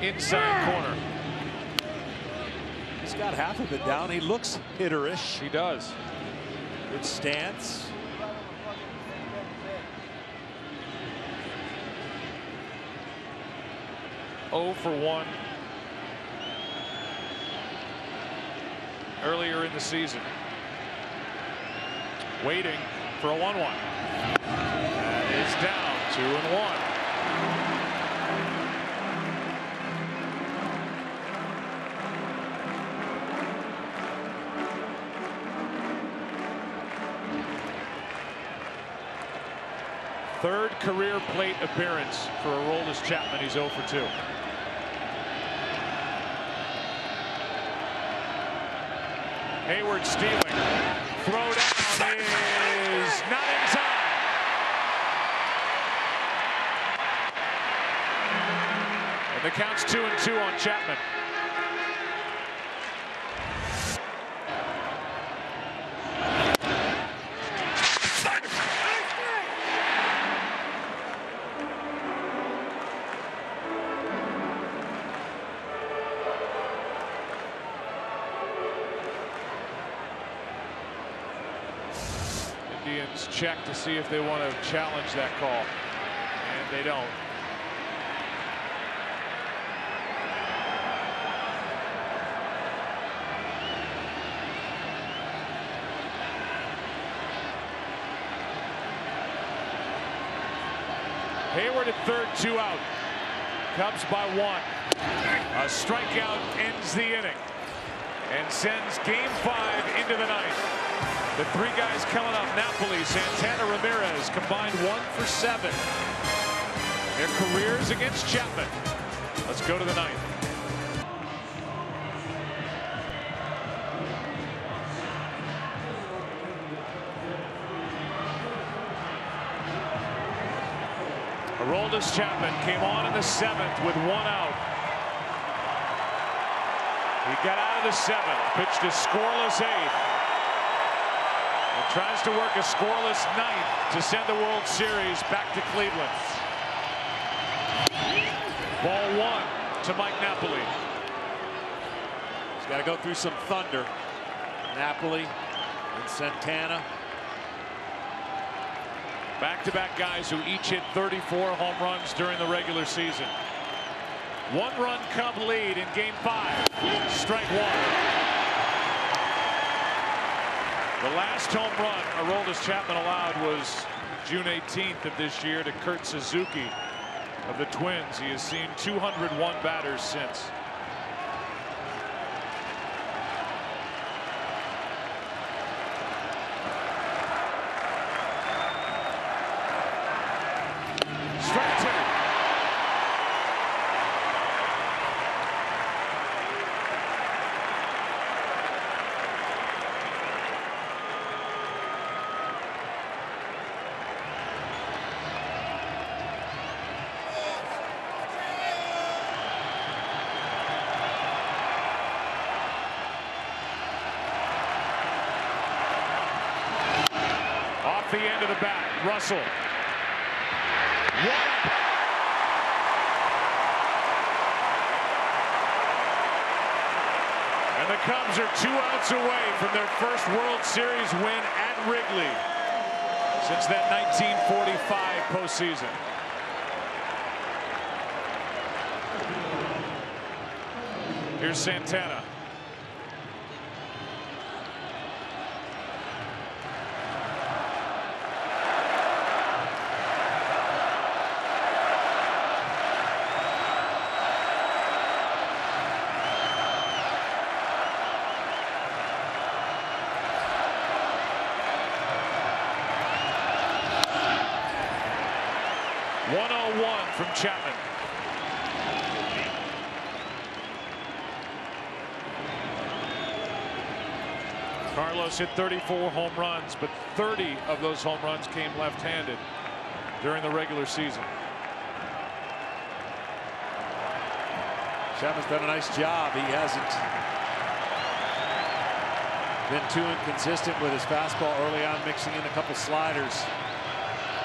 inside corner. He's got half of it down. He looks hitterish. He does. Good stance. Oh for 1 earlier in the season. Waiting for a 1-1. That is down 2-1. Third career plate appearance for Aroldis Chapman. He's 0 for 2. Hayward stealing. Throw down is not in time. And the count's 2-2 on Chapman. Indians check to see if they want to challenge that call, and they don't. Hayward at third, 2 out. Cubs by 1. A strikeout ends the inning and sends Game 5 into the ninth. The 3 guys coming up, Napoli, Santana, Ramirez, combined 1 for 7. Their careers against Chapman. Let's go to the ninth. Aroldis Chapman came on in the 7th with 1 out. He got out of the 7th, pitched a scoreless 8th. And tries to work a scoreless 9th to send the World Series back to Cleveland. Ball 1 to Mike Napoli. He's got to go through some thunder. Napoli and Santana. Back-to-back guys who each hit 34 home runs during the regular season. One-run Cub lead in Game 5. Strike one. The last home run Aroldis Chapman allowed was June 18th of this year to Kurt Suzuki of the Twins. He has seen 201 batters since. Strike two. Off the end of the bat, Russell. One. And the Cubs are 2 outs away from their first World Series win at Wrigley since that 1945 postseason. Here's Santana. From Chapman. Carlos hit 34 home runs, but 30 of those home runs came left-handed during the regular season. Chapman's done a nice job. He hasn't been too inconsistent with his fastball early on, mixing in a couple sliders.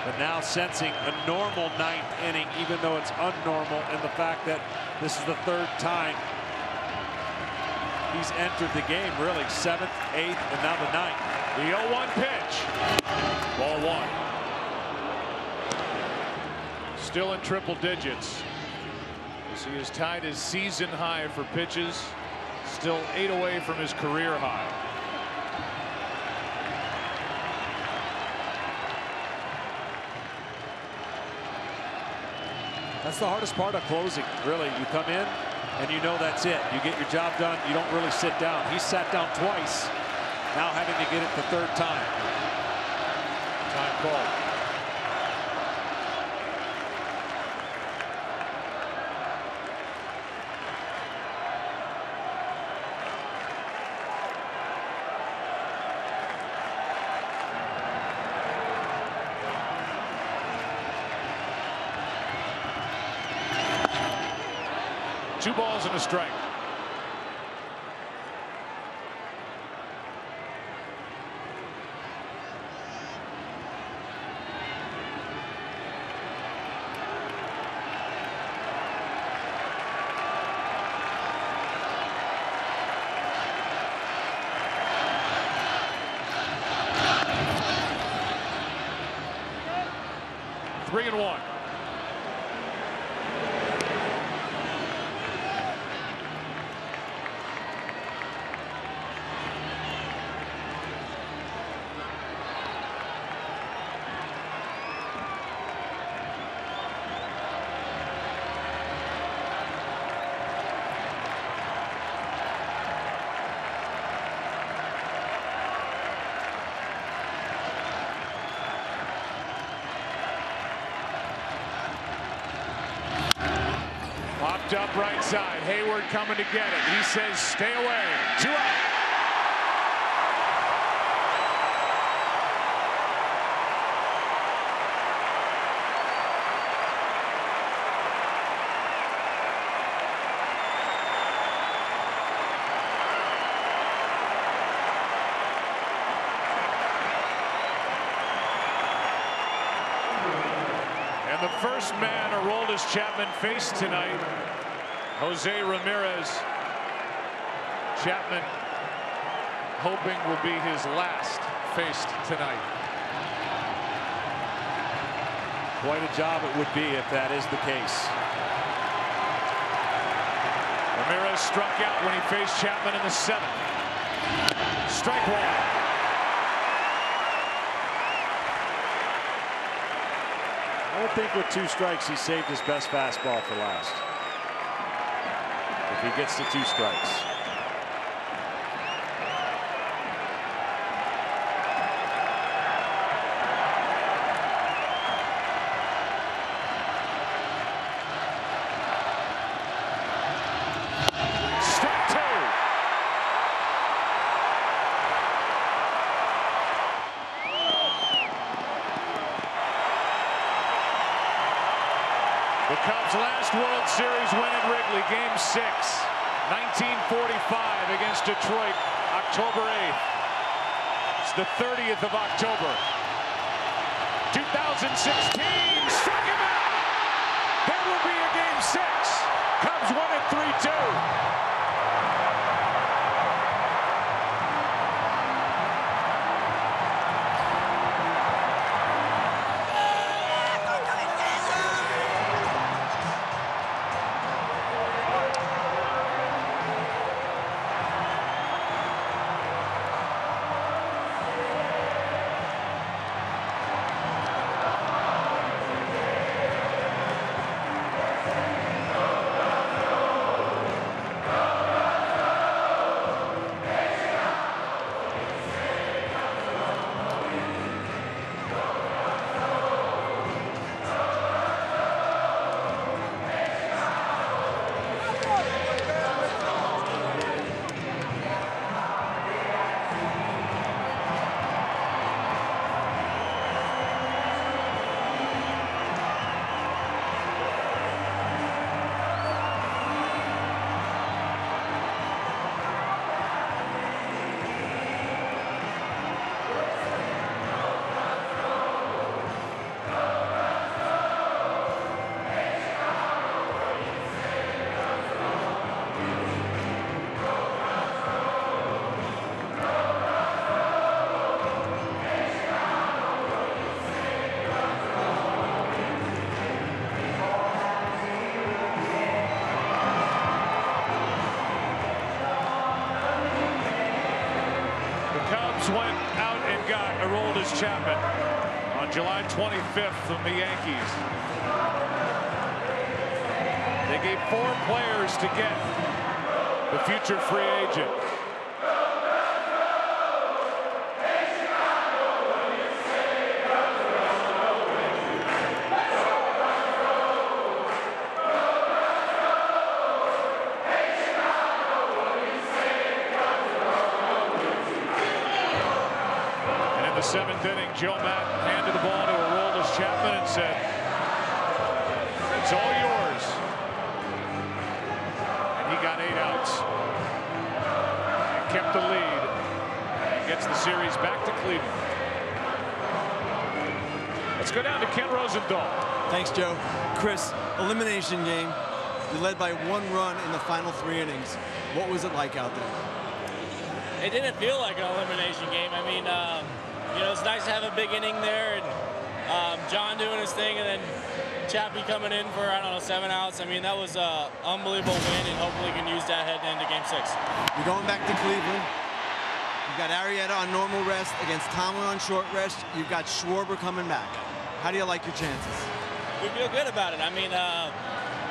But now sensing a normal 9th inning, even though it's unnormal in the fact that this is the 3rd time he's entered the game, really. 7th, 8th, and now the 9th. The 0-1 pitch. Ball one. Still in triple digits, as he has tied his season high for pitches. Still 8 away from his career high. That's the hardest part of closing, really. You come in and you know that's it. You get your job done. You don't really sit down. He sat down twice, now having to get it the 3rd time. Time called. Two balls and a strike. Three and one. Popped up right side. Hayward coming to get it. He says stay away. 2 out. And the first man Aroldis Chapman faced tonight, Jose Ramirez. Chapman hoping will be his last faced tonight. Quite a job it would be if that is the case. Ramirez struck out when he faced Chapman in the 7th. Strike one. I would think with 2 strikes, he saved his best fastball for last. If he gets to 2 strikes. The Cubs' last World Series win at Wrigley, Game 6, 1945 against Detroit, October 8th. It's the 30th of October. 2016, struck him out! There will be a Game 6. Cubs won it 3-2. Went out and got Aroldis Chapman on July 25th from the Yankees. They gave 4 players to get the future free agent. In the 7th inning, Joe Matt handed the ball to Aroldis Chapman and said, "It's all yours." And he got 8 outs and kept the lead and gets the series back to Cleveland. Let's go down to Ken Rosenthal. Thanks, Joe. Chris, elimination game. You led by 1 run in the final 3 innings. What was it like out there? It didn't feel like an elimination game. I mean, you know, it's nice to have a big inning there, and John doing his thing, and then Chappie coming in for, I don't know, 7 outs. I mean, that was an unbelievable win, and hopefully we can use that heading into Game 6. You're going back to Cleveland. You've got Arrieta on normal rest against Tomlin on short rest. You've got Schwarber coming back. How do you like your chances? We feel good about it. I mean,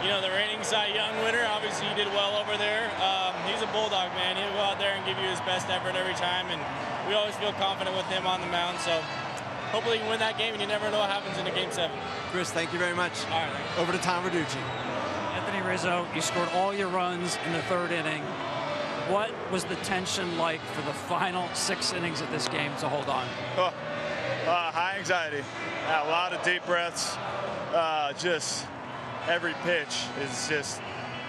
you know, the reigning Cy Young winner, obviously he did well over there. He's a bulldog, man. He'll go out there and give you his best effort every time, and we always feel confident with him on the mound. So hopefully he can win that game, and you never know what happens in a Game 7. Chris, thank you very much. All right. Over to Tom Verducci. Anthony Rizzo, you scored all your runs in the 3rd inning. What was the tension like for the final 6 innings of this game to hold on? High anxiety. A lot of deep breaths. Just every pitch is just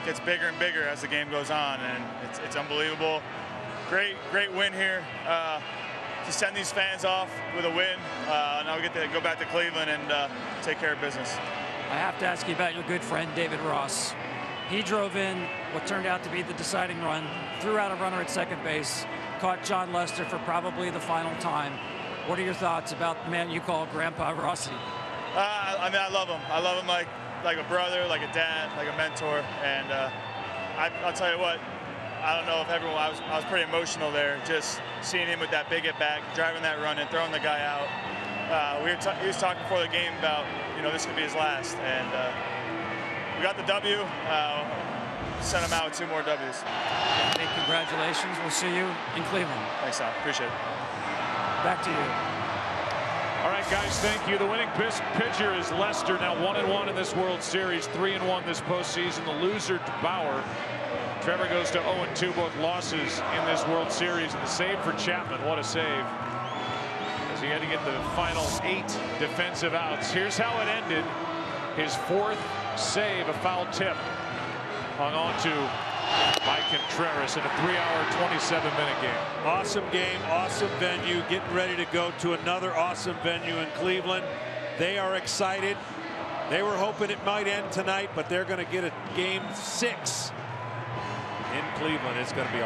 gets bigger and bigger as the game goes on, and it's unbelievable. Great win here. To send these fans off with a win. Now we get to go back to Cleveland and take care of business. I have to ask you about your good friend, David Ross. He drove in what turned out to be the deciding run, threw out a runner at second base, caught John Lester for probably the final time. What are your thoughts about the man you call Grandpa Rossi? I mean, I love him. I love him like a brother, like a dad, like a mentor, and I'll tell you what, I don't know if everyone, I was pretty emotional there, just seeing him with that big hit back, driving that run and throwing the guy out. He was talking before the game about, this could be his last, and we got the W. Sent him out with 2 more W's. Hey, congratulations. We'll see you in Cleveland. Thanks, Tom. Appreciate it. Back to you. All right, guys, thank you. The winning pitcher is Lester, now 1-1 in this World Series, 3-1 this postseason. The loser, Bauer. Trevor goes to 0-2, both losses in this World Series. And the save for Chapman, what a save. As he had to get the final 8 defensive outs. Here's how it ended. His 4th save, a foul tip, hung on to by Contreras in a 3-hour, 27-minute game. Awesome game, awesome venue, getting ready to go to another awesome venue in Cleveland. They are excited. They were hoping it might end tonight, but they're going to get a game 6 in Cleveland. It's going to be a